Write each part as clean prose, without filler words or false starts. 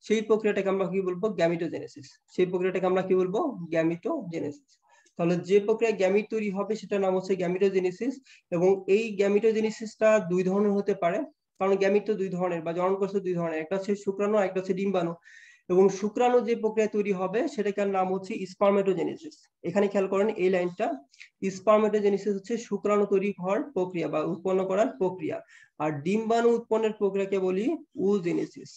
সেই প্রক্রিয়াটাকে আমরা কি বলবো? গ্যামিটোজেনেসিস। সেই প্রক্রিয়াটাকে আমরা কি বলবো? গ্যামিটোজেনেসিস। তাহলে যে প্রক্রিয়ায় গ্যামিট তৈরি হবে সেটার নাম হচ্ছে গ্যামিটোজেনেসিস। এবং এই গ্যামিটোজেনেসিসটা দুই ধরনের হতে পারে, কারণ গ্যামিট তো দুই ধরনের বা জননকোষ দুই ধরনের, একটা হচ্ছে শুক্রাণু, একটা হচ্ছে ডিম্বাণু। এবং শুক্রাণু যে প্রক্রিয়া তৈরি হবে সেটার নাম হচ্ছে স্পার্মেটোজেনেসিস। এখানে খেয়াল করেন এই লাইনটা, স্পার্মেটোজেনেসিস হচ্ছে শুক্রাণু তৈরি হওয়ার প্রক্রিয়া বা উৎপন্ন করার প্রক্রিয়া, আর ডিম্বাণু উৎপন্নের প্রক্রিয়াকে বলি ওজেনেসিস।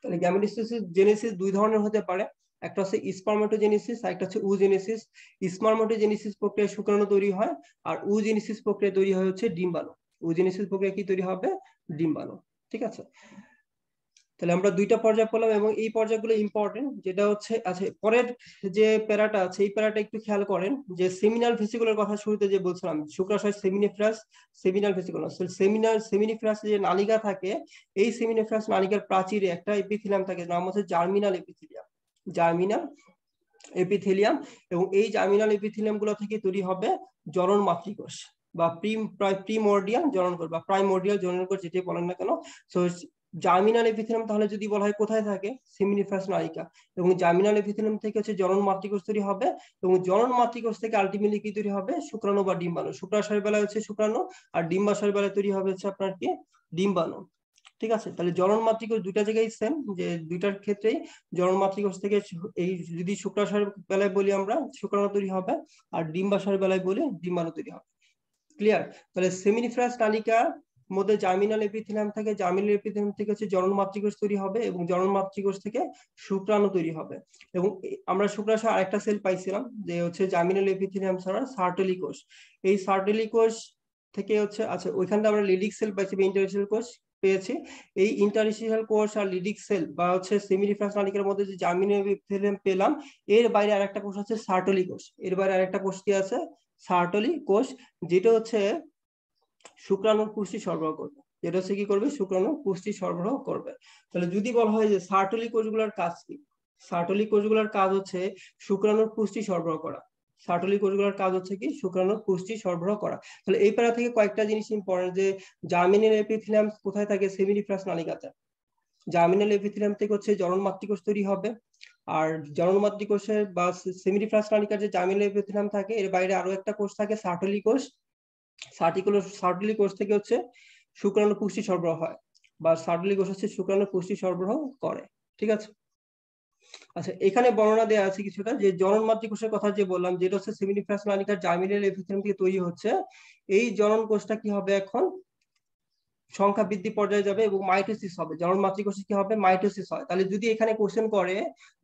তাহলে গ্যামেটোজেনেসিস দুই ধরনের হতে পারে, একটা হচ্ছে স্পার্মেটোজেনেসিস আর একটা হচ্ছে ওজেনেসিস। স্পার্মেটোজেনেসিস প্রক্রিয়ায় শুক্রাণু তৈরি হয়, আর ওজেনেসিস প্রক্রিয়া তৈরি হয় হচ্ছে ডিম্বাণু। ওজেনেসিস প্রক্রিয়া কি তৈরি হবে? ডিম্বাণু। ঠিক আছে, তাহলে আমরা দুইটা পর্যায় পেলাম এবং এই পর্যায়গুলো ইম্পর্টেন্ট। যেটা হচ্ছে আচ্ছা, পরের যে প্যারাটা আছে এই প্যারাটা একটু খেয়াল করেন, যে সেমিনাল ভেসিকুলার কথা শুরুতে যে বলছিলাম, শুক্রাশয় সেমিনিফেরাস, সেমিনাল ভেসিকুলার। সেমিনিফেরাস যে নালিকা থাকে, এই সেমিনিফেরাস নালিকার প্রাচীরে একটা এপিথেলিয়াম থাকে, নাম হচ্ছে জার্মিনাল এপিথেলিয়াম। Germinal epithelium. এবং এই জার্মিনাল এপিথেলিয়াম গুলো থেকে তৈরি হবে জনন মাতৃকোষ বা প্রিমোর্ডিয়াল জননকোষ বা প্রাইমোর্ডিয়াল জননকোষ, যেটাই বলেন না কেন। সো জার্মিনাল এপিথেলিয়াম তাহলে যদি বলা হয় কোথায় থাকে? সেমিনিফেরাস নালিকা। এবং জার্মিনাল এপিথেলিয়াম থেকে হচ্ছে জনন মাতৃকোষ তৈরি হবে, এবং জনন মাতৃকোষ থেকে আলটিমেটলি কি তৈরি হবে? শুক্রাণু বা ডিম্বাণু। শুক্রাশয়ের বেলায় হচ্ছে শুক্রাণু, আর ডিম্বাশয়ের বেলায় তৈরি হবে হচ্ছে আপনার কি? ডিম্বাণু। ঠিক আছে, তাহলে জনন মাতৃকোষ দুইটা জায়গায় সেম, যে দুইটার ক্ষেত্রেই জনন মাতৃকোষ থেকে এই যদি শুক্রাশয়ের বেলায় বলি আমরা শুক্রাণু তৈরি হবে, আর ডিম্বাশয়ের বেলায় বলি ডিম্বাণু তৈরি হবে। ক্লিয়ার? তাহলে সেমিনিফেরাস নালিকার মধ্যে জার্মিনাল এপিথেলিয়াম থাকে, জার্মিনাল এপিথেলিয়াম থেকে হচ্ছে জনন মাতৃকোষ তৈরি হবে, এবং জনন মাতৃকোষ থেকে শুক্রাণু তৈরি হবে। এবং আমরা শুক্রাশয়ে আরেকটা সেল পাইছিলাম, যে হচ্ছে জার্মিনাল এপিথেলিয়াম ছাড়া সার্টলি কোষ। এই সার্টলি কোষ থেকে হচ্ছে, আচ্ছা ওইখানে আমরা লিডিক সেল পাইছি, ইন্টারস্টিশিয়াল কোষ পেয়েছি। এই ইন্টারস্টিশিয়াল কোষ আর লিডিক সেল বা হচ্ছে সেমিনিফেরাস নালিকার মধ্যে যে জার্মিনাল এপিথেলিয়াম পেলাম, এর বাইরে আরেকটা কোষ হচ্ছে সার্টলি কোষ। এর বাইরে আরেকটা কোষ কি আছে? সার্টলি কোষ, যেটা হচ্ছে শুক্রাণুর পুষ্টি সরবরাহ করবে। যেটা হচ্ছে কি করবে? শুক্রাণুর পুষ্টি সরবরাহ করবে। তাহলে যদি বলা হয় যে সার্টলি কোষগুলোর কাজ কি? সার্টলি কোষগুলোর কাজ হচ্ছে শুক্রাণুর পুষ্টি সরবরাহ করা। সার্টলি কোষগুলোর কাজ হচ্ছে কি? শুক্রাণুর পুষ্টি সরবরাহ করা। তাহলে এই প্যারা থেকে কয়েকটা জিনিস ইম্পর্টেন্ট, যে জার্মিনাল এপিথেলিয়াম কোথায় থাকে? সেমিনিফেরাস নালিকাতে। জার্মিনাল এপিথেলিয়াম থেকে হচ্ছে জনন মাতৃকোষ তৈরি হবে, আর জনন মাতৃকোষের বা সেমিনিফেরাস নালিকার যে জার্মিনাল এপিথেলিয়াম থাকে, এর বাইরে আরো একটা কোষ থাকে সার্টলি কোষ। সার্টলি কোষ থেকে হচ্ছে শুক্রাণু পুষ্টি সরবরাহ হয়, বা সার্টলি কোষ হচ্ছে শুক্রাণু পুষ্টি সরবরাহ করে। ঠিক আছে, আচ্ছা এখানে বর্ণনা দেওয়া আছে কিছুটা, যে জনন মাতৃকোষের কথা যে বললাম, যেটা হচ্ছে সেমিনিফেরাস নালিকার জার্মিনাল এপিথেলিয়াম থেকে তৈরি হচ্ছে। এই জনন কোষটা কি হবে? এখন সংখ্যা বৃদ্ধি পর্যায়ে যাবে এবং মাইটোসিস হবে। জনন মাতৃকোষে কি হবে? মাইটোসিস হয়। তাহলে যদি এখানে কোশ্চেন করে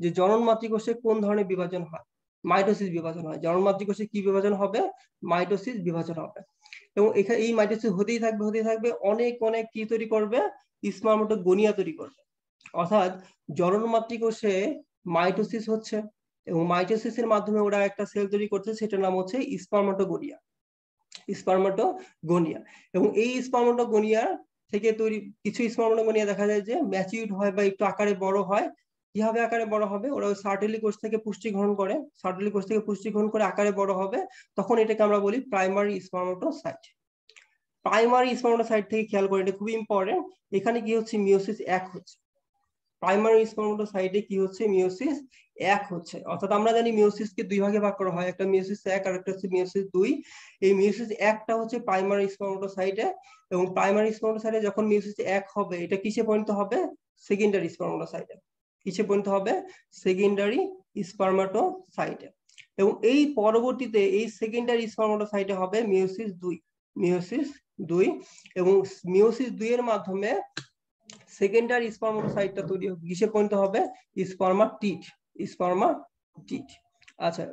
যে জনন মাতৃকোষে কোন ধরনের বিভাজন হয়? মাইটোসিস বিভাজন হয়। জনন মাতৃকোষে কি বিভাজন হবে? মাইটোসিস বিভাজন হবে। এবং এখানে এই মাইটোসিস হতেই থাকবে অনেক অনেক কি তৈরি করবে? স্পার্মাটোগোনিয়া তৈরি করবে। অর্থাৎ জনন মাতৃকোষে মাইটোসিস হচ্ছে, এবং মাইটোসিসের মাধ্যমে ওরা একটা সেল তৈরি করছে, সেটার নাম হচ্ছে স্পার্মাটোগোনিয়া। স্পার্মাটোগোনিয়া। এবং এই স্পার্মাটোগোনিয়া থেকে তৈরি কিছু স্পার্মাটোগোনিয়া দেখা যায় যে ম্যাচিউরড হয় বা একটু আকারে বড় হয়। কিভাবে আকারে বড় হবে? ওরা সার্টলি কোষ থেকে পুষ্টি গ্রহণ করে, সার্টলি কোষ থেকে পুষ্টি গ্রহণ করে আকারে বড় হবে, তখন এটাকে আমরা বলি প্রাইমারি স্পার্মাটোসাইট। প্রাইমারি স্পার্মাটোসাইট থেকে খেয়াল করে, এটা খুবই ইম্পর্টেন্ট। এখানে কি হচ্ছে? মিওসিস এক হচ্ছে। প্রাইমারি স্পার্মাটোসাইটে কি হচ্ছে? মিওসিস এক হচ্ছে। অর্থাৎ আমরা জানি মিওসিসকে দুই ভাগে ভাগ করা হয়, একটা মিওসিস এক আর একটা হচ্ছে মিওসিস দুই। এই মিওসিস একটা হচ্ছে প্রাইমারি স্পার্মাটোসাইটে, এবং প্রাইমারি স্পার্মাটোসাইটে যখন মিওসিস এক হবে, এটা কিসে পরিণত হবে? সেকেন্ডারি স্পার্মাটোসাইটে। কিসে পরিণত হবে? সেকেন্ডারি স্পার্মাটোসাইটে। এবং এই পরবর্তীতে এই সেকেন্ডারি স্পার্মাটোসাইটে হবে মিওসিস দুই। মিওসিস দুই। এবং মিওসিস দুই এর মাধ্যমে সেকেন্ডারি স্পার্মাটোসাইটটা তৈরি কিসে পরিণত হবে? স্পার্মাটিড। স্পার্মাটিড। আচ্ছা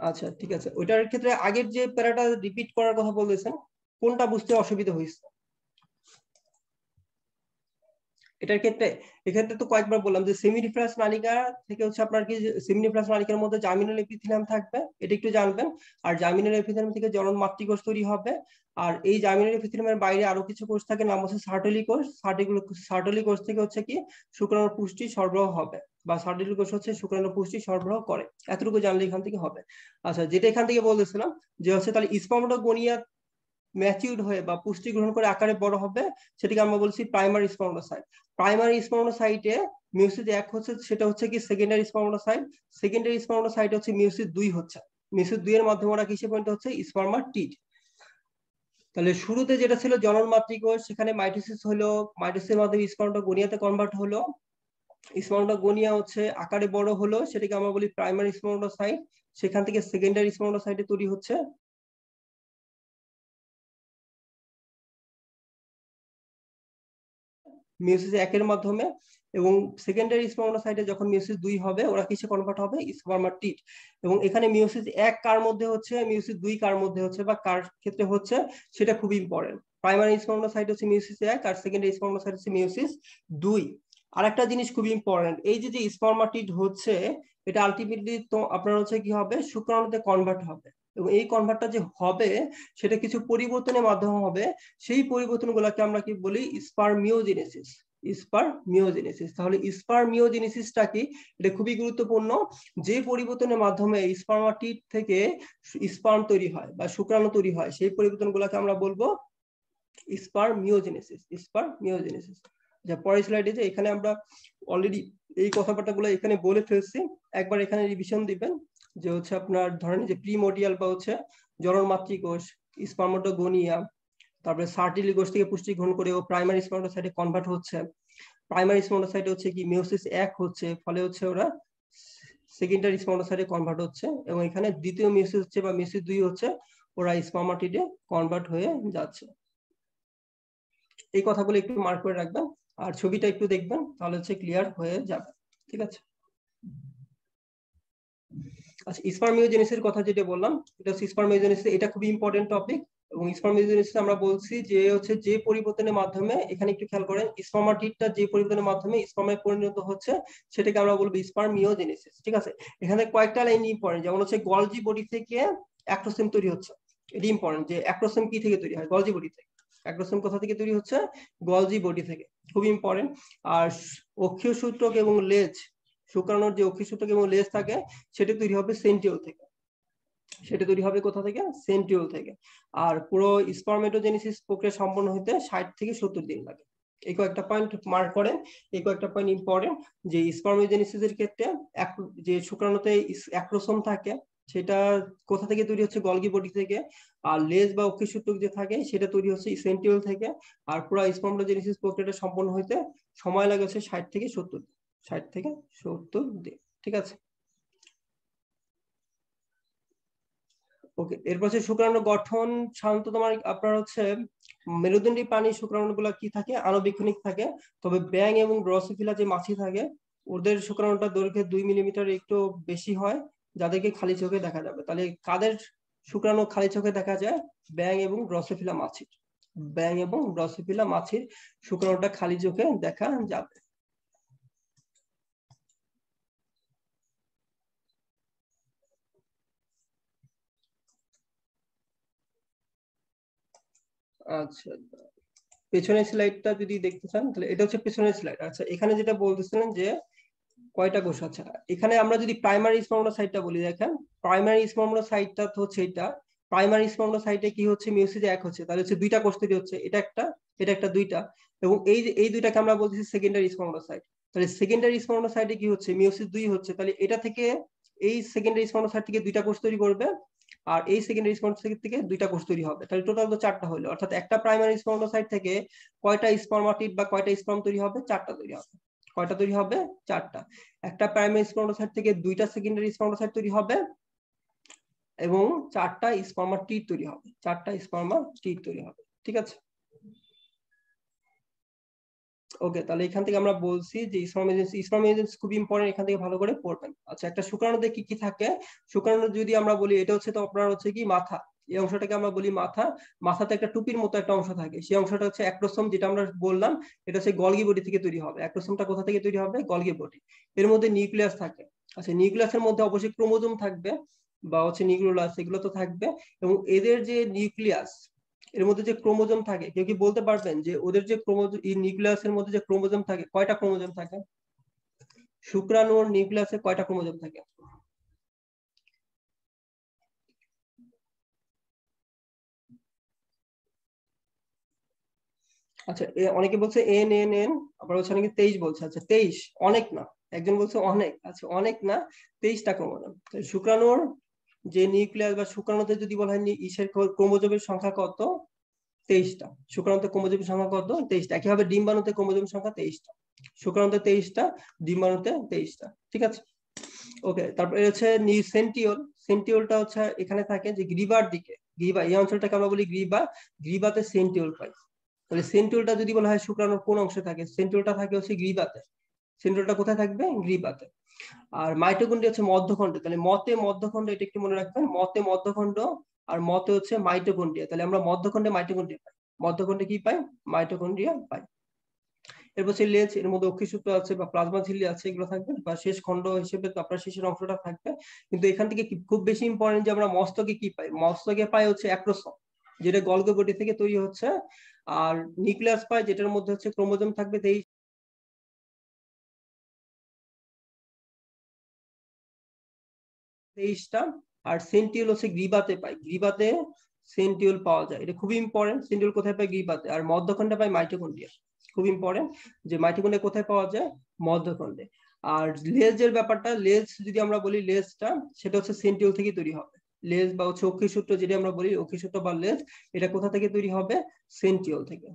আচ্ছা ঠিক আছে, ওইটার ক্ষেত্রে আগের যে প্যারাটা রিপিট করার কথা বলেছেন, কোনটা বুঝতে অসুবিধা হয়েছে এটার ক্ষেত্রে? এক্ষেত্রে তো কয়েকবার বললাম যে সেমিনিফেরাস নালিকা থেকে হচ্ছে আপনার কি, সেমিনিফেরাস নালিকার মধ্যে জার্মিনাল এপিথেলিয়াম থাকবে, এটা একটু জানবেন। আর জার্মিনাল এপিথেলিয়াম থেকে জনন মাতৃকোষ তৈরি হবে। আর এই জার্মিনাল এপিথেলিয়ামের বাইরে আরো কিছু কোষ থাকে, নাম হচ্ছে সার্টলি কোষ। সার্টলি কোষ থেকে হচ্ছে কি শুক্রাণুর পুষ্টি সরবরাহ হবে। বা সার্টিফিকেট কোষ হচ্ছে শুক্রাণু পুষ্টি সরবরাহ করে। এতটুকু জানলে এখান থেকে হবে। আচ্ছা, যেটা এখান থেকে বলতেছিলাম যে হচ্ছে তাহলে স্পার্মাটোগোনিয়া ম্যাচিউরড হয়ে বা পুষ্টি গ্রহণ করে আকারে বড় হবে, সেটাকে আমরা বলছি প্রাইমারি স্পার্মাটোসাইট। প্রাইমারি স্পার্মাটোসাইটে মিউসিস 1 হচ্ছে, সেটা হচ্ছে কি সেকেন্ডারি স্পার্মাটোসাইট। সেকেন্ডারি স্পার্মাটোসাইট হচ্ছে মিউসিস 2 হচ্ছে। মিউসিস 2 এর মাধ্যমে ওরা কিসে পরিণত হচ্ছে? স্পার্মাটিড। তাহলে শুরুতে যেটা ছিল জনন মাতৃকোষ, সেখানে মাইটোসিস হলো, মাইটোসিসের মাধ্যমে স্পার্মাটোগোনিয়াতে কনভার্ট হলো। স্পার্মাটোগোনিয়া হচ্ছে আকারে বড় হলো, সেটাকে আমরা বলি প্রাইমারি স্পার্মাটোসাইট। সেখান থেকে সেকেন্ডারি স্পার্মাটোসাইটে তৈরি হচ্ছে মিউসিস 1 এর মাধ্যমে। এবং সেকেন্ডারি স্পার্মাটোসাইটে যখন মিউসিস 2 হবে, ওরা কিসে কনভার্ট হবে? স্পার্মাটিড। এবং এখানে মিউসিস 1 কার মধ্যে হচ্ছে, মিউসিস 2 কার মধ্যে হচ্ছে, বা কার ক্ষেত্রে হচ্ছে, সেটা খুব ইম্পর্টেন্ট। প্রাইমারি স্পার্মাটোসাইট হচ্ছে মিউসিস 1 আর সেকেন্ডারি স্পার্মাটোসাইট হচ্ছে মিউসিস 2। আরেকটা জিনিস খুব ইম্পর্টেন্ট, এই যে যে স্পার্মাটিড হচ্ছে, এটা আলটিমেটলি তো আপনার হচ্ছে কি হবে? শুক্রাণুতে কনভার্ট হবে। এবং এই কনভার্টটা যে হবে, সেটা কিছু পরিবর্তনের মাধ্যমে হবে। সেই পরিবর্তনগুলোকে আমরা কি বলি? স্পারমিওজেনেসিস। স্পারমিওজেনেসিস। তাহলে স্পারমিওজেনেসিসটা কি? এটা খুবই গুরুত্বপূর্ণ। যে পরিবর্তনের মাধ্যমে স্পার্মাটিড থেকে স্পার্ম তৈরি হয় বা শুক্রাণু তৈরি হয়, সেই পরিবর্তনগুলোকে আমরা বলবো স্পারমিওজেনেসিস। স্পারমিওজেনেসিস। যা পরের স্লাইডে যে এখানে আমরা অলরেডি এই কথাবার্তাগুলো এখানে বলে ফেলছি, একবার এখানে রিভিশন দিবেন। যে হচ্ছে আপনার ধরেন যে প্রিমোডিয়াল বা হচ্ছে জনন মাতৃকোষ, স্পার্মাটোগোনিয়া, তারপরে সার্টিলি কোষ থেকে পুষ্টি গ্রহণ করে ও প্রাইমারি স্পার্মাটোসাইটে কনভার্ট হচ্ছে। প্রাইমারি স্পার্মাটোসাইটে হচ্ছে কি মিওসিস 1 হচ্ছে, ফলে হচ্ছে ওরা সেকেন্ডারি স্পার্মাটোসাইটে কনভার্ট হচ্ছে। এবং এখানে দ্বিতীয় মিওসিস হচ্ছে বা মিওসিস 2 হচ্ছে, ওরা স্পার্মাটিডে কনভার্ট হয়ে যাচ্ছে। এই কথাগুলো একটু মার্ক করে রাখবেন, আর ছবিটা একটু দেখবেন, তাহলে হচ্ছে ক্লিয়ার হয়ে যাবে। ঠিক আছে। আচ্ছা, স্পারমিওজেনেসিসের কথা যেটা বললাম, এটা হচ্ছে স্পারমিওজেনেসিস। এটা খুবই ইম্পর্টেন্ট টপিক। এবং স্পারমিওজেনেসিস আমরা বলছি যে হচ্ছে যে পরিবর্তনের মাধ্যমে, এখানে একটু খেয়াল করেন, স্পার্মাটিডটা যে পরিবর্তনের মাধ্যমে স্পার্মে পরিণত হচ্ছে, সেটাকে আমরা বলবো স্পারমিওজেনেসিস। ঠিক আছে। এখানে কয়েকটা লাইন ইম্পর্টেন্ট, যেমন হচ্ছে গলজি বডি থেকে অ্যাক্টোসোম তৈরি হচ্ছে। এটি ইম্পর্টেন্ট যে অ্যাক্টোসোম কি থেকে তৈরি হয়? গলজি বডি থেকে। অ্যাক্টোসোম কোথা থেকে তৈরি হচ্ছে? গলজি বডি থেকে। খুবই ইম্পর্টেন্ট। আর অক্ষীয় সূত্রক এবং লেজ, শুক্রাণুর যে অক্ষীয় সূত্রক এবং লেজ থাকে, সেটা তৈরি হবে সেন্টিওল থেকে। সেটা তৈরি হবে কোথা থেকে? সেন্টিওল থেকে। আর পুরো স্পারমেটোজেনেসিস প্রক্রিয়া সম্পন্ন হতে 60 থেকে 70 দিন লাগে। এই কয়েকটা পয়েন্ট মার্ক করেন। এই কয়েকটা পয়েন্ট ইম্পর্টেন্ট। যে স্পারমেটোজেনেসিসের ক্ষেত্রে যে শুক্রাণুতে অ্যাক্রোসোম থাকে, সেটা কোথা থেকে তৈরি হচ্ছে? গলগি বডি থেকে। আর লেজ বা অক্ষীয় সূত্রক যে থাকে, সেটা তৈরি হচ্ছে সেন্টিওল থেকে। আর পুরো স্পারমেটোজেনেসিস প্রক্রিয়াটা সম্পন্ন হতে সময় লাগে হচ্ছে 60 থেকে 70 দিন। 60 থেকে 70 দিন। ঠিক আছে। ওকে, এরপর হচ্ছে শুক্রাণু গঠন। সাধারণত তোমার আপনার হচ্ছে মেরুদণ্ডী প্রাণী শুক্রাণু গুলা কি থাকে? আণুবীক্ষণিক থাকে। তবে ব্যাঙ এবং ড্রসোফিলা যে মাছি থাকে, ওদের শুক্রাণুটা দৈর্ঘ্যে 2 মিলিমিটার একটু বেশি হয়, যাদেরকে খালি চোখে দেখা যাবে। তাহলে কাদের শুক্রাণু খালি চোখে দেখা যায়? ব্যাঙ এবং ড্রসোফিলা মাছির। ব্যাঙ এবং ড্রসোফিলা মাছির শুক্রাণুটা খালি চোখে দেখা যাবে। আচ্ছা, পেছনের স্লাইডটা যদি দেখতে চান, তাহলে এটা হচ্ছে পেছনের স্লাইড। আচ্ছা, এখানে যেটা বলতেছিলেন যে কয়টা কোষ আছে, এখানে আমরা যদি প্রাইমারি স্পার্মাটোসাইটটা বলি, দেখেন প্রাইমারি স্পার্মাটোসাইটটা তো হচ্ছে এটা। প্রাইমারি স্পার্মাটোসাইটে কি হচ্ছে? মিউসিস 1 হচ্ছে, তাহলে হচ্ছে দুইটা কোষ তৈরি হচ্ছে, এটা একটা, এটা একটা, দুইটা। এবং এই যে এই দুইটাকে আমরা বলতেছি সেকেন্ডারি স্পার্মাটোসাইট। তাহলে সেকেন্ডারি স্পার্মাটোসাইটে কি হচ্ছে? মিউসিস 2 হচ্ছে, তাহলে এটা থেকে এই সেকেন্ডারি স্পার্মাটোসাইট থেকে দুইটা কোষ তৈরি করবে। আর এই সেকেন্ডারি স্পার্মাটোসাইট থেকে দুইটা কোষ তৈরি হবে, তাহলে টোটাল তো 4টা হলো। অর্থাৎ একটা প্রাইমারি স্পার্মাটোসাইট থেকে কয়টা স্পার্মাটিড বা কয়টা স্পার্ম তৈরি হবে? 4টা তৈরি হবে। কয়টা তৈরি হবে? 4টা। একটা প্রাইমারি স্পার্মাটোসাইট থেকে দুইটা সেকেন্ডারি স্পার্মাটোসাইট তৈরি হবে, এবং 4টা স্পার্মাটিড তৈরি হবে। 4টা স্পার্মাটিড তৈরি হবে। ঠিক আছে। ওকে, তাহলে এখান থেকে আমরা বলছি যে স্পারমিওজেনেসিস খুব ইম্পর্টেন্ট, এখান থেকে ভালো করে পড়বেন। আচ্ছা, একটা শুক্রাণুতে কি কি থাকে? শুক্রাণু যদি আমরা বলি, এটা হচ্ছে তো আপনার হচ্ছে কি মাথা। এই অংশটাকে আমরা বলি মাথা। মাথাতে একটা টুপির মতো একটা অংশ থাকে, সেই অংশটা হচ্ছে অ্যাক্টোসোম, যেটা আমরা বললাম। এটা হচ্ছে গলগি বডি থেকে তৈরি হবে। অ্যাক্টোসোমটা কোথা থেকে তৈরি হবে? Golgi body. এর মধ্যে নিউক্লিয়াস থাকে। আচ্ছা, নিউক্লিয়াসের মধ্যে অবশ্যই ক্রোমোজোম থাকবে, বা হচ্ছে নিউক্লিওলাস, এগুলো তো থাকবে। এবং এদের যে নিউক্লিয়াস, এর মধ্যে যে ক্রোমোজোম থাকে, কেউ কি বলতে পারবেন যে ওদের যে ক্রোমোজোম, এই নিউক্লিয়াসের মধ্যে যে ক্রোমোজোম থাকে, কয়টা ক্রোমোজোম থাকে? শুক্রাণুর নিউক্লিয়াসে কয়টা ক্রোমোজোম থাকে? আচ্ছা, অনেকে বলছে এন এন এন, আবার হচ্ছে অনেকে 23 বলছে। আচ্ছা 23 অনেক না, একজন বলছে অনেক। আচ্ছা অনেক না, 23টা ক্রোমোজোম। শুক্রাণুর যে নিউক্লিয়াস বা শুক্রাণুতে যদি বলা হয় ইসের ক্রোমোজোমের সংখ্যা কত? 23টা। শুক্রাণুতে ক্রোমোজোমের সংখ্যা কত? 23টা। একইভাবে ডিম্বাণুতে ক্রোমোজোমের সংখ্যা 23টা। শুক্রাণুতে 23টা, ডিম্বাণুতে 23টা। ঠিক আছে, ওকে। তারপরে হচ্ছে সেন্টিওল। সেন্টিওলটা হচ্ছে এখানে থাকে যে গ্রীবার দিকে, গ্রীবা এই অঞ্চলটাকে আমরা বলি গ্রীবা, গ্রীবাতে সেন্টিওল পাই। তাহলে সেন্টিওলটা যদি বলা হয় শুক্রাণুর কোন অংশে থাকে, সেন্টিওলটা থাকে হচ্ছে গ্রীবাতে। সেন্টিওলটা কোথায় থাকবে? গ্রীবাতে। আর মাইটোকন্ড্রিয়া হচ্ছে মধ্যখণ্ড। তাহলে মতে মধ্যখণ্ড, এটা একটু মনে রাখবেন, মতে মধ্যখণ্ড আর মতে হচ্ছে মাইটোকন্ড্রিয়া। তাহলে আমরা মধ্যখণ্ডে মাইটোকন্ড্রিয়া পাই, মধ্যখণ্ডে কি পাই? মাইটোকন্ড্রিয়া পাই। এরপর হচ্ছে লেজ, এর মধ্যে অক্ষিসূত্র আছে বা প্লাজমা ঝিল্লি আছে, এগুলো থাকবে। বা শেষ খণ্ড হিসেবে তো আপনার শেষের অংশটা থাকবে। কিন্তু এখান থেকে খুব বেশি ইম্পর্টেন্ট যে আমরা মস্তকে কি পাই? মস্তকে পাই হচ্ছে অ্যাক্রোসোম, যেটা গলগি বডি থেকে তৈরি হচ্ছে। আর নিউক্লিয়াস পাই, যেটার মধ্যে হচ্ছে ক্রোমোজোম থাকবে 23টা। আর সেন্টিউল হচ্ছে গ্রীবাতে পাই, গ্রীবাতে সেন্টিউল পাওয়া যায়। এটা খুবই ইম্পর্টেন্ট। সেন্টিউল কোথায় পাই? গ্রীবাতে। আর মধ্যখণ্ডে পাই মাইটোকন্ড্রিয়া। খুব ইম্পর্টেন্ট যে মাইটোকন্ড্রিয়া কোথায় পাওয়া যায়? মধ্যখণ্ডে। আর লেজের ব্যাপারটা, লেজ যদি আমরা বলি, লেজটা সেটা হচ্ছে সেন্টিউল থেকে তৈরি হবে। লেজ বা হচ্ছে অক্ষিসূত্র যেটা আমরা বলি, অক্ষিসূত্র বা লেজ, এটা কোথা থেকে তৈরি হবে? সেন্টিউল থেকে,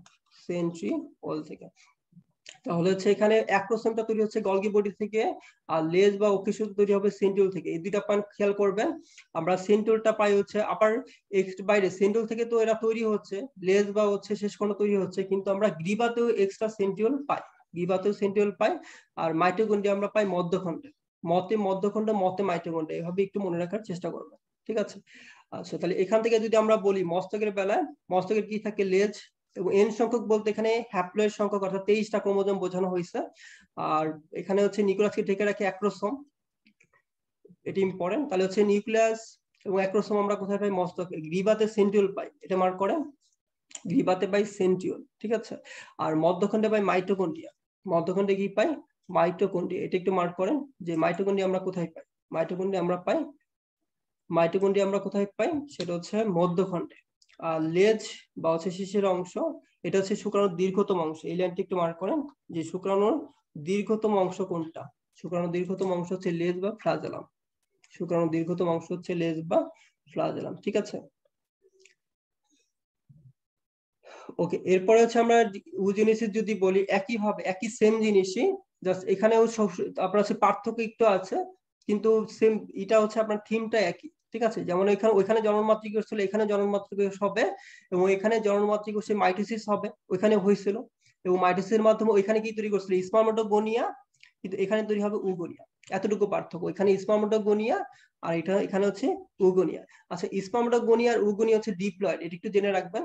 সেন্ট্রিওল থেকে। তাহলে হচ্ছে এখানে অ্যাক্রোসোমটা তৈরি হচ্ছে গলগি বডি থেকে, আর লেজ বা অক্ষিসূত্র তৈরি হবে সেন্টিউল থেকে। এই দুইটা পয়েন্ট খেয়াল করবেন। আমরা সেন্টিউলটা পাই হচ্ছে আপার বাইরে, সেন্টিউল থেকে তো এরা তৈরি হচ্ছে, লেজ বা হচ্ছে শেষ খণ্ড তৈরি হচ্ছে, কিন্তু আমরা গ্রীবাতেও এক্সট্রা সেন্টিউল পাই, গ্রীবাতেও সেন্টিউল পাই। আর মাইটোকন্ড্রিয়া আমরা পাই মধ্যখণ্ডে, মতে মধ্যখণ্ড, মতে মাইটোকন্ড্রিয়া, এভাবে একটু মনে রাখার চেষ্টা করবেন। ঠিক আছে। আচ্ছা, তাহলে এখান থেকে যদি আমরা বলি মস্তকের বেলায়, মস্তকের কি থাকে? লেজ। এবং এন সংখ্যক বলতে এখানে হ্যাপ্লয়েড সংখ্যক, অর্থাৎ 23টা ক্রোমোজোম বোঝানো হয়েছে। আর এখানে হচ্ছে নিউক্লিয়াসকে ঢেকে রাখে অ্যাক্রোসোম, এটি ইম্পর্টেন্ট। তাহলে হচ্ছে নিউক্লিয়াস এবং অ্যাক্রোসোম আমরা কোথায় পাই? মস্তকে। গ্রীবাতে সেন্টিউল পাই, এটা মার্ক করেন, গ্রীবাতে পাই সেন্টিউল। ঠিক আছে। আর মধ্যখণ্ডে পাই মাইটোকন্ড্রিয়া, মধ্যখণ্ডে কি পাই? মাইটোকন্ড্রিয়া, এটা একটু মার্ক করেন যে মাইটোকন্ড্রিয়া আমরা কোথায় পাই? মাইটোকন্ড্রিয়া আমরা পাই, মাইটোকন্ড্রিয়া আমরা কোথায় পাই? সেটা হচ্ছে মধ্যখণ্ডে। আর লেজ বা হচ্ছে শেষের অংশ, এটা হচ্ছে শুক্রাণুর দীর্ঘতম অংশ। এই লাইনটি একটু মার্ক করেন যে শুক্রাণুর দীর্ঘতম অংশ কোনটা? শুক্রাণুর দীর্ঘতম অংশ হচ্ছে লেজ বা ফ্লাজেলাম। শুক্রাণুর দীর্ঘতম অংশ হচ্ছে লেজ বা ফ্লাজেলাম। ঠিক আছে, ওকে। এরপরে হচ্ছে আমরা ওজেনেসিস যদি বলি, একই ভাবে একই সেম জিনিসই, জাস্ট এখানেও আপনার হচ্ছে পার্থক্য একটু আছে, কিন্তু সেম এটা হচ্ছে আপনার থিমটা একই। ঠিক আছে, যেমন এখানে ওইখানে জন্মমাতৃক কোষ ছিল, এখানে জন্মমাতৃক কোষ হবে, এবং এখানে জন্মমাতৃক কোষে মাইটোসিস হবে, ওইখানে হয়েছিল। এবং মাইটোসিসের মাধ্যমে ওইখানে কি তৈরি করছিল? স্পার্মাটোগোনিয়া, কিন্তু এখানে তৈরি হবে উগোনিয়া। এতটুকু পার্থক্য, এখানে স্পার্মাটোগোনিয়া আর এটা এখানে হচ্ছে উগোনিয়া। আচ্ছা, স্পার্মাটোগোনিয়া আর উগোনিয়া হচ্ছে ডিপ্লয়েড, এটা একটু জেনে রাখবেন।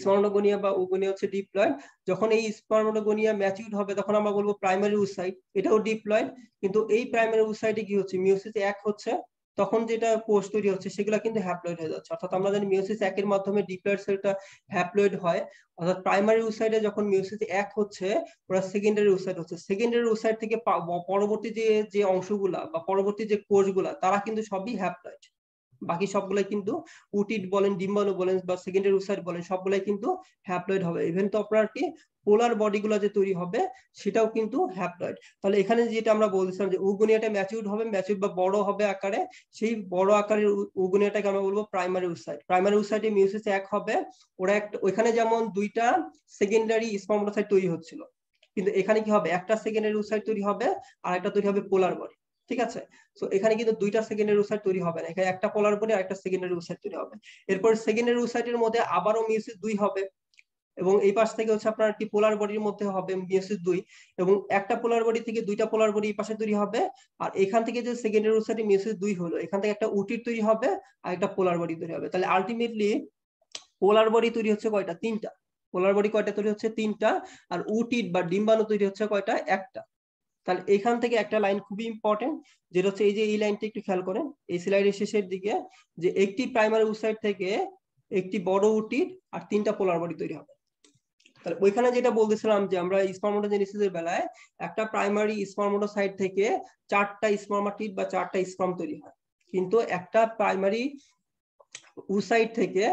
স্পার্মাটোগোনিয়া বা ওগোনিয়া হচ্ছে ডিপ্লয়েড। যখন এই স্পার্মাটোগোনিয়া ম্যাচিউরড হবে, তখন আমরা বলবো প্রাইমারি ওসাইট, এটাও ডিপ্লয়েড। কিন্তু এই প্রাইমারি ওসাইটে কি হচ্ছে? মিওসিস এক হচ্ছে, তখন যেটা কোষ তৈরি হচ্ছে সেগুলো কিন্তু হ্যাপ্লয়েড হয়ে যাচ্ছে। অর্থাৎ আমরা জানি মিওসিস একের মাধ্যমে ডিপ্লয়েড সেলটা হ্যাপ্লয়েড হয়। অর্থাৎ প্রাইমারি ওসাইটে যখন মিওসিস এক হচ্ছে, ওরা সেকেন্ডারি ওসাইট হচ্ছে। সেকেন্ডারি ওসাইট থেকে পরবর্তী যে অংশগুলা বা পরবর্তী যে কোষগুলা, তারা কিন্তু সবই হ্যাপ্লয়েড। বাকি সবগুলাই কিন্তু উটিড বলেন, ডিম্বাণু বলেন বা সেকেন্ডারি ওসাইট বলেন, সবগুলাই কিন্তু হ্যাপ্লয়েড হবে। ইভেন তো আপনার কি পোলার বডি গুলো যে তৈরি হবে, সেটাও কিন্তু হ্যাপ্লয়েড। তাহলে এখানে যেটা আমরা বলছিলাম যে উগোনিয়াটা ম্যাচিউরড হবে, ম্যাচিউরড বা বড় হবে আকারে, সেই বড় আকারের উগোনিয়াটাকে আমরা বলবো প্রাইমারি ওসাইট। প্রাইমারি ওসাইটে মিওসিস এক হবে, ওরা একটা ওইখানে যেমন দুইটা সেকেন্ডারি স্পার্মাটোসাইট তৈরি হচ্ছিল, কিন্তু এখানে কি হবে? একটা সেকেন্ডারি ওসাইট তৈরি হবে, আর একটা তৈরি হবে পোলার বডি। ঠিক আছে, তো এখানে কিন্তু দুইটা সেকেন্ডারি ওসাইট তৈরি হবে না, এখানে একটা পোলার বডি আর একটা সেকেন্ডারি ওসাইট তৈরি হবে। এরপর সেকেন্ডারি ওসাইটের মধ্যে আবারও মিওসিস দুই হবে, এবং এই পাশ থেকে হচ্ছে আপনার কি পোলার বডির মধ্যে হবে মিওসিস দুই, এবং একটা পোলার বডি থেকে দুইটা পোলার বডি এই পাশে তৈরি হবে। আর এখান থেকে যে সেকেন্ডারি ওসাইটে মিওসিস দুই হলো, এখান থেকে একটা উটির তৈরি হবে আর একটা পোলার বডি তৈরি হবে। তাহলে আলটিমেটলি পোলার বডি তৈরি হচ্ছে কয়টা? তিনটা। পোলার বডি কয়টা তৈরি হচ্ছে? তিনটা। আর উটিড বা ডিম্বাণু তৈরি হচ্ছে কয়টা? একটা। তাহলে এখান থেকে একটা লাইন খুবই ইম্পর্টেন্ট, যেটা হচ্ছে এই যে এই লাইনটা একটু খেয়াল করেন, এই স্লাইডের শেষের দিকে, যে একটি প্রাইমারি ওসাইট থেকে একটি বড় উটিড আর তিনটা পোলার বডি তৈরি হবে। তাহলে ওইখানে যেটা বলতেছিলাম যে আমরা স্পারমাটোজেনেসিসের বেলায় একটা প্রাইমারি স্পারমাটোসাইট থেকে 4টা স্পারমাটিড বা 4টা স্পার্ম তৈরি হয়, কিন্তু একটা প্রাইমারি উসাইট থেকে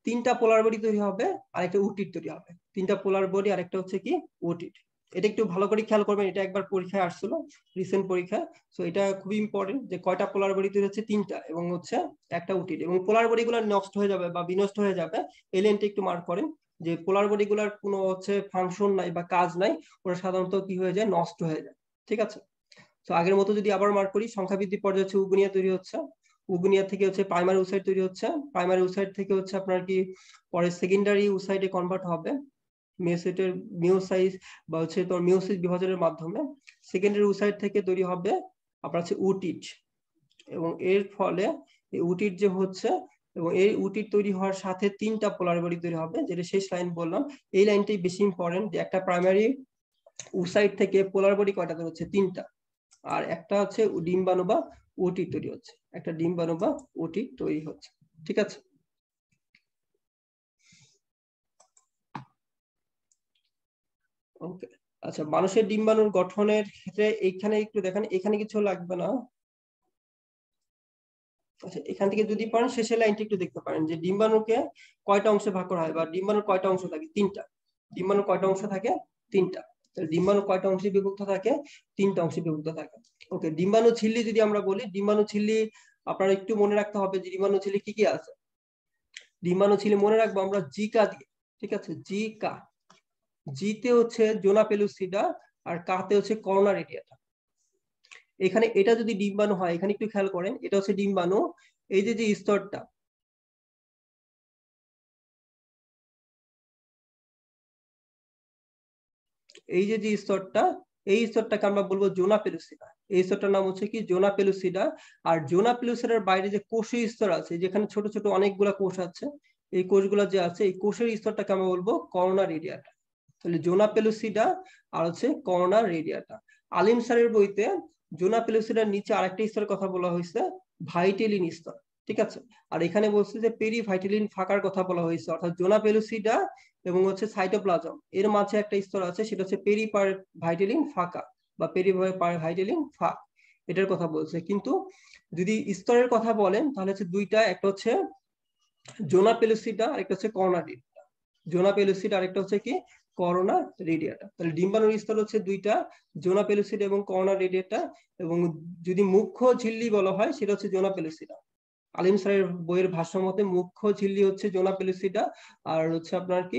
3টা পোলার বডি তৈরি হবে আর একটা উটিড তৈরি হবে। 3টা পোলার বডি আর একটা হচ্ছে কি উটিড। এটা একটু ভালো করে খেয়াল করবেন, এটা একবার পরীক্ষায় আসছিল, রিসেন্ট পরীক্ষা। সো এটা খুবই ইম্পর্টেন্ট যে কয়টা পোলার বডি তৈরি হচ্ছে, 3টা, এবং হচ্ছে একটা উটিড। এবং পোলার বডি গুলো নষ্ট হয়ে যাবে বা বিনষ্ট হয়ে যাবে, এই লাইনটা একটু মার্ক করেন যে পোলার বডি গুলার কোনো হচ্ছে ফাংশন নাই বা কাজ নাই, ওরা সাধারণত কি হয়ে যায়, নষ্ট হয়ে যায়। ঠিক আছে, তো আগের মতো যদি আবার মার্ক করি, সংখ্যা বৃদ্ধি পর্যায়ে হচ্ছে উগুনিয়া তৈরি হচ্ছে, উগুনিয়া থেকে হচ্ছে প্রাইমারি উসাইট তৈরি হচ্ছে, প্রাইমারি উসাইট থেকে হচ্ছে আপনার কি পরে সেকেন্ডারি উসাইটে কনভার্ট হবে মিওসাইটের মিওসাইজ বা হচ্ছে তোর মিওসিস বিভাজনের মাধ্যমে। সেকেন্ডারি উসাইট থেকে তৈরি হবে আপনার হচ্ছে উটিড, এবং এর ফলে এই উটিড যে হচ্ছে, এবং এই উটিড তৈরি হওয়ার সাথে 3টা পোলার বডি তৈরি হবে, যেটা শেষ লাইন বললাম। এই লাইনটাই বেশি ইম্পর্টেন্ট যে একটা প্রাইমারি উসাইট থেকে পোলার বডি কয়টা তৈরি হচ্ছে, 3টা, আর একটা হচ্ছে ডিম্বাণু বা ওটি তৈরি হচ্ছে, একটা ডিম্বাণু বা ওটি তৈরি হচ্ছে। ঠিক আছে, ওকে। আচ্ছা, মানুষের ডিম্বাণুর গঠনের ক্ষেত্রে এইখানে একটু দেখেন, এখানে কিছু লাগবে না। আচ্ছা, এখান থেকে যদি পারেন শেষের লাইনটা একটু দেখতে পারেন যে ডিম্বাণুকে কয়টা অংশে ভাগ করা হয়, বা ডিম্বাণুর কয়টা অংশ থাকে, 3টা। ডিম্বাণুর কয়টা অংশ থাকে, 3টা। ডিম্বাণু কয়টা অংশে বিভক্ত থাকে, 3টা অংশে বিভক্ত থাকে। ওকে, ডিম্বাণু ঝিল্লি যদি আমরা বলি, ডিম্বাণু ঝিল্লি আপনারা একটু মনে রাখতে হবে যে ডিম্বাণু ঝিল্লি কি কি আছে। ডিম্বাণু ঝিল্লি মনে রাখবো আমরা জিকা দিয়ে। ঠিক আছে, জিকা। জিতে হচ্ছে জোনা পেলুসিডা, আর কাতে হচ্ছে করোনা রেডিয়াটা। এখানে এটা যদি ডিম্বাণু হয়, এখানে একটু খেয়াল করেন, এটা হচ্ছে ডিম্বাণু। এই যে যে স্তরটা, এই যে যে স্তরটা, এই স্তরটাকে আমরা বলবো জোনা পেলুসিডা। এই স্তরটার নাম হচ্ছে কি জোনা পেলুসিডা। আর জোনা পেলুসিডার বাইরে যে কোষীয় স্তর আছে, যেখানে ছোট ছোট অনেকগুলা কোষ আছে, এই কোষগুলা যে আছে, এই কোষের স্তরটাকে আমরা বলবো করোনা রেডিয়াটা। তাহলে জোনা পেলুসিডা আর হচ্ছে করোনা রেডিয়াটা। আলিম স্যারের বইতে জোনা পেলুসিডার নিচে আরেকটা স্তরের কথা বলা হয়েছে, ভাইটেলিন স্তর। ঠিক আছে, আর এখানে বলছে যে পেরি ভাইটেলিন ফাঁকার কথা বলা হয়েছে, অর্থাৎ জোনা পেলুসিডা এবং হচ্ছে সাইটোপ্লাজম এর মাঝে একটা স্তর আছে, সেটা হচ্ছে পেরি ভাইটেলিন ফাঁকা বা পেরি ভাইটেলিন ফাঁক, এটার কথা বলছে। কিন্তু যদি স্তরের কথা বলেন তাহলে হচ্ছে দুইটা, একটা হচ্ছে জোনা পেলুসিডা আর একটা হচ্ছে করোনা রেডিয়াটা। জোনা পেলুসিডা আর একটা হচ্ছে কি করোনা রেডিয়াটা। তাহলে ডিম্বাণুর স্তর হচ্ছে দুইটা, জোনা পেলুসিডা এবং করোনা রেডিয়াটা। এবং যদি মুখ্য ঝিল্লি বলা হয় সেটা হচ্ছে জোনা পেলুসিডা। আলিম স্যারের বইয়ের ভাষ্য মতে মুখ্য ঝিল্লি হচ্ছে জোনা পেলুসিডা, আর হচ্ছে আপনার কি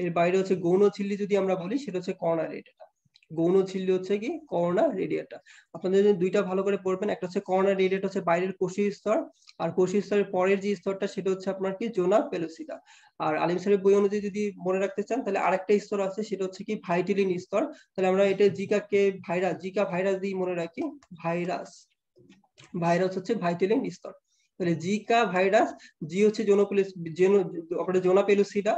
এর বাইরে হচ্ছে গৌণ ঝিল্লি যদি আমরা বলি সেটা হচ্ছে করোনা রেডিয়াটা। গৌণ ঝিল্লি হচ্ছে কি করোনা রেডিয়াটা। আপনাদের যদি দুইটা ভালো করে পড়বেন, একটা হচ্ছে করোনা রেডিয়াটা হচ্ছে বাইরের কোষীয় স্তর, আর কোষীয় স্তরের পরের যে স্তরটা সেটা হচ্ছে আপনার কি জোনা পেলুসিডা। আর আলিম স্যারের বই অনুযায়ী যদি মনে রাখতে চান তাহলে আরেকটা স্তর আছে, সেটা হচ্ছে কি ভাইটেলিন স্তর। তাহলে আমরা এটা জিকাকে ভাইরাস, জিকা ভাইরাস দিয়ে মনে রাখি, ভাইরাস। ভাইরাস হচ্ছে ভাইটেলিন স্তর। তাহলে জিকা ভাইরাস, জি হচ্ছে জোনা পেলুসিডা,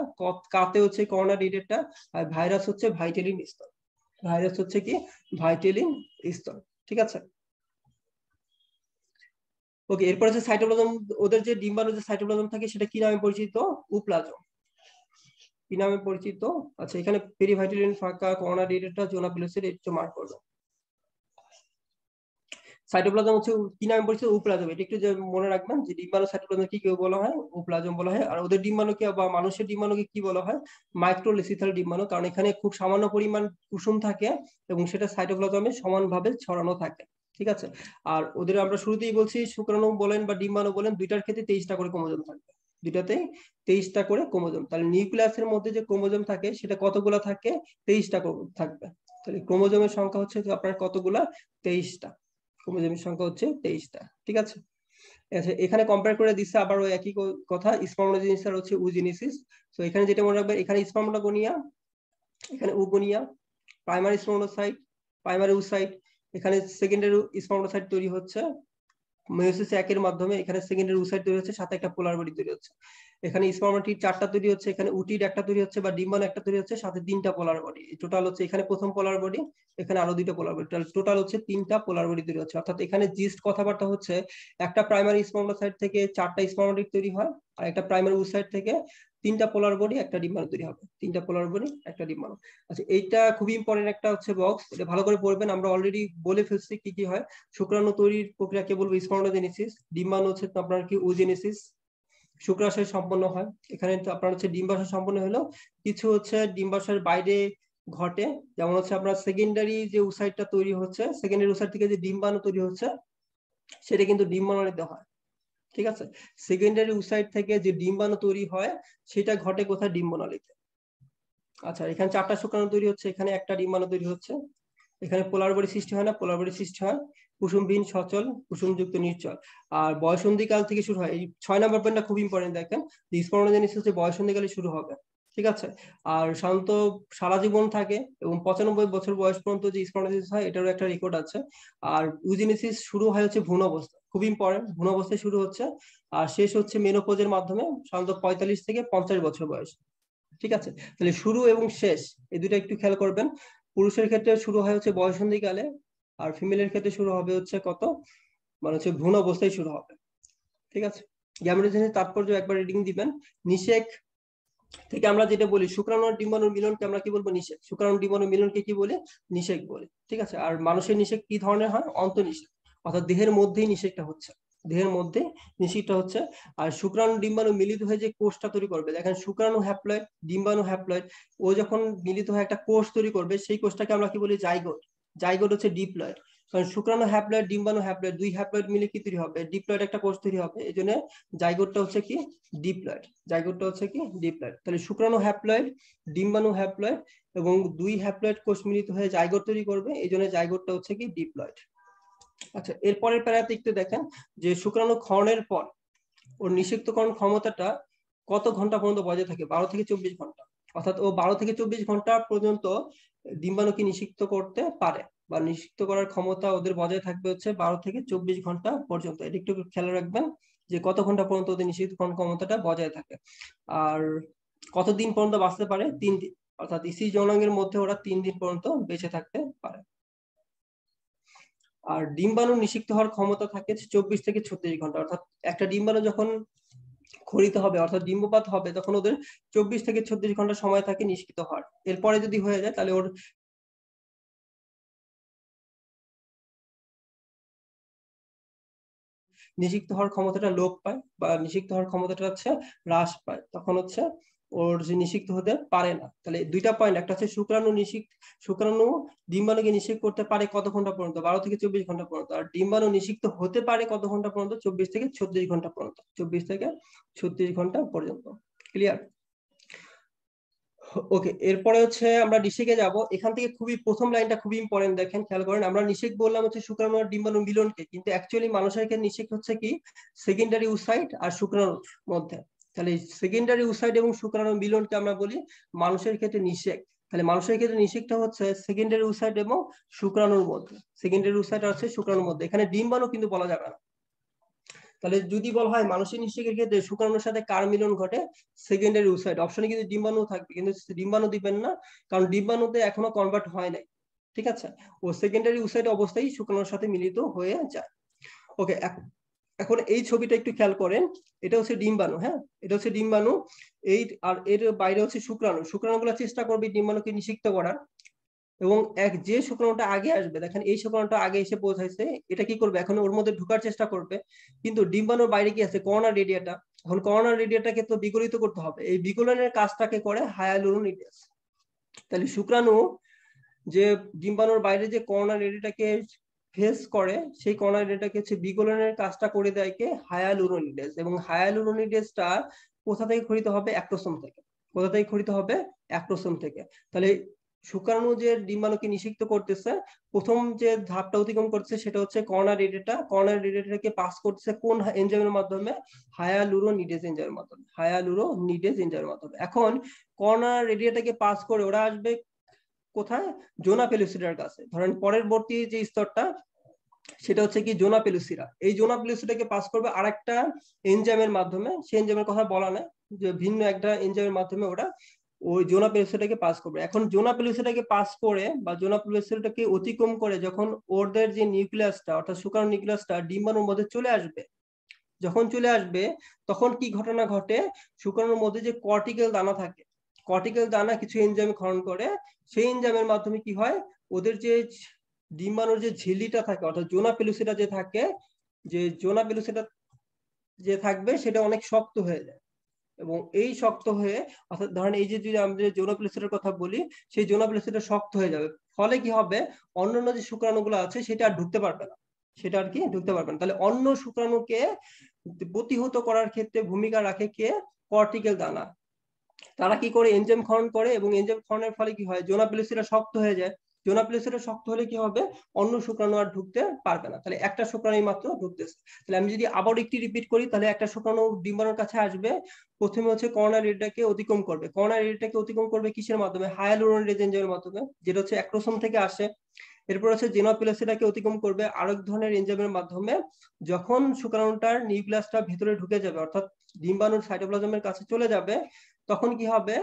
কাতে হচ্ছে করোনা রেডিয়াটা, আর ভাইরাস হচ্ছে ভাইটেলিন স্তর। ভাইরাস হচ্ছে কি ভাইটেলিন স্তর। ঠিক আছে, ওকে। এরপর হচ্ছে সাইটোপ্লাজম। ওদের যে ডিম্বাণু যে সাইটোপ্লাজম থাকে সেটা কি নামে পরিচিত, উপ্লাজম। কি নামে পরিচিত? আচ্ছা, এখানে পেরিভাইটেলিন ফাঁকা, করোনা রেডিয়াটা, জোনা পেলুসিডা একটু মার্ক করবে। সাইটোপ্লাজম হচ্ছে কি নামে পরিচিত, উপপ্লাজম। এটা একটু মনে রাখবেন যে ডিম্বাণু সাইটোপ্লাজম কি কেউ বলা হয়, উপপ্লাজম বলা হয়। আর ওদের ডিম্বাণুকে বা মানুষের ডিম্বাণুকে কি বলা হয়, মাইক্রোলেসিথাল ডিম্বাণু, কারণ এখানে খুব সামান্য পরিমাণ কুসুম থাকে এবং সেটা সাইটোপ্লাজমে সমানভাবে ছড়ানো থাকে। ঠিক আছে, আর ওদের আমরা শুরুতেই বলছি শুক্রাণু বলেন বা ডিম্বাণু বলেন, দুইটার ক্ষেত্রে 23টা করে ক্রোমোজোম থাকবে, দুইটাতেই 23টা করে ক্রোমোজোম। তাহলে নিউক্লিয়াসের মধ্যে যে ক্রোমোজোম থাকে সেটা কতগুলা থাকে, 23টা থাকবে। তাহলে ক্রোমোজোমের সংখ্যা হচ্ছে আপনার কতগুলা, 23টা। ক্রোমোজোমের সংখ্যা হচ্ছে 23টা। ঠিক আছে, আচ্ছা, এখানে কম্পেয়ার করে দিচ্ছে আবার ওই একই কথা, স্পার্মোজেনেসিস আর হচ্ছে উজেনেসিস। তো এখানে যেটা মনে রাখবেন, এখানে স্পার্মোগোনিয়া, এখানে উগোনিয়া, প্রাইমারি স্পার্মোসাইট, প্রাইমারি উসাইট, এখানে সেকেন্ডারি স্পার্মোসাইট তৈরি হচ্ছে মেয়োসিস একের মাধ্যমে, এখানে সেকেন্ডারি উসাইট তৈরি হচ্ছে, সাথে একটা পোলার বডি তৈরি হচ্ছে। এখানে স্পার্মাটিড 4টা তৈরি হচ্ছে, এখানে উটিড একটা তৈরি হচ্ছে বা ডিম্বাণু একটা তৈরি হচ্ছে, সাথে 3টা পোলার বডি। টোটাল হচ্ছে এখানে প্রথম পোলার বডি, এখানে আরো 2টা পোলার বডি, টোটাল হচ্ছে 3টা পোলার বডি তৈরি হচ্ছে। অর্থাৎ এখানে জিস্ট কথাবার্তা হচ্ছে একটা প্রাইমারি স্পার্মাসাইট থেকে 4টা স্পার্মাটিড তৈরি হয়, আর একটা প্রাইমারি উসাইট থেকে তিনটা পোলার বডি একটা ডিম্বাণু তৈরি হবে, তিনটা পোলার বডি একটা ডিম্বাণু। আচ্ছা, এইটা খুবই ইম্পর্টেন্ট একটা হচ্ছে বক্স, এটা ভালো করে পড়বেন। আমরা অলরেডি বলে ফেলছি কি কি হয়। শুক্রাণু তৈরির প্রক্রিয়াকে বলবো স্পর্নোজেনেসিস, ডিম্বাণু হচ্ছে আপনার কি ওজেনেসিস, শুক্রাশয় সম্পন্ন হয়। এখানে তো আপনার হচ্ছে ডিম্বাশয় সম্পন্ন হলো, কিছু হচ্ছে ডিম্বাশয়ের বাইরে ঘটে, যেমন হচ্ছে আপনার সেকেন্ডারি যে উসাইটটা তৈরি হচ্ছে, সেকেন্ডারি উসাইট থেকে যে ডিম্বাণু তৈরি হচ্ছে সেটা কিন্তু ডিম্বাণুতে হয়, ঠিক আছে। সেকেন্ডারি উসাইট থেকে যে ডিম্বাণু তৈরি হয় সেটা ঘটে কোথায়, ডিম্বনালীতে। আচ্ছা, এখানে চারটা শুক্রাণু তৈরি হচ্ছে, এখানে একটা ডিম্বাণু তৈরি হচ্ছে। এখানে পোলার বডি সৃষ্টি হয় না, পোলার বডি সৃষ্টি হয় কুসুমবিহীন সচল কুসুমযুক্ত নিশ্চল। আর বয়সন্ধিকাল থেকে শুরু হয়, এই 6 নম্বর পয়েন্টটা খুব ইম্পর্টেন্ট, দেখেন যে স্পর্নোজেনেসিস হচ্ছে বয়সন্ধিকালে শুরু হবে, ঠিক আছে। আর সাধারণত সারা জীবন থাকে এবং 95 বছর বয়স পর্যন্ত যে স্পর্নোজেনেসিস হয় এটারও একটা রেকর্ড আছে। আর ইউজেনেসিস শুরু হয় হচ্ছে ভ্রূণ অবস্থা, খুব ইম্পর্টেন্ট, ভ্রূণ অবস্থায় শুরু হচ্ছে আর শেষ হচ্ছে মেনোপজের মাধ্যমে, সাধারণত 45 থেকে 50 বছর বয়স, ঠিক আছে। তাহলে শুরু এবং শেষ এই দুটো একটু খেয়াল করবেন। পুরুষের ক্ষেত্রে শুরু হয় হচ্ছে বয়সন্ধিকালে, আর ফিমেলের ক্ষেত্রে শুরু হবে হচ্ছে কত, মানে হচ্ছে ভ্রূণ অবস্থায় শুরু হবে, ঠিক আছে। গ্যামেটোজেনেসিস তাৎপর্য একবার রিডিং দিবেন। নিষেক থেকে আমরা যেটা বলি শুক্রাণু আর ডিম্বাণুর মিলনকে আমরা কি বলবো, নিষেক। শুক্রাণু ডিম্বাণুর মিলনকে কি বলে, নিষেক বলে, ঠিক আছে। আর মানুষের নিষেক কি ধরনের হয়, অন্তঃনিষেক, অর্থাৎ দেহের মধ্যেই নিষেকটা হচ্ছে, দেহের মধ্যে নিষেকটা হচ্ছে। আর শুক্রাণু ডিম্বাণু মিলিত হয়ে যে কোষটা তৈরি করবে, দেখেন শুক্রাণু হ্যাপ্লয়েড ডিম্বাণু হ্যাপ্লয়েড, ও যখন মিলিত হয়ে একটা কোষ তৈরি করবে সেই কোষটাকে আমরা কি বলি, জাইগোট। জাইগোট হচ্ছে ডিপ্লয়েড, কারণ শুক্রাণু হ্যাপ্লয়েড ডিম্বাণু হ্যাপ্লয়েড, দুই হ্যাপ্লয়েড মিলে কি তৈরি হবে, ডিপ্লয়েড একটা কোষ তৈরি হবে, এই জন্য জাইগোটটা হচ্ছে কি ডিপ্লয়েড, জাইগোটটা হচ্ছে কি ডিপ্লয়েড। তাহলে শুক্রাণু হ্যাপ্লয়েড ডিম্বাণু হ্যাপ্লয়েড এবং দুই হ্যাপ্লয়েড কোষ মিলিত হয়ে জাইগোট তৈরি করবে, এই জন্য জাইগোটটা হচ্ছে কি ডিপ্লয়েড। আচ্ছা, এরপরের প্যারাতে একটু দেখেন যে শুক্রাণু ক্ষরণের পর ওর নিষিক্তকরণ ক্ষমতাটা কত ঘন্টা পর্যন্ত বজায় থাকে, 12 থেকে 24 ঘন্টা, অর্থাৎ ও 12 থেকে 24 ঘন্টা পর্যন্ত ডিম্বাণুকে নিষিক্ত করতে পারে, বা নিষিক্ত করার ক্ষমতা ওদের বজায় থাকবে হচ্ছে 12 থেকে 24 ঘন্টা পর্যন্ত। এটা একটু খেয়াল রাখবেন যে কত ঘন্টা পর্যন্ত ওদের নিষিক্তকরণ ক্ষমতাটা বজায় থাকে। আর কতদিন পর্যন্ত বাঁচতে পারে, 3 দিন, অর্থাৎ ইসি যৌনাঙ্গের মধ্যে ওরা 3 দিন পর্যন্ত বেঁচে থাকতে পারে। আর ডিম্বাণু নিষিক্ত হওয়ার ক্ষমতা থাকে 24 থেকে 36 ঘন্টা, অর্থাৎ একটা ডিম্বাণু যখন খরিত হবে অর্থাৎ ডিম্বপাত হবে তখন ওদের 24 থেকে 36 ঘন্টা সময় থাকে নিষ্কৃত হওয়ার। এরপরে যদি হয়ে যায় তাহলে ওর নিষিক্ত হওয়ার ক্ষমতাটা লোপ পায়, বা নিষিক্ত হওয়ার ক্ষমতাটা হচ্ছে হ্রাস পায়, তখন হচ্ছে ওর যে নিষিক্ত হতে পারে না। তাহলে দুইটা পয়েন্ট, একটা হচ্ছে শুক্রাণু ডিম্বাণুকে নিষিক্ত করতে পারে কত ঘন্টা পর্যন্ত, 12 থেকে 24 ঘন্টা পর্যন্ত। আর ডিম্বাণু নিষিক্ত হতে পারে কত ঘন্টা পর্যন্ত, 24 থেকে 36 ঘন্টা পর্যন্ত, 24 থেকে 36 ঘন্টা পর্যন্ত। ক্লিয়ার? ওকে, এরপরে হচ্ছে আমরা নিষেকে যাব। এখান থেকে খুবই প্রথম লাইনটা খুবই ইম্পর্টেন্ট, দেখেন খেয়াল করেন। আমরা নিষেক বললাম হচ্ছে শুক্রাণু আর ডিম্বাণু মিলনকে, কিন্তু অ্যাকচুয়ালি মানুষের ক্ষেত্রে নিষেক হচ্ছে কি সেকেন্ডারি উসাইট আর শুক্রাণুর মধ্যে। তাহলে সেকেন্ডারি উসাইট এবং শুক্রাণু মিলনকে আমরা বলি মানুষের ক্ষেত্রে নিষেক। তাহলে মানুষের ক্ষেত্রে নিষেকটা হচ্ছে সেকেন্ডারি উসাইট এবং শুক্রাণুর মধ্যে, সেকেন্ডারি উসাইট আছে শুক্রাণুর মধ্যে, এখানে ডিম্বাণু কিন্তু বলা যাবে না। তাহলে যদি বলা হয় মানুষের নিষেকের ক্ষেত্রে শুক্রাণুর সাথে কার মিলন ঘটে, সেকেন্ডারি উসাইড, অপশনে কিন্তু ডিম্বাণু থাকবে কিন্তু ডিম্বাণু দিবেন না, কারণ ডিম্বাণুতে এখনো কনভার্ট হয় নাই, ঠিক আছে। ও সেকেন্ডারি উসাইড অবস্থায় শুক্রাণুর সাথে মিলিত হয়ে যায়। ওকে, এখন এই ছবিটা একটু খেয়াল করেন, এটা হচ্ছে ডিম্বাণু, হ্যাঁ এটা হচ্ছে ডিম্বাণু, এই আর এর বাইরে হচ্ছে শুক্রাণু। শুক্রাণুগুলো চেষ্টা করবে ডিম্বাণুকে নিষিক্ত করার, এবং যে শুক্রাণুটা আগে আসবে, দেখেন এই শুক্রাণুটা আগে এসে পৌঁছাইছে, এটা কি করবে এখন ওর মধ্যে ঢোকার চেষ্টা করবে, কিন্তু ডিম্বাণুর বাইরে কি আছে, কর্নার রেডিয়াটা। এখন কর্নার রেডিয়াটাকে তো বিগলিত করতে হবে, এই বিগলনের কাজটাকে করে হায়ালুরোনিডেস। তাহলে শুক্রাণু যে ডিম্বাণুর বাইরে যে কর্নার রেডিয়াটাকে ফেস করে, সেই কর্নার রেডিয়াটাকে হচ্ছে বিগলনের কাজটা করে দেয় কে, হায়ালুরোনিডেস। এবং হায়ালুরোনিডেসটা কোথা থেকে খরিত হবে, অ্যাক্টোসোম থেকে। কোথা থেকে খরিত হবে, অ্যাক্টোসোম থেকে। তাহলে শুক্রাণু যে ডিম্বাণুকে নিষিক্ত করতেছে, প্রথম যে ধাপটা অতিক্রম করছে সেটা হচ্ছে কর্নার রেডিয়াটা। কর্নার রেডিয়াটাকে পাস করছে কোন এনজাইমের মাধ্যমে, হায়ালুরোনিডেস এনজাইমের মাধ্যমে, হায়ালুরোনিডেস এনজাইমের মাধ্যমে। এখন কর্নার রেডিয়াটাকে পাস করে ওরা আসবে কোথায়, জোনা পেলুসিডার কাছে। ধরেন পরবর্তী যে স্তরটা সেটা হচ্ছে কি জোনা পেলুসিরা, এই জোনা পেলুসিডাকে পাস করবে আরেকটা এনজাইমের মাধ্যমে, সেই এনজাইমের কথা বলা নাই, যে ভিন্ন একটা এনজাইমের মাধ্যমে ওরা ওই জোনা পেলুসিডাকে পাস করবে। এখন জোনা পেলুসিডাকে পাস করে বা জোনা পেলুসিডাকে অতিক্রম করে যখন ওদের যে নিউক্লিয়াসটা অর্থাৎ শুক্রাণু নিউক্লিয়াসটা ডিম্বাণুর মধ্যে চলে আসবে, যখন চলে আসবে তখন কি ঘটনা ঘটে, শুক্রাণুর মধ্যে যে কর্টিক্যাল দানা থাকে, কর্টিক্যাল দানা কিছু এনজাইম ক্ষরণ করে, সেই এনজাইমের মাধ্যমে কি হয়, ওদের যে ডিম্বাণুর যে ঝিল্লিটা থাকে অর্থাৎ জোনা পেলুসিটা যে থাকে, যে জোনা পেলুসিটা যে থাকবে সেটা অনেক শক্ত হয়ে যায়। এবং এই শক্ত হয়ে, অর্থাৎ ধরেন এই যে যদি আমরা যৌন পেলুসিডের কথা বলি, সেই যৌন পেলুসিডটা শক্ত হয়ে যাবে, ফলে কি হবে, অন্যান্য যে শুক্রাণুগুলো আছে সেটা আর ঢুকতে পারবে না, সেটা আর কি ঢুকতে পারবে না। তাহলে অন্য শুক্রাণুকে প্রতিহত করার ক্ষেত্রে ভূমিকা রাখে কে, কর্টিক্যাল দানা। তারা কি করে, এনজাইম ক্ষরণ করে, এবং এনজাইম ক্ষরণের ফলে কি হয়, জোনা পেলুসিডটা শক্ত হয়ে যায়। জোনা পেলুসিডটা শক্ত হলে কি হবে, অন্য শুক্রাণু আর ঢুকতে পারবে না, তাহলে একটা শুক্রাণু মাত্র ঢুকতেছে। তাহলে আমি যদি আবার একটি রিপিট করি, তাহলে একটা শুক্রাণু ডিম্বাণুর কাছে আসবে, প্রথমে হচ্ছে কর্নার এরিয়াটাকে অতিক্রম করবে। কর্নার এরিয়াটাকে অতিক্রম করবে কিসের মাধ্যমে, হায়ালুরোনিডেজ এনজাইমের মাধ্যমে, যেটা হচ্ছে অ্যাক্রোসোম থেকে আসে। এরপর হচ্ছে জেনা পেলুসিডাকে অতিক্রম করবে আরেক ধরনের এনজাইমের মাধ্যমে। যখন শুক্রাণুটার নিউক্লিয়াসটা ভিতরে ঢুকে যাবে, অর্থাৎ ডিম্বাণুর সাইটোপ্লাজমের কাছে চলে যাবে, তখন কি হবে,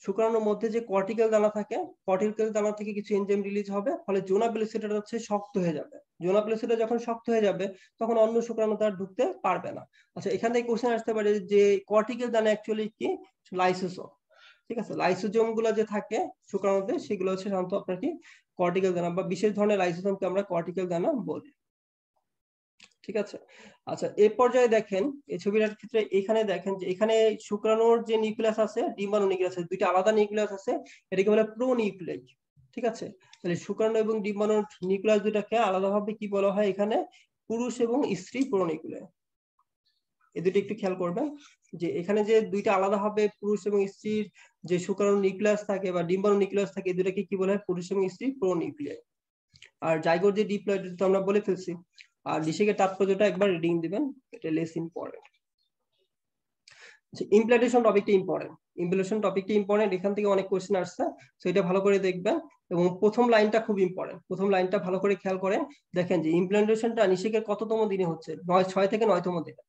শুক্রাণুর মধ্যে যে কর্টিক্যাল দানা থাকে, কর্টিক্যাল দানা থেকে কিছু এনজাইম রিলিজ হবে, ফলে জোনা পেলুসিডটা হচ্ছে শক্ত হয়ে যাবে। জোনা পেলুসিডটা যখন শক্ত হয়ে যাবে, তখন অন্য শুক্রাণু তার ঢুকতে পারবে না। আচ্ছা, এখান থেকে কোশ্চেন আসতে পারে যে কর্টিক্যাল দানা অ্যাকচুয়ালি কি, লাইসোসোম। ঠিক আছে, লাইসোজোম গুলো যে থাকে শুক্রাণুতে, সেগুলো হচ্ছে সাধারণত আপনার কি কর্টিক্যাল দানা, বা বিশেষ ধরনের লাইসোজোমকে আমরা কর্টিক্যাল দানা বলি। ঠিক আছে। আচ্ছা, এই পর্যায়ে দেখেন এই ছবিটার ক্ষেত্রে, এখানে দেখেন যে এখানে শুক্রাণুর যে নিউক্লিয়াস আছে, ডিম্বাণু নিউক্লিয়াস আছে, দুইটা আলাদা নিউক্লিয়াস আছে, এটাকে বলে প্রো নিউক্লিয়াই। ঠিক আছে, তাহলে শুক্রাণু এবং ডিম্বাণুর নিউক্লিয়াস দুটাকে আলাদাভাবে কি বলা হয়, এখানে পুরুষ এবং স্ত্রী প্রো নিউক্লিয়াই। এই দুটো একটু খেয়াল করবেন, যে এখানে যে দুইটা আলাদা হবে পুরুষ এবং স্ত্রীর যে শুক্রাণু নিউক্লিয়াস থাকে বা ডিম্বাণু নিউক্লিয়াস থাকে, এই দুটাকে কি বলা হয়, পুরুষ এবং স্ত্রী প্রো নিউক্লিয়াই। আর জাইগোট যে ডিপ্লয়েড, তো আমরা বলে ফেলছি। আর নিষেকের তাৎপর্যটা একবার রিডিং দিবেন, এটা লেস ইম্পর্টেন্ট। ইমপ্ল্যান্টেশন টপিকটা ইম্পর্টেন্ট, ইমপ্ল্যান্টেশন টপিকটা ইম্পর্টেন্ট, এখান থেকে অনেক কোশ্চেন আসছে, তো এটা ভালো করে দেখবেন। এবং প্রথম লাইনটা খুব ইম্পর্টেন্ট, প্রথম লাইনটা ভালো করে খেয়াল করেন। দেখেন যে ইমপ্ল্যান্টেশনটা নিষেকের কততম দিনে হচ্ছে, 6 থেকে 9তম দিনে।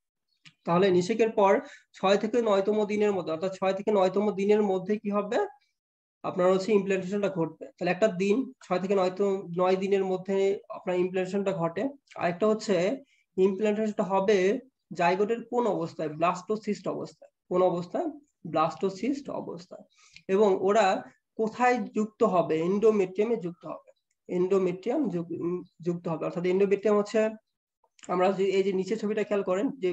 তাহলে নিষেকের পর 6 থেকে 9তম দিনের মধ্যে, অর্থাৎ 6 থেকে 9তম দিনের মধ্যে কি হবে, আপনার হচ্ছে ইমপ্ল্যান্টেশনটা ঘটবে। তাহলে একটা দিন 6 থেকে 9 দিনের মধ্যে আপনার ইমপ্ল্যান্টেশনটা ঘটে। আরেকটা হচ্ছে ইমপ্ল্যান্টেশনটা হবে জাইগোটের কোন অবস্থায়, ব্লাস্টোসিস্ট অবস্থায়। কোন অবস্থায়, ব্লাস্টোসিস্ট অবস্থায়। এবং ওরা কোথায় যুক্ত হবে, এন্ডোমেট্রিয়ামে যুক্ত হবে। এন্ডোমেট্রিয়াম যুক্ত হবে, অর্থাৎ এন্ডোমেট্রিয়াম হচ্ছে, আমরা এই যে নিচের ছবিটা খেয়াল করেন, যে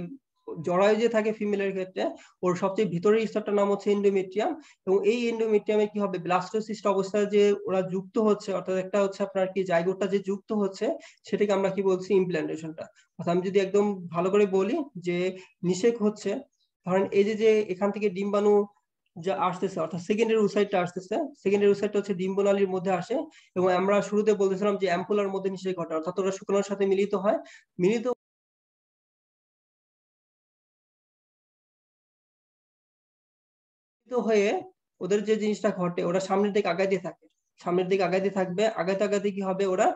জরায়ু যে থাকে ফিমেলের ক্ষেত্রে, ওর সবচেয়ে ভিতরের স্তরটার নাম হচ্ছে এন্ডোমেট্রিয়াম। এবং এই এন্ডোমেট্রিয়ামে কি হবে, ব্লাস্টোসিস্ট অবস্থায় যে ওরা যুক্ত হচ্ছে, অর্থাৎ একটা হচ্ছে আপনার কি জাইগোটটা যে যুক্ত হচ্ছে, সেটাকে আমরা কি বলছি, ইমপ্ল্যান্টেশনটা। অর্থাৎ আমি যদি একদম ভালো করে বলি, যে নিষেক হচ্ছে, ধরেন এই যে এখান থেকে ডিম্বাণু যা আসতেছে, অর্থাৎ সেকেন্ডারি ওসাইটটা আসতেছে, সেকেন্ডারি ওসাইটটা হচ্ছে ডিম্বনালীর মধ্যে আসে। এবং আমরা শুরুতে বলতেছিলাম যে অ্যাম্পুলার মধ্যে নিষেক ঘটে, অর্থাৎ ওরা শুক্রাণুর সাথে মিলিত হয়, মিলিত হয়ে ওদের যে জিনিসটা ঘটে, ওরা সামনের দিকে আগাইতে থাকে, সামনের দিকে আগাইতে থাকবে, আগাইতে আগাইতে কি হবে, ওরা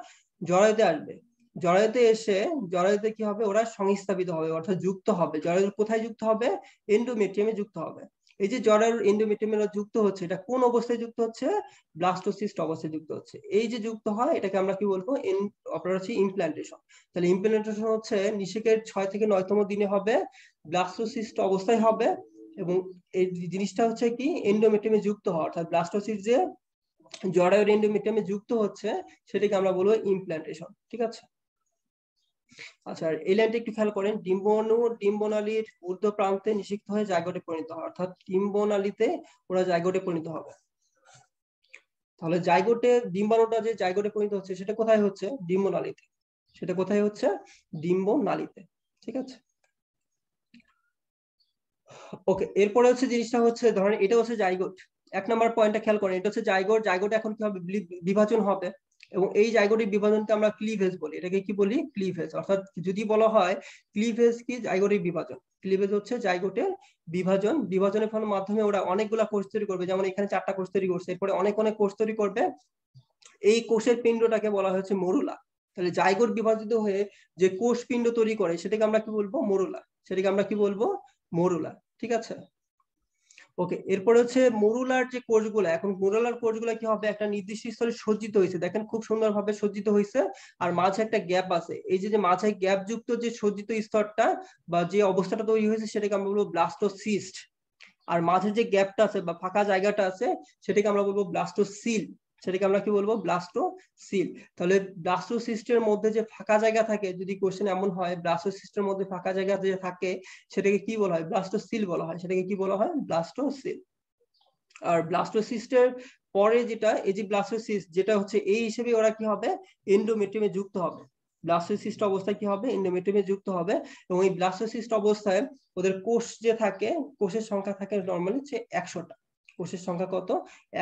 জরায়ুতে আসবে। জরায়ুতে এসে, জরায়ুতে কি হবে, ওরা সংস্থাপিত হবে, অর্থাৎ যুক্ত হবে। জরায়ু কোথায় যুক্ত হবে, এন্ডোমেট্রিয়ামে যুক্ত হবে। এই যে জরায়ুর এন্ডোমেট্রিয়ামে যুক্ত হচ্ছে, এটা কোন অবস্থায় যুক্ত হচ্ছে, ব্লাস্টোসিস্ট অবস্থায় যুক্ত হচ্ছে। এই যে যুক্ত হয়, এটাকে আমরা কি বলবো, আপনার হচ্ছে ইমপ্ল্যান্টেশন। তাহলে ইমপ্ল্যান্টেশন হচ্ছে নিষেকের 6 থেকে 9তম দিনে হবে, ব্লাস্টোসিস্ট অবস্থায় হবে। এবং এই জিনিসটা হচ্ছে কি, এন্ডোমেট্রিয়ামে যুক্ত হওয়া, অর্থাৎ ব্লাস্টোসিস্ট যে জরায়ুর এন্ডোমেট্রিয়ামে যুক্ত হচ্ছে, সেটাকে আমরা বলবো ইমপ্ল্যান্টেশন। ঠিক আছে। আচ্ছা, এই লাইনটা একটু খেয়াল করেন, ডিম্বাণু ডিম্বনালীর ঊর্ধ্ব প্রান্তে নিষিক্ত হয়ে জাইগোটে পরিণত হয়, অর্থাৎ ডিম্বনালীতে ওরা জাইগোটে পরিণত হবে। তাহলে জাইগোটে, ডিম্বাণুটা যে জাইগোটে পরিণত হচ্ছে, সেটা কোথায় হচ্ছে, ডিম্বনালীতে। সেটা কোথায় হচ্ছে, ডিম্বনালীতে। ঠিক আছে। ওকে, এরপরে হচ্ছে জিনিসটা হচ্ছে, ধরেন এটা হচ্ছে জাইগোট। 1 নম্বর পয়েন্টটা খেয়াল করেন, এটা হচ্ছে জাইগোট। জাইগোট এখন কি হবে, বিভাজন হবে। এবং এই জাইগোটিক বিভাজনকে আমরা ক্লিভেজ বলি। এটাকে কি বলি, ক্লিভেজ। অর্থাৎ যদি বলা হয় ক্লিভেজ কি, জাইগোটিক বিভাজন। ক্লিভেজ হচ্ছে জাইগোটের বিভাজন। বিভাজনের ফলের মাধ্যমে ওরা অনেকগুলা কোষ তৈরি করবে, যেমন এখানে 4টা কোষ তৈরি করছে, এরপরে অনেক অনেক কোষ তৈরি করবে। এই কোষের পিণ্ডটাকে বলা হচ্ছে মরুলা। তাহলে জাইগোট বিভাজিত হয়ে যে কোষ পিণ্ড তৈরি করে, সেটাকে আমরা কি বলবো, মরুলা। সেটাকে আমরা কি বলবো, মরুলা। ঠিক আছে। ওকে, এরপরে হচ্ছে মরুলার যে কোষগুলো, এখন মরুলার কোষগুলো কি হবে, একটা নির্দিষ্ট স্তরে সজ্জিত হয়েছে, দেখেন খুব সুন্দরভাবে সজ্জিত হয়েছে, আর মাঝে একটা গ্যাপ আছে, এই যে মাঝে গ্যাপ যুক্ত যে সজ্জিত স্তরটা বা যে অবস্থাটা তৈরি হয়েছে সেটাকে আমরা বলবো ব্লাস্টোসিস্ট। আর মাঝে যে গ্যাপটা আছে বা ফাঁকা জায়গাটা আছে সেটাকে আমরা বলবো ব্লাস্টোসিল। সেটাকে আমরা কি বলবো, ব্লাস্টোসিল। তাহলে ব্লাস্টোসিস্টের মধ্যে যে ফাঁকা জায়গা থাকে, যদি কোশ্চেন এমন হয় ব্লাস্টোসিস্টের মধ্যে ফাঁকা জায়গা যে থাকে সেটাকে কি বলা হয়, ব্লাস্টোসিল বলা হয়। সেটাকে কি বলা হয়, ব্লাস্টোসিল। আর ব্লাস্টোসিস্টের পরে যেটা, এই যে ব্লাস্টোসিস্ট যেটা হচ্ছে এই হিসেবে ওরা কি হবে, এন্ডোমেট্রিয়ামে যুক্ত হবে। ব্লাস্টোসিস্ট অবস্থায় কি হবে, এন্ডোমেট্রিয়ামে যুক্ত হবে। এবং এই ব্লাস্টোসিস্ট অবস্থায় ওদের কোষ যে থাকে, কোষের সংখ্যা থাকে নর্মালি হচ্ছে 100টা। কোষের সংখ্যা কত,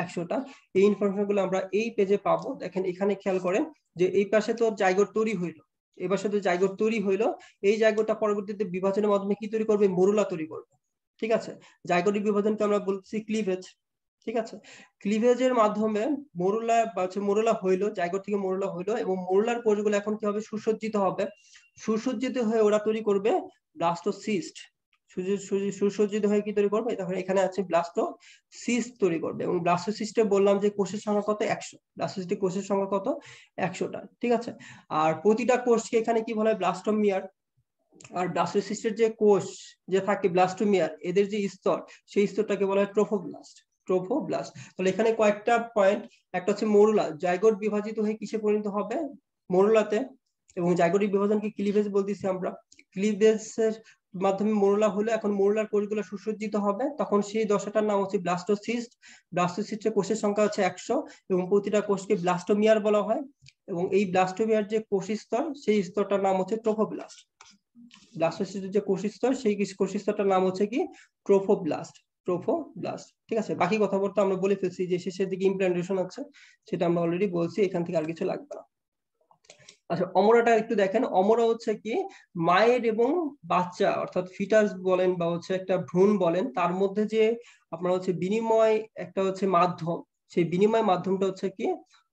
100টা। এই ইনফরমেশন গুলো আমরা এই পেজে পাবো। দেখেন এখানে খেয়াল করেন যে এই পাশে তো জাইগোট তৈরি হইলো, এবার শুধু জাইগোট তৈরি হইলো, এই জাইগোটটা পরবর্তীতে বিভাজনের মাধ্যমে কি তৈরি করবে, মরুলা তৈরি করবে। ঠিক আছে, জাইগোটিক বিভাজনকে আমরা বলছি ক্লিভেজ। ঠিক আছে, ক্লিভেজের মাধ্যমে মরুলা বা হচ্ছে মরুলা হইলো, জাইগোট থেকে মরুলা হইলো, এবং মরুলার কোষগুলো এখন কি হবে, সুসজ্জিত হবে। সুসজ্জিত হয়ে ওরা তৈরি করবে ব্লাস্টোসিস্ট। সুসজ্জিত হয়ে কি তৈরি করবে, তখন এখানে আছে ব্লাস্টোসিস্ট তৈরি করবে। এবং ব্লাস্টোসিস্টে বললাম যে কোষের সংখ্যা কত, 100। ব্লাস্টোসিস্টে কোষের সংখ্যা কত, 100টা। ঠিক আছে, আর প্রতিটা কোষকে এখানে কি বলা হয়, ব্লাস্টোমিয়ার। আর ব্লাস্টোসিস্টের যে কোষ যে থাকে ব্লাস্টোমিয়ার, এদের যে স্তর, সেই স্তরটাকে বলা হয় ট্রোফোব্লাস্ট। ট্রোফোব্লাস্ট। তাহলে এখানে কয়েকটা পয়েন্ট, একটা হচ্ছে মরুলা, জাইগোট বিভাজিত হয়ে কিসে পরিণত হবে, মরুলাতে। এবং জাইগোটিক বিভাজনকে ক্লিভেজ বলতেছি আমরা। ক্লিভেজের মাধ্যমে মরুলা হলে এখন মরুলার কোষগুলো সুসজ্জিত হবে, তখন সেই দশাটার নাম হচ্ছে ব্লাস্টোসিস্ট। ব্লাস্টোসিস্টের কোষের সংখ্যা হচ্ছে 100, এবং প্রতিটা কোষকে ব্লাস্টোমিয়ার বলা হয়। এবং এই ব্লাস্টোমিয়ার যে কোষ স্তর, সেই স্তরটার নাম হচ্ছে ট্রোফোব্লাস্ট। ব্লাস্টোসিস্টের যে কোষস্তর, সেই কোষস্তরটার নাম হচ্ছে কি, ট্রোফোব্লাস্ট। ট্রোফোব্লাস্ট। ঠিক আছে, বাকি কথাবার্তা আমরা বলে ফেলছি, যে শেষের দিকে ইমপ্ল্যান্টেশন আছে সেটা আমরা অলরেডি বলছি, এখান থেকে আর কিছু লাগবে না। আচ্ছা, অমরাটা একটু দেখেন। অমরা হচ্ছে কি, মায়ের এবং বাচ্চা অর্থাৎ ফিটাস বলেন বা হচ্ছে একটা ভ্রূণ বলেন, তার মধ্যে যে আপনার হচ্ছে বিনিময় একটা হচ্ছে মাধ্যম, সেই বিনিময় মাধ্যমটা হচ্ছে কি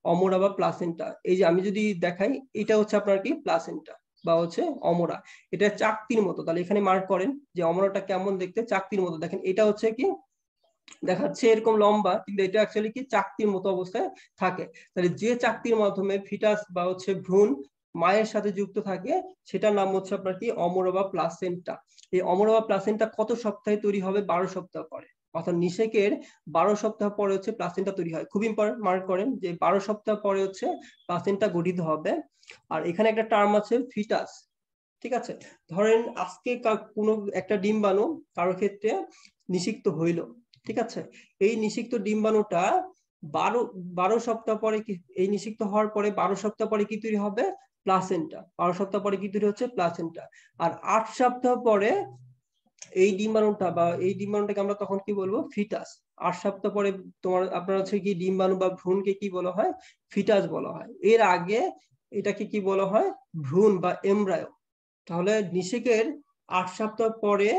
অমরা বা প্লাসেন্টা। এই যে আমি যদি দেখাই, এটা হচ্ছে আপনার কি প্লাসেন্টা বা হচ্ছে অমরা। এটা চাকতির মতো, তাহলে এখানে মার্ক করেন যে অমরাটা কেমন দেখতে, চাকতির মতো। দেখেন এটা হচ্ছে কি, দেখাচ্ছে এরকম লম্বা, কিন্তু এটা অ্যাকচুয়ালি কি চাকতির মতো অবস্থায় থাকে। তাহলে যে চাকতির মাধ্যমে ফিটাস বা হচ্ছে ভ্রূণ মায়ের সাথে যুক্ত থাকে, সেটার নাম হচ্ছে আপনার কি অমরা বা প্লাসেন্টা। এই অমরা বা প্লাসেন্টা কত সপ্তাহে তৈরি হবে, 12 সপ্তাহ পরে। অর্থাৎ নিষেকের 12 সপ্তাহ পরে হচ্ছে প্লাসেন্টা তৈরি হয়। খুব ইম্পর্টেন্ট, মার্ক করেন যে 12 সপ্তাহ পরে হচ্ছে প্লাসেন্টা গঠিত হবে। আর এখানে একটা টার্ম আছে ফিটাস। ঠিক আছে, ধরেন আজকে কোনো একটা ডিম্বাণু কারোর ক্ষেত্রে নিষিক্ত হইলো। ঠিক আছে, এই নিষিক্ত ডিম্বাণুটা 12 সপ্তাহ পরে কি, এই নিষিক্ত হওয়ার পরে 12 সপ্তাহ পরে কি তৈরি হবে, প্লাসেন্টা। 12 সপ্তাহ পরে কি তৈরি হচ্ছে, প্লাসেন্টা। আর 8 সপ্তাহ পরে এই ডিম্বাণুটা বা এই ডিম্বাণুটাকে আমরা তখন কি বলবো, ফিটাস। 8 সপ্তাহ পরে তোমার আপনার হচ্ছে কি ডিম্বাণু বা ভ্রূণকে কি বলা হয়, ফিটাস বলা হয়। এর আগে এটাকে কি বলা হয়, ভ্রূণ বা এমব্রায়ো। তাহলে নিষেকের 8 সপ্তাহ পরে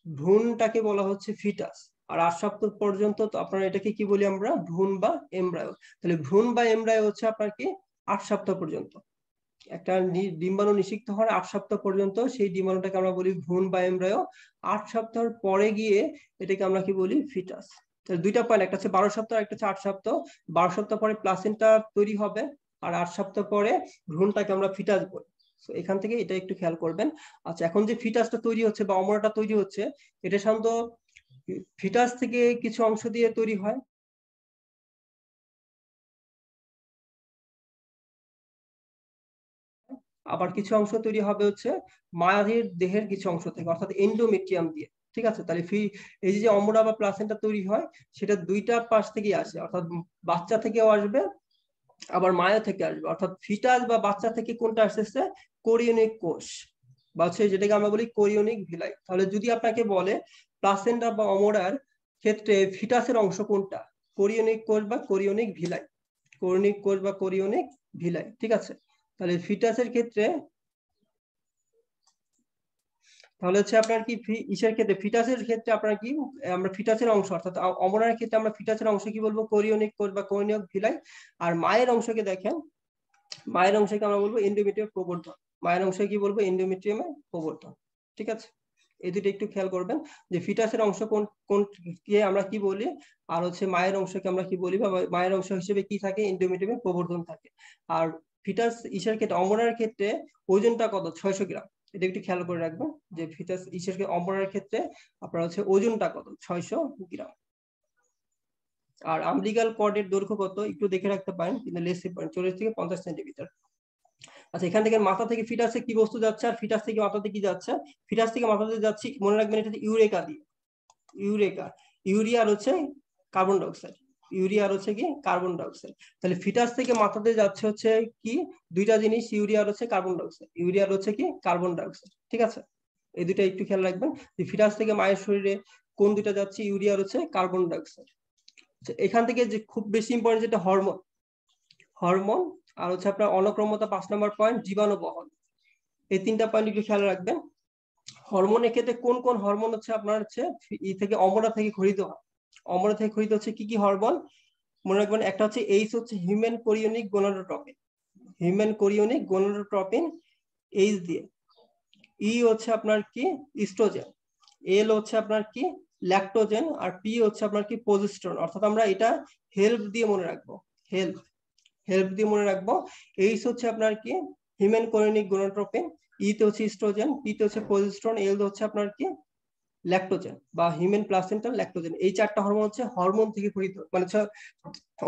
ভ্রূণটাকে বলা হচ্ছে ফিটাস। আর 8 সপ্তাহ পর্যন্ত তো আপনার এটাকে কি বলি আমরা, ভ্রূণ বা এমব্রায়ো। তাহলে ভ্রূণ বা এমব্রায়ো হচ্ছে আপনার কি 8 সপ্তাহ পর্যন্ত। একটা ডিম্বাণু নিষিক্ত হওয়ার 8 সপ্তাহ পর্যন্ত সেই ডিম্বাণুটাকে আমরা বলি ভ্রূণ বা এমব্রায়ো। 8 সপ্তাহ পরে গিয়ে এটাকে আমরা কি বলি, ফিটাস। তাহলে দুইটা পয়েন্ট, একটা হচ্ছে 12 সপ্তাহ, একটা হচ্ছে 8 সপ্তাহ। 12 সপ্তাহ পরে প্লাসেন্টা তৈরি হবে, আর 8 সপ্তাহ পরে ভ্রূণটাকে আমরা ফিটাস বলি। এখান থেকে এটা একটু খেয়াল করবেন। আচ্ছা, এখন যে ফিটাসটা তৈরি হচ্ছে বা অমরাটা তৈরি হচ্ছে, এটা সাধারণত ফিটাস থেকে কিছু অংশ দিয়ে তৈরি হয়, আবার কিছু অংশ তৈরি হবে হচ্ছে মায়ের দেহের কিছু অংশ থেকে, অর্থাৎ এন্ডোমেট্রিয়াম দিয়ে। ঠিক আছে, তাহলে এই যে অমরা বা প্লাসেন্টা তৈরি হয়, সেটা দুইটা পাশ থেকেই আসে, অর্থাৎ বাচ্চা থেকেও আসবে, আবার মায়া থেকে আসবে। অর্থাৎ ফিটাস বা বাচ্চা থেকে কোনটা আসতেছে, কোরিয়নিক কোষ বা হচ্ছে যেটাকে আমরা বলি কোরিয়নিক ভিলাই। তাহলে যদি আপনাকে বলে প্লাসেন্টা বা অমরার ক্ষেত্রে ফিটাসের অংশ কোনটা, কোরিয়নিক কোষ বা কোরিয়নিক ভিলাই। কোরিয়নিক কোষ বা কোরিয়নিক ভিলাই। ঠিক আছে, তাহলে ফিটাসের ক্ষেত্রে, তাহলে হচ্ছে আপনার কি ইসের ক্ষেত্রে, ফিটাসের ক্ষেত্রে আপনার কি, আমরা ফিটাসের অংশ অর্থাৎ অমরার ক্ষেত্রে আমরা ফিটাসের অংশ কি বলবো, কোরিয়নিক কোষ বা কোরিয়নিক ভিলাই। আর মায়ের অংশকে দেখেন, মায়ের অংশকে আমরা বলবো এন্ডোমেট্রিয়াম প্রবর্ধন। মায়ের অংশে কি বলবো, এন্ডোমেট্রিয়ামের প্রবর্ধন। ঠিক আছে, এই দুটো একটু খেয়াল করবেন যে ফিটাসের অংশ কোন কোন কে আমরা কি বলি, আর হচ্ছে মায়ের অংশকে আমরা কি বলি, বা মায়ের অংশ হিসেবে কি থাকে, এন্ডোমেট্রিয়ামের প্রবর্ধন থাকে। আর ফিটাস ইসের ক্ষেত্রে, অমরার ক্ষেত্রে ওজনটা কত, 600 গ্রাম। এটা একটু খেয়াল করে রাখবেন যে ফিটাস ইসের অমরার ক্ষেত্রে আপনার হচ্ছে ওজনটা কত, 600 গ্রাম। আর আম্বিলিকাল কর্ডের দৈর্ঘ্য কত একটু দেখে রাখতে পারেন, কিন্তু লেস 40 থেকে 50 সেন্টিমিটার। আচ্ছা, এখান থেকে মাথা থেকে ফিটাসে কি বস্তু যাচ্ছে, আর ফিটাস থেকে মাথাতে কি যাচ্ছে? ফিটাস থেকে মাথাতে যাচ্ছে, মনে রাখবেন এটা ইউরেকা দিয়ে, ইউরেকা, ইউরিয়া আর হচ্ছে কার্বন ডাইঅক্সাইড, ইউরিয়া আর হচ্ছে কি কার্বন ডাইঅক্সাইড। তাহলে ফিটাস থেকে মাথাতে যাচ্ছে হচ্ছে কি দুইটা জিনিস, ইউরিয়া আর হচ্ছে কার্বন ডাইঅক্সাইড, ইউরিয়া আর হচ্ছে কি কার্বন ডাইঅক্সাইড। ঠিক আছে, এই দুটো একটু খেয়াল রাখবেন যে ফিটাস থেকে মায়ের শরীরে কোন দুটা যাচ্ছে, ইউরিয়া আর হচ্ছে কার্বন ডাইঅক্সাইড। এখান থেকে যে খুব বেশি ইম্পর্টেন্ট যেটা হরমোন, হরমোন আর হচ্ছে আপনার অনক্রমতা 5 নম্বর পয়েন্ট, জীবাণু বহন। এই তিনটা পয়েন্ট একটু খেয়াল রাখবেন। হরমোনের ক্ষেত্রে কোন কোন হরমোন হচ্ছে আপনার হচ্ছে ই থেকে অমরা থেকে খরিত হয়, অমরা থেকে খরিত হচ্ছে কি কি হরমোন মনে রাখবেন। একটা হচ্ছে এইচ হচ্ছে human chorionic gonadotropin, human chorionic gonadotropin H দিয়ে। ই হচ্ছে আপনার কি ইস্ট্রোজেন, এল হচ্ছে আপনার কি ল্যাকটোজেন, আর পি হচ্ছে আপনার কি প্রোজেস্টেরন। অর্থাৎ আমরা এটা হেল্প দিয়ে মনে রাখবো, হেল্প, হেল্প দিয়ে মনে রাখবো। এইচ হচ্ছে আপনার কি হিউম্যান কোরিওনিক গোনাডোট্রপিন, ই তে হচ্ছে ইস্ট্রোজেন, পি তে হচ্ছে প্রোজেস্টেরন, এল হচ্ছে আপনার কি ল্যাকটোজেন বা হিউম্যান প্লাসেন্টাল ল্যাকটোজেন। এই চারটা হরমোন হচ্ছে হরমোন থেকে খরিত, মানে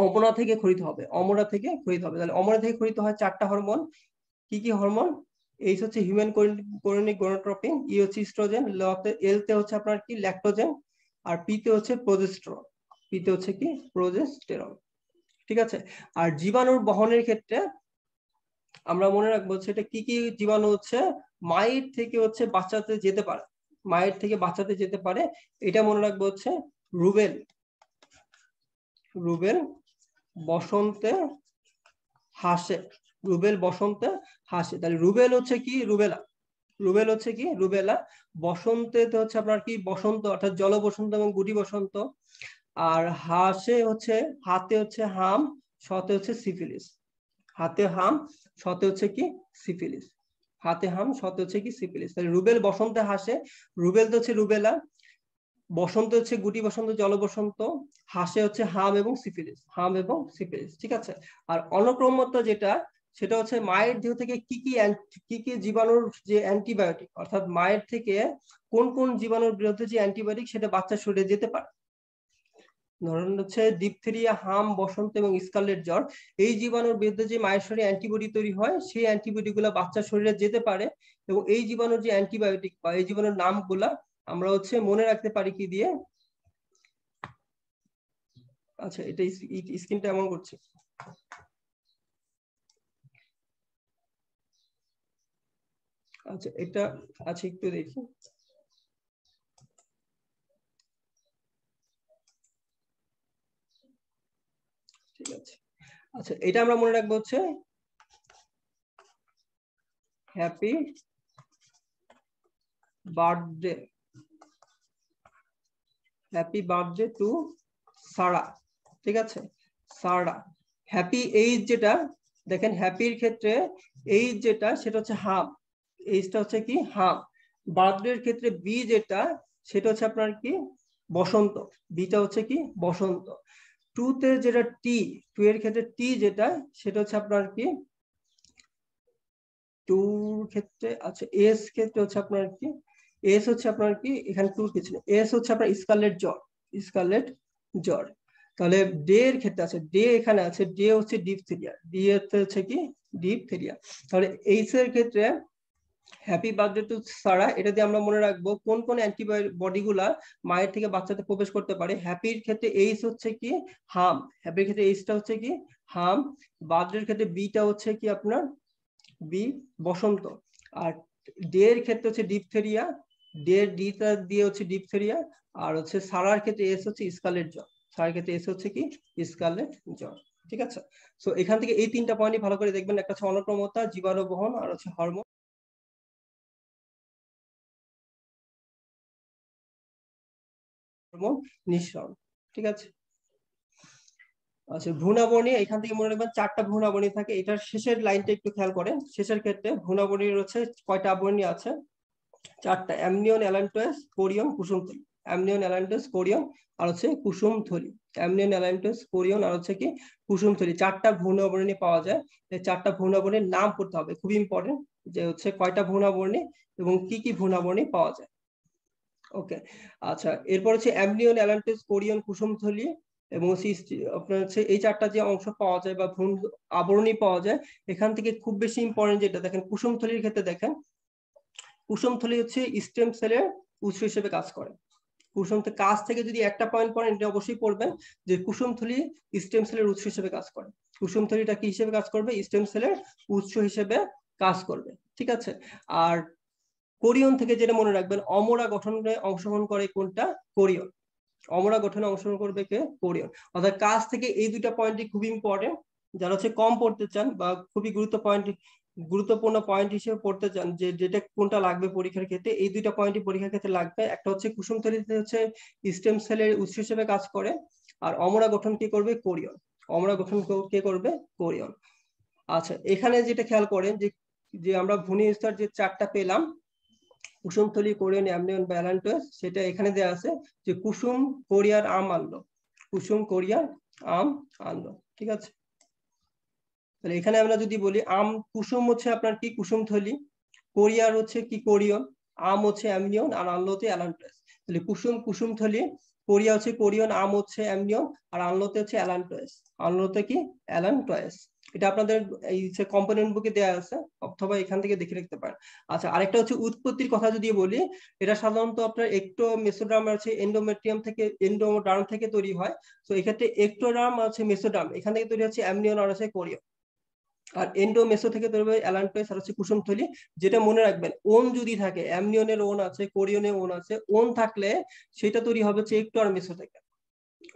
অমরা থেকে খরিত হবে, অমরা থেকে খরিত হবে। তাহলে অমরা থেকে খরিত হয় চারটা হরমোন। কি কি হরমোন? এইচ হচ্ছে হিউম্যান কোরিওনিক গোনাডোট্রপিন, ই হচ্ছে ইস্ট্রোজেন, এল তে হচ্ছে আপনার কি ল্যাকটোজেন, আর পি তে হচ্ছে প্রোজেস্টেরন, পি তে হচ্ছে কি প্রোজেস্টেরন। ঠিক আছে। আর জীবাণুর বহনের ক্ষেত্রে আমরা মনে রাখবো সেটা কি কি জীবাণু হচ্ছে মায়ের থেকে হচ্ছে বাচ্চাতে যেতে পারে, মায়ের থেকে বাচ্চাতে যেতে পারে। এটা মনে রাখবো হচ্ছে রুবেল, রুবেল বসন্তে হাসে, রুবেল বসন্তে হাসে। তাহলে রুবেল হচ্ছে কি রুবেলা, রুবেল হচ্ছে কি রুবেলা। বসন্তে হচ্ছে আপনার কি বসন্ত, অর্থাৎ জল বসন্ত এবং গুটি বসন্ত। আর হাসে হচ্ছে, হাতে হচ্ছে হাম, শতে হচ্ছে সিফিলিস, হাতে হাম শতে হচ্ছে কি সিফিলিস, হাতে হাম শতে হচ্ছে কি সিফিলিস। তাহলে রুবেল বসন্তে হাসে, রুবেল তো হচ্ছে রুবেলা, বসন্ত হচ্ছে গুটি বসন্ত জল বসন্ত, হাসে হচ্ছে হাম এবং সিফিলিস, হাম এবং সিফিলিস। ঠিক আছে। আর অনক্রমতা যেটা, সেটা হচ্ছে মায়ের দেহ থেকে কি কি জীবাণুর যে অ্যান্টিবায়োটিক, অর্থাৎ মায়ের থেকে কোন কোন জীবাণুর বিরুদ্ধে যে অ্যান্টিবায়োটিক সেটা বাচ্চার শরীরে যেতে পারে। ধরুন হচ্ছে ডিপথেরিয়া, হাম, বসন্ত এবং স্কারলেট জ্বর, এই জীবাণুর বিরুদ্ধে যে মায়ের শরীরে অ্যান্টিবডি তৈরি হয়, সেই অ্যান্টিবডি গুলা বাচ্চার শরীরে যেতে পারে। এবং এই জীবাণুর যে অ্যান্টিবায়োটিক বা এই জীবাণুর নামগুলা আমরা হচ্ছে মনে রাখতে পারি কি দিয়ে। আচ্ছা, এটা স্ক্রিনটা এমন করছে। আচ্ছা, এটা আচ্ছা একটু দেখি। ঠিক আছে। আচ্ছা, এটা আমরা মনে রাখবো হচ্ছে happy birthday, happy birthday to Sara. ঠিক আছে, সারা। হ্যাপি এইজ যেটা, দেখেন হ্যাপির ক্ষেত্রে এইজ যেটা সেটা হচ্ছে হাম, এইজটা হচ্ছে কি হাম। বার্থডের ক্ষেত্রে বি যেটা, সেটা হচ্ছে আপনার কি বসন্ত, বিটা হচ্ছে কি বসন্ত। টু তে যেটা টি, টু এর ক্ষেত্রে টি যেটা, সেটা হচ্ছে আপনার কি টুর ক্ষেত্রে, আচ্ছা এস ক্ষেত্রে হচ্ছে আপনার কি, এস হচ্ছে আপনার কি এখানে টুর কিছু নেই, এস হচ্ছে আপনার স্কারলেট জ্বর, স্কারলেট জ্বর। তাহলে ডে এর ক্ষেত্রে আছে, ডে এখানে আছে, ডে হচ্ছে ডিপথেরিয়া, ডি হচ্ছে কি ডিপথেরিয়া। তাহলে এইচ এর ক্ষেত্রে হ্যাপি বার্থডে টু সারা, এটা দিয়ে আমরা মনে রাখবো কোন কোন অ্যান্টিবডি গুলা মায়ের থেকে বাচ্চাতে প্রবেশ করতে পারে। হ্যাপির ক্ষেত্রে এইচ হচ্ছে কি হাম, হ্যাপির ক্ষেত্রে এইচটা হচ্ছে কি হাম। বার্থডের ক্ষেত্রে বিটা হচ্ছে কি আপনার বি বসন্ত। আর ডে এর ক্ষেত্রে হচ্ছে ডিপথেরিয়া, ডে ডিটা দিয়ে হচ্ছে ডিপথেরিয়া। আর হচ্ছে সারার ক্ষেত্রে এস হচ্ছে স্কারলেট জ্বর, সারার ক্ষেত্রে এস হচ্ছে কি স্কারলেট জ্বর। ঠিক আছে। সো এখান থেকে এই তিনটা পয়েন্টই ভালো করে দেখবেন, একটা হচ্ছে অনক্রমতা, জীবাণু বহন, আর হচ্ছে হরমোন নিঃসরণ। ঠিক আছে। আচ্ছা, ভ্রূণাবনী, এখান থেকে মনে রাখবেন চারটা ভ্রূণাবনী থাকে। এটার শেষের লাইনটা একটু খেয়াল করেন, শেষের ক্ষেত্রে ভ্রূণাবনীর হচ্ছে কয়টা আবরণী আছে, চারটা, অ্যামনিয়ন, অ্যালান্টোয়াস, কোরিয়ন, কুসুমথলি। অ্যামনিয়ন, অ্যালান্টোয়াস, কোরিয়ন আর হচ্ছে কুসুমথলি। অ্যামনিয়ন, অ্যালান্টোয়াস, কোরিয়ন আর হচ্ছে কি কুসুমথলি। চারটা ভ্রূণাবরণী পাওয়া যায়। এই চারটা ভ্রূণাবরণীর নাম পড়তে হবে, খুবই ইম্পর্টেন্ট, যে হচ্ছে কয়টা ভ্রূণাবরণী এবং কি কি ভ্রূণাবরণী পাওয়া যায়। ওকে, আচ্ছা, এরপর হচ্ছে অ্যামনিয়ন, অ্যালান্টোয়াস, কোরিয়ন, কুসুমথলি এবং আপনার হচ্ছে এই চারটা যে অংশ পাওয়া যায় বা ভ্রূণ আবরণী পাওয়া যায়, এখান থেকে খুব বেশি ইম্পর্টেন্ট যেটা দেখেন কুসুমথলির ক্ষেত্রে দেখেন, কুসুমথলি হচ্ছে স্টেম সেলের উৎস হিসেবে কাজ করে। কুসুম কাজ থেকে যদি একটা পয়েন্ট পড়েন, এটা অবশ্যই পড়বেন যে কুসুমথলি স্টেম সেলের উৎস হিসেবে কাজ করে। কুসুমথলিটা কি হিসেবে কাজ করবে? স্টেম সেলের উৎস হিসেবে কাজ করবে, ঠিক আছে। আর কোরিয়ন থেকে যেটা মনে রাখবেন, অমরা গঠনে অংশগ্রহণ করে কোনটা? কোরিয়ন। অমরা গঠনে অংশগ্রহণ করবে কে? কোরিয়ন। অর্থাৎ কাজ থেকে এই দুইটা পয়েন্টই খুবই ইম্পর্টেন্ট। যারা হচ্ছে কম পড়তে চান বা খুবই গুরুত্বপূর্ণ পয়েন্ট হিসেবে পড়তে চান, যে যেটা কোনটা লাগবে পরীক্ষার ক্ষেত্রে, এই দুইটা পয়েন্টই পরীক্ষার ক্ষেত্রে লাগবে। একটা হচ্ছে কুসুমথলিতে হচ্ছে স্টেম সেলের উৎস হিসেবে কাজ করে, আর অমরা গঠন কি করবে? কোরিয়ন। অমরা গঠন কে করবে? কোরিয়ন। আচ্ছা, এখানে যেটা খেয়াল করেন যে যে আমরা ভ্রূণীয় স্তর যে চারটা পেলাম, কুসুমথলি, কোরিয়ন, অ্যামনিয়ন বা অ্যালান্টোয়াস, সেটা এখানে দেওয়া আছে যে কুসুম, কোরিয়ার, আম আনলো। কুসুম, কোরিয়ার, আম আনলো, ঠিক আছে। তাহলে এখানে আমরা যদি বলি আম, কুসুম হচ্ছে আপনার কি? কুসুমথলি। কোরিয়ার হচ্ছে কি? কোরিয়ন। আম হচ্ছে অ্যামনিয়ন আর আনলোতে অ্যালান্টোয়াস। তাহলে কুসুম, কুসুমথলি। কোরিয়া হচ্ছে কোরিয়ন, আম হচ্ছে অ্যামনিয়ন আর আনলোতে হচ্ছে অ্যালান্টোয়াস। আনলোতে কি? অ্যালান্টোয়াস। এটা আপনাদের এই যে কম্পোনেন্ট বুকে দেওয়া আছে, অথবা এখান থেকে দেখে রাখতে পারেন। আচ্ছা, আরেকটা হচ্ছে উৎপত্তির কথা যদি বলি, এটা সাধারণত আপনার একটো মেসোডার্ম আছে এন্ডোমেট্রিয়াম থেকে, এন্ডোডার্ম থেকে তৈরি হয়। তো এক্ষেত্রে একটোডার্ম আছে মেসোডার্ম, এখান থেকে তৈরি হচ্ছে অ্যামনিয়ন আর হচ্ছে কোরিয়ন। আর এন্ডোমেসো থেকে তৈরি হয় অ্যালান্টোয়াস আর হচ্ছে কুসুমথলি। যেটা মনে রাখবেন, ওন যদি থাকে, অ্যামনিয়নের ওন আছে, কোরিয়নের ওন আছে, ওন থাকলে সেটা তৈরি হবে হচ্ছে একটো আর মেসো থেকে।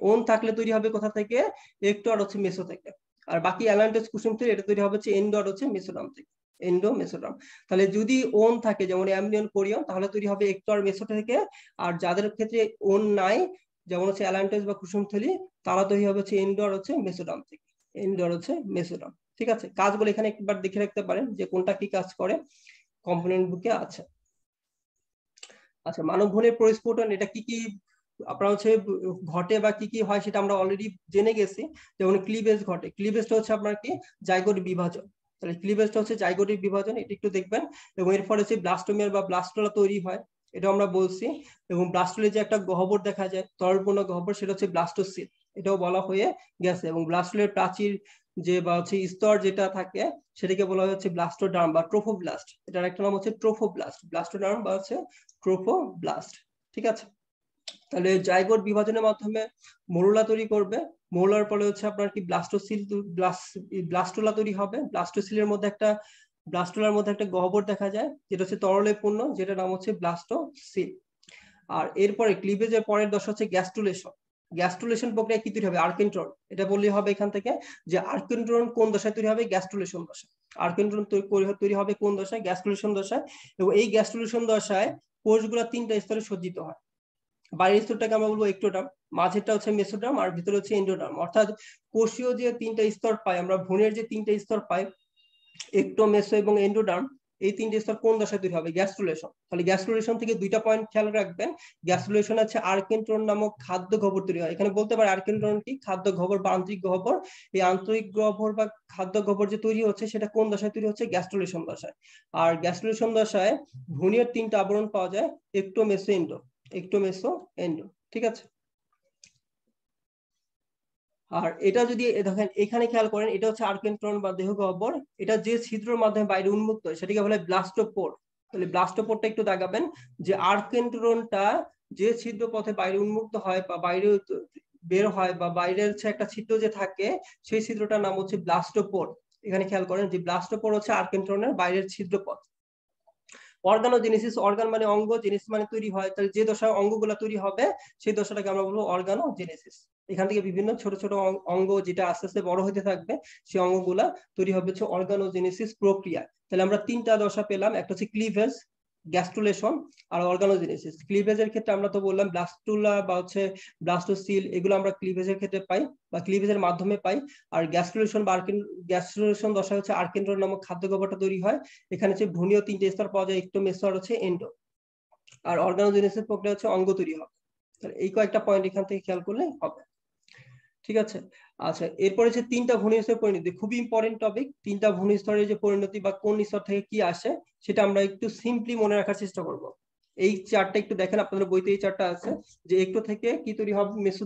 ওন থাকলে তৈরি হবে কোথা থেকে? একটো আর হচ্ছে মেসো থেকে। আর বাকি অ্যালান্টোয়াস, কুসুমথলি এটা তৈরি হবে হচ্ছে এন্ডো আর হচ্ছে মেসোডার্ম থেকে। Endo mesoderm. তাহলে যদি ওন থাকে যেমন অ্যামনিয়ন, কোরিয়ন, তাহলে তৈরি হবে একটো আর মেসো থেকে। আর যাদের ক্ষেত্রে ওন নাই, যেমন হচ্ছে অ্যালান্টোয়াস বা কুসুমথলি, তারা তৈরি হবে হচ্ছে এন্ডো আর হচ্ছে মেসোডার্ম থেকে। এন্ডো আর হচ্ছে মেসোডার্ম, ঠিক আছে। কাজগুলো এখানে একবার দেখে রাখতে পারেন যে কোনটা কি কাজ করে, কম্পোনেন্ট বুকে আছে। আচ্ছা, মানব ভ্রূণের পরিস্ফুটন এটা কি কি আপনার হচ্ছে ঘটে বা কি কি হয় সেটা আমরা অলরেডি জেনে গেছি। যেমন ক্লিভেজ ঘটে, ক্লিভেজটা হচ্ছে আপনার কি? জাইগোট বিভাজন। তাহলে ক্লিভেজটা হচ্ছে জাইগোটিক বিভাজন, এটা একটু দেখবেন। এবং এর ফলে হচ্ছে ব্লাস্টোমিয়ার বা ব্লাস্টোলা তৈরি হয়, এটা আমরা বলছি। এবং ব্লাস্টোলে যে একটা গহ্বর দেখা যায়, তরলপূর্ণ গহ্বর, সেটা হচ্ছে ব্লাস্টোসিল, এটাও বলা হয়ে গেছে। এবং ব্লাস্টোলের প্রাচীর যে বা হচ্ছে স্তর যেটা থাকে, সেটাকে বলা হচ্ছে ব্লাস্টোডার্ম বা ট্রোফোব্লাস্ট। এটার একটা নাম হচ্ছে ট্রোফোব্লাস্ট, ব্লাস্টোডার্ম বা হচ্ছে ট্রোফোব্লাস্ট, ঠিক আছে। তাহলে জাইগোট বিভাজনের মাধ্যমে মরুলা তৈরি করবে। মরুলার ফলে হচ্ছে আপনার কি? ব্লাস্টোসিল, ব্লাস্টোলা তৈরি হবে। ব্লাস্টোসিলের মধ্যে একটা, ব্লাস্টোলার মধ্যে একটা গহ্বর দেখা যায়, যেটা হচ্ছে তরলে পূর্ণ, যেটা নাম হচ্ছে ব্লাস্টোসিল। আর এরপরে ক্লিভেজের পরের দশা হচ্ছে গ্যাস্টুলেশন। গ্যাস্টুলেশন প্রক্রিয়া কি তৈরি হবে? আর্কেন্ট্রন। এটা বললেই হবে এখান থেকে যে আর্কেন্ট্রন কোন দশায় তৈরি হবে? গ্যাস্টুলেশন দশায়। আর্কেন্ট্রন তৈরি হবে কোন দশায়? গ্যাস্টুলেশন দশায়। এবং এই গ্যাস্টুলেশন দশায় কোষগুলো তিনটা স্তরে সজ্জিত হয়। বাইরের স্তরটাকে আমরা বলবো একটোডার্ম, মাঝেরটা হচ্ছে মেসোডার্ম আর ভিতরে হচ্ছে এন্ডোডার্ম। অর্থাৎ কোষীয় যে তিনটা স্তর পাই আমরা, ভ্রূণের যে তিনটা স্তর পাই, একটো, মেসো এবং এন্ডোডার্ম, এই তিনটে স্তর কোন দশায় তৈরি হবে? গ্যাস্ট্রুলেশন। তাহলে গ্যাস্ট্রুলেশন থেকে দুইটা পয়েন্ট খেয়াল রাখবেন। গ্যাস্ট্রুলেশন আছে আর্কেন্ট্রন নামক খাদ্য গহ্বর তৈরি হয়। এখানে বলতে পারে আর্কেন্ট্রন কি? খাদ্য গহ্বর বা আন্তরিক গহ্বর। এই আন্তরিক গহ্বর বা খাদ্য গহ্বর যে তৈরি হচ্ছে, সেটা কোন দশায় তৈরি হচ্ছে? গ্যাস্ট্রুলেশন দশায়। আর গ্যাস্ট্রুলেশন দশায় ভ্রূণের তিনটা আবরণ পাওয়া যায়, একটো, মেসো, এন্ডো। একটো, মেসো, এন্ডো, ঠিক আছে। আর এটা যদি দেখেন এখানে খেয়াল করেন, এটা হচ্ছে আর্কেন্ট্রন বা দেহ গহ্বর। এটা যে ছিদ্রের মাধ্যমে বাইরে উন্মুক্ত হয় সেটাকে বলে ব্লাস্টোপোর। তাহলে ব্লাস্টোপোরটা একটু দাগাবেন, যে আর্কেন্ট্রনটা যে ছিদ্র পথে বাইরে উন্মুক্ত হয় বা বাইরে বের হয় বা বাইরের হচ্ছে একটা ছিদ্র যে থাকে, সেই ছিদ্রটার নাম হচ্ছে ব্লাস্টোপোর। এখানে খেয়াল করেন যে ব্লাস্টোপোর হচ্ছে আর্কেন্ট্রনের বাইরের ছিদ্রপথ। অর্গানোজেনেসিস, অর্গান মানে অঙ্গ, জেনেসিস মানে তৈরি হয়। তাহলে যে দশায় অঙ্গগুলা তৈরি হবে, সেই দশাটাকে আমরা বলবো অর্গানোজেনেসিস। এখান থেকে বিভিন্ন ছোট ছোট অঙ্গ যেটা আস্তে আস্তে বড় হতে থাকবে, সেই অঙ্গগুলা তৈরি হবে হচ্ছে অর্গানোজেনেসিস প্রক্রিয়া। তাহলে আমরা তিনটা দশা পেলাম, একটা হচ্ছে ক্লিভেজ, গ্যাস্ট্রুলেশন আর অর্গানোজেনেসিস। ক্লিভেজের ক্ষেত্রে আমরা তো বললাম ব্লাস্টুলা বা হচ্ছে ব্লাস্টোসিল, এগুলো আমরা ক্লিভেজের ক্ষেত্রে পাই বা ক্লিভেজের মাধ্যমে পাই। আর গ্যাস্ট্রুলেশন বা গ্যাস্ট্রুলেশন দশা হচ্ছে আর্কেন্ট্রন নামক খাদ্য গহ্বরটা তৈরি হয়। এখানে হচ্ছে ভ্রূণীয় তিনটে স্তর পাওয়া যায়, একটো, মেসো আর হচ্ছে এন্ডো। আর অর্গানোজেনেসিস প্রক্রিয়া হচ্ছে অঙ্গ তৈরি হবে। তাহলে এই কয়েকটা পয়েন্ট এখান থেকে খেয়াল করলে হবে। ঠিক আছে। আচ্ছা, এরপরে হচ্ছে তিনটা ভূমিস্তরের পরিণতি, খুবই ইম্পর্টেন্ট টপিক। তিনটা ভূমিস্তরের যে পরিণতি বা কোন স্তর থেকে কি আসে সেটা আমরা একটু সিম্পলি মনে রাখার চেষ্টা করব। এই চার্টটা একটু দেখেন, আপনাদের বইতে এই চার্টটা আছে যে একটু থেকে কি তৈরি হবে, মেসো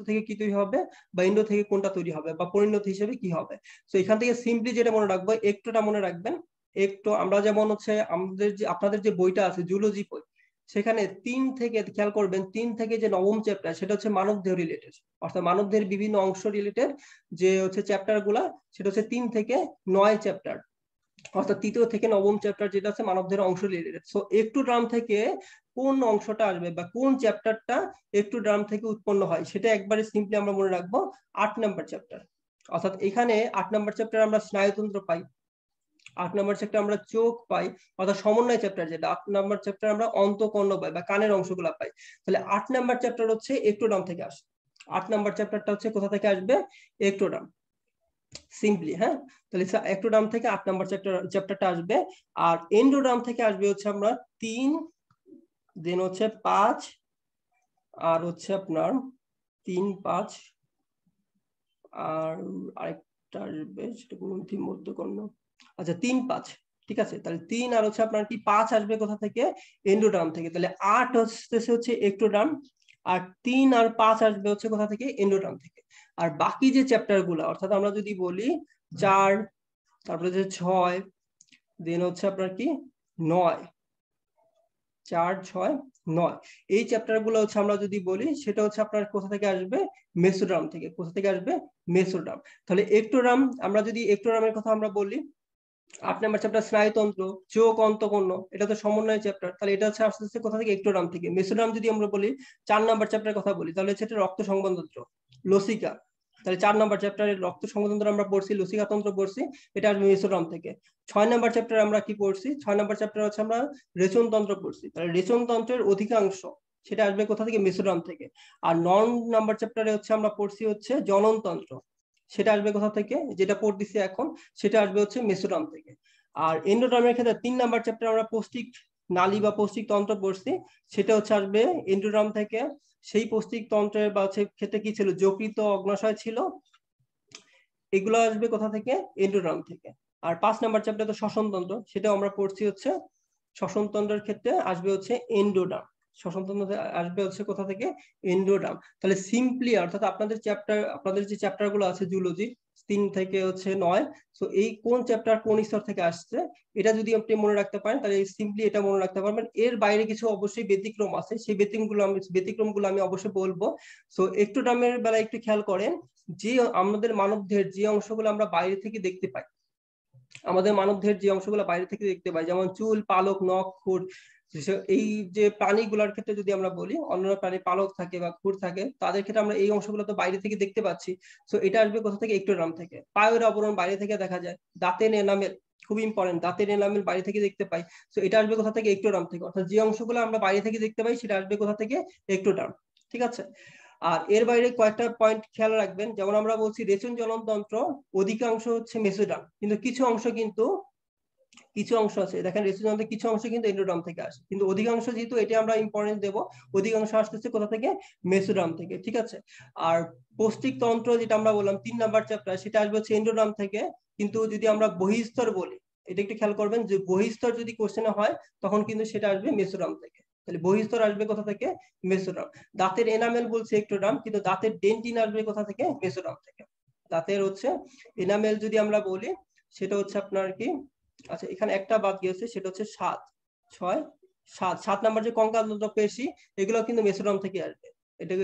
থেকে কি তৈরি হবে, বা ইন্ডো থেকে কোনটা তৈরি হবে, বা পরিণতি হিসেবে কি হবে। তো এখান থেকে সিম্পলি যেটা মনে রাখবো, একটুটা মনে রাখবেন। একটু আমরা যেমন হচ্ছে আমাদের যে আপনাদের যে বইটা আছে জুলজি বই, সেখানে 3 থেকে খেয়াল করবেন, 3 থেকে যে নবম চ্যাপ্টার সেটা হচ্ছে মানবদেহ রিলেটেড, অর্থাৎ মানবদেহের বিভিন্ন অংশ রিলেটেড যে হচ্ছে চ্যাপ্টার গুলা, সেটা হচ্ছে 3 থেকে 9 চ্যাপ্টার, অর্থাৎ তৃতীয় থেকে নবম চ্যাপ্টার যেটা আছে মানবদেহের অংশ রিলেটেড। সো একটোডার্ম থেকে কোন অংশটা আসবে বা কোন চ্যাপ্টারটা একটোডার্ম থেকে উৎপন্ন হয়, সেটা একবারে সিম্পলি আমরা মনে রাখবো 8 নাম্বার চ্যাপ্টার। অর্থাৎ এখানে 8 নাম্বার চ্যাপ্টার আমরা স্নায়ুতন্ত্র পাই, 8 নাম্বার চ্যাপ্টার আমরা চোখ পাই, অর্থাৎ সমন্বয় চ্যাপ্টার যেটা, 8 নাম্বার চ্যাপ্টার আমরা অন্তঃকর্ণ পাই বা কানের অংশগুলো পাই। তাহলে 8 নাম্বার চ্যাপ্টার হচ্ছে একটোডার্ম থেকে আসে। 8 নাম্বার চ্যাপ্টারটা হচ্ছে কোথা থেকে আসবে, একটোডার্ম, সিম্পলি। হ্যাঁ, তাহলে একটোডার্ম থেকে 8 নাম্বার চ্যাপ্টারটা আসবে। আর এন্ডোডার্ম থেকে আসবে হচ্ছে আমরা 3, দেন হচ্ছে 5, আর হচ্ছে আপনার 3, 5, আর আরেকটা আসবে সেটা গ্রন্থি মধ্যকর্ণ। আচ্ছা, 3, 5, ঠিক আছে। তাহলে 3 আর হচ্ছে আপনার কি 5 আসবে কোথা থেকে, এন্ডোডার্ম থেকে। তাহলে 8 হচ্ছে একটোডার্ম, আর 3 আর 5 আসবে হচ্ছে কোথা থেকে, এন্ডোডার্ম থেকে। আর বাকি যে চ্যাপ্টার গুলা, অর্থাৎ আমরা যদি বলি 4, তারপরে যে 6, দেন হচ্ছে আপনার কি 9, 4, 6, 9, এই চ্যাপ্টার গুলো হচ্ছে আমরা যদি বলি সেটা হচ্ছে আপনার কোথা থেকে আসবে, মেসোডার্ম থেকে। কোথা থেকে আসবে, মেসোডার্ম। তাহলে একটোডার্ম, আমরা যদি একটোডার্মের কথা আমরা বলি, 8 নাম্বার চ্যাপ্টার স্নায়ুতন্ত্র, চোখ, অন্তঃকর্ণ, এটা তো সমন্বয় চ্যাপ্টার, তাহলে এটা হচ্ছে আস্তে আস্তে কোথা থেকে, একটোডার্ম থেকে। মেসোডার্ম যদি আমরা বলি 4 নাম্বার চ্যাপ্টারের কথা বলি, তাহলে হচ্ছে এটা রক্ত সংবহনতন্ত্র, লসিকা। তাহলে 4 নাম্বার চ্যাপ্টারের রক্ত সংবহনতন্ত্র আমরা পড়ছি, লসিকা তন্ত্র পড়ছি, এটা আসবে মেসোডার্ম থেকে। 6 নাম্বার চ্যাপ্টার আমরা কি পড়ছি, 6 নাম্বার চ্যাপ্টার হচ্ছে আমরা রেচন তন্ত্র পড়ছি, তাহলে রেচন তন্ত্রের অধিকাংশ সেটা আসবে কোথা থেকে, মেসোডার্ম থেকে। আর 9 নাম্বার চ্যাপ্টারে হচ্ছে আমরা পড়ছি হচ্ছে জনন তন্ত্র, সেটা আসবে কোথা থেকে, যেটা পড়তেছি এখন, সেটা আসবে হচ্ছে মেসোডার্ম থেকে। আর এন্ডোডার্মের ক্ষেত্রে 3 নাম্বার চ্যাপ্টার আমরা পৌষ্টিক নালী বা পৌষ্টিক তন্ত্র পড়ছি, সেটা হচ্ছে আসবে এন্ডোডার্ম থেকে। সেই পৌষ্টিক তন্ত্রের বা হচ্ছে ক্ষেত্রে কি ছিল, যকৃত, অগ্নাশয় ছিল, এগুলো আসবে কোথা থেকে, এন্ডোডার্ম থেকে। আর 5 নাম্বার চ্যাপ্টার তো শ্বসনতন্ত্র, সেটাও আমরা পড়ছি হচ্ছে, শ্বসনতন্ত্রের ক্ষেত্রে আসবে হচ্ছে এন্ডোডার্ম। শ্বসনতন্ত্র আসবে হচ্ছে কোথা থেকে, এন্ডোডার্ম। তাহলে সিম্পলি অর্থাৎ আপনাদের চ্যাপ্টার, আপনাদের যে চ্যাপ্টার গুলো আছে জুলজি 3 থেকে হচ্ছে 9, তো এই কোন চ্যাপ্টার কোন স্তর থেকে আসছে এটা যদি আপনি মনে রাখতে পারেন, তাহলে সিম্পলি এটা মনে রাখতে পারবেন। এর বাইরে কিছু অবশ্যই ব্যতিক্রম আছে, সেই ব্যতিক্রমগুলো আমি অবশ্যই বলবো। তো একটোডার্মের বেলা একটু খেয়াল করেন, যে আমাদের মানবদেহের যে অংশগুলো আমরা বাইরে থেকে দেখতে পাই, আমাদের মানবদেহের যে অংশগুলো বাইরে থেকে দেখতে পাই, যেমন চুল, পালক, নখ, খুর, এই যে প্রাণীগুলোর ক্ষেত্রে যদি আমরা বলি, অন্যান্য প্রাণী পালক থাকে বা খুর থাকে, তাদের ক্ষেত্রে আমরা এই অংশগুলো তো বাইরে থেকে দেখতে পাচ্ছি। তো এটা আসবে কোথা থেকে, একটোডার্ম থেকে। পায়ের আবরণ বাইরে থেকে দেখা যায়, দাঁতের এনামেল, খুব ইম্পর্টেন্ট, দাঁতের এনামেল বাইরে থেকে দেখতে পাই, তো এটা আসবে কোথা থেকে, একটোডার্ম থেকে। অর্থাৎ যে অংশগুলো আমরা বাইরে থেকে দেখতে পাই সেটা আসবে কোথা থেকে, একটোডার্ম। ঠিক আছে। আর এর বাইরে কয়েকটা পয়েন্ট খেয়াল রাখবেন, যেমন আমরা বলছি রেচন জ্বলনতন্ত্র অধিকাংশ হচ্ছে মেসোডার্ম, কিন্তু কিছু অংশ আছে, দেখেন রেসিডেন্টের কিছু অংশ কিন্তু এন্ডোডার্ম থেকে আসে, কিন্তু অধিকাংশ, যেহেতু এটা আমরা ইম্পর্টেন্স দেব, অধিকাংশ আসতেছে কোথা থেকে, মেসোডার্ম থেকে। ঠিক আছে। আর পৌষ্টিক তন্ত্র যেটা আমরা বললাম 3 নাম্বার চ্যাপ্টার, সেটা আসবে হচ্ছে এন্ডোডার্ম থেকে। কিন্তু যদি আমরা বহিস্তর বলি, এটা একটু খেয়াল করবেন যে বহিস্তর যদি কোশ্চেনে হয় তখন কিন্তু সেটা আসবে মেসোডার্ম থেকে। তাহলে বহিস্তর আসবে কোথা থেকে, মেসোডার্ম। দাঁতের এনামেল বলছে একটোডার্ম, কিন্তু দাঁতের ডেন্টিন আসবে কোথা থেকে, মেসোডার্ম থেকে। দাঁতের হচ্ছে এনামেল যদি আমরা বলি, সেটা হচ্ছে আপনার কি, আচ্ছা এখানে একটা বাদ গিয়েছে, সেটা হচ্ছে 7, 6, 7 নাম্বার যে কঙ্কালতন্ত্র পেশি, এগুলো কিন্তু মেসোডার্ম থেকে আসবে।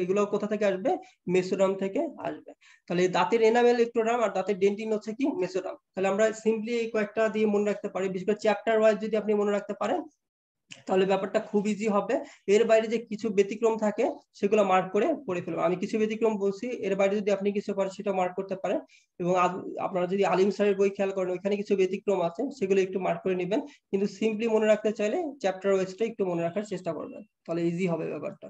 এগুলো কোথা থেকে আসবে, মেসোডার্ম থেকে আসবে। তাহলে দাঁতের এনামেল একটোডার্ম, আর দাঁতের ডেন্টিন হচ্ছে কি, মেসোডার্ম। তাহলে আমরা সিম্পলি এই কয়েকটা দিয়ে মনে রাখতে পারি, বিশেষ করে চ্যাপ্টার ওয়াইজ যদি আপনি মনে রাখতে পারেন তাহলে ব্যাপারটা খুব ইজি হবে। এর বাইরে যে কিছু ব্যতিক্রম থাকে সেগুলো মার্ক করে পড়ে ফেলবেন। আমি কিছু ব্যতিক্রম বলছি, এর বাইরে যদি আপনি কিছু পারেন সেটা মার্ক করতে পারেন। এবং আপনারা যদি আলিম স্যারের বই খেয়াল করেন, ওইখানে কিছু ব্যতিক্রম আছে, সেগুলো একটু মার্ক করে নেবেন। কিন্তু সিম্পলি মনে রাখতে চাইলে চ্যাপ্টার ওয়াইজটা একটু মনে রাখার চেষ্টা করবেন, তাহলে ইজি হবে ব্যাপারটা।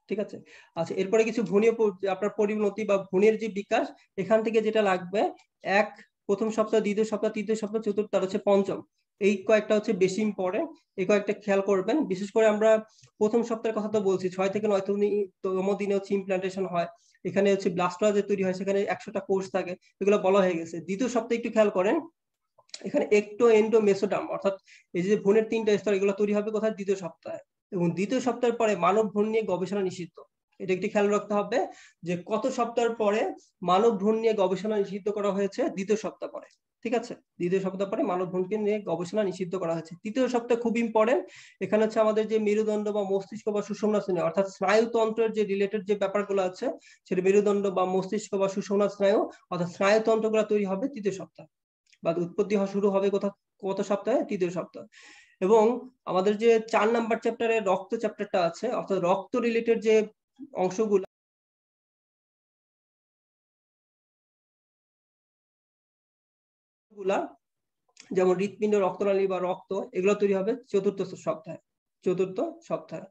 ঠিক আছে। আচ্ছা, এরপরে কিছু ভ্রূণীয় আপনার পরিণতি বা ভ্রূণের যে বিকাশ, এখান থেকে যেটা লাগবে, এক প্রথম সপ্তাহ, দ্বিতীয় সপ্তাহ, তৃতীয় সপ্তাহ, চতুর্থ, আর হচ্ছে পঞ্চম। এই কয়েকটা হচ্ছে বেশি ইম্পর্টেন্ট, এই কয়েকটা খেয়াল করবেন। বিশেষ করে আমরা প্রথম সপ্তাহের কথা তো বলছি, 6 থেকে 9তম দিনে হচ্ছে ইমপ্লান্টেশন হয়, এখানে হচ্ছে ব্লাস্টোজা তৈরি হয়, সেখানে 100টা কোর্স থাকে, এগুলো বলা হয়ে গেছে। দ্বিতীয় সপ্তাহে একটু খেয়াল করেন, এখানে একটো এন্ডো মেসোডার্ম, অর্থাৎ এই যে ভ্রূণের 3টা স্তর, এগুলো তৈরি হবে কোথায়? দ্বিতীয় সপ্তাহে। এবং দ্বিতীয় সপ্তাহের পরে মানব ভ্রূণ নিয়ে গবেষণা নিষিদ্ধ। এটা একটি খেয়াল রাখতে হবে যে কত সপ্তাহের পরে মানব ভ্রূণ নিয়ে গবেষণা নিষিদ্ধ করা হয়েছে? দ্বিতীয় সপ্তাহ পরে। ঠিক আছে, দ্বিতীয় সপ্তাহ পরে মানব ভ্রূণকে নিয়ে গবেষণা নিষিদ্ধ করা হয়েছে। তৃতীয় সপ্তাহ খুব ইম্পর্টেন্ট, এখানে হচ্ছে আমাদের যে মেরুদণ্ড বা মস্তিষ্ক বা সুষুম্না স্নায়ু, অর্থাৎ স্নায়ুতন্ত্রের যে রিলেটেড যে ব্যাপারগুলো আছে, সেটা মেরুদণ্ড বা মস্তিষ্ক বা সুষুম্না স্নায়ু, অর্থাৎ স্নায়ুতন্ত্রগুলো তৈরি হবে তৃতীয় সপ্তাহ, বা উৎপত্তি হওয়া শুরু হবে কত সপ্তাহে? তৃতীয় সপ্তাহ। এবং আমাদের যে 4 নাম্বার চ্যাপ্টারে রক্ত চ্যাপ্টারটা আছে, অর্থাৎ রক্ত রিলেটেড যে অংশগুলো, যেমন হৃৎপিণ্ড, রক্তনালী বা রক্ত, এগুলো তৈরি হবে চতুর্থ সপ্তাহে, চতুর্থ সপ্তাহে।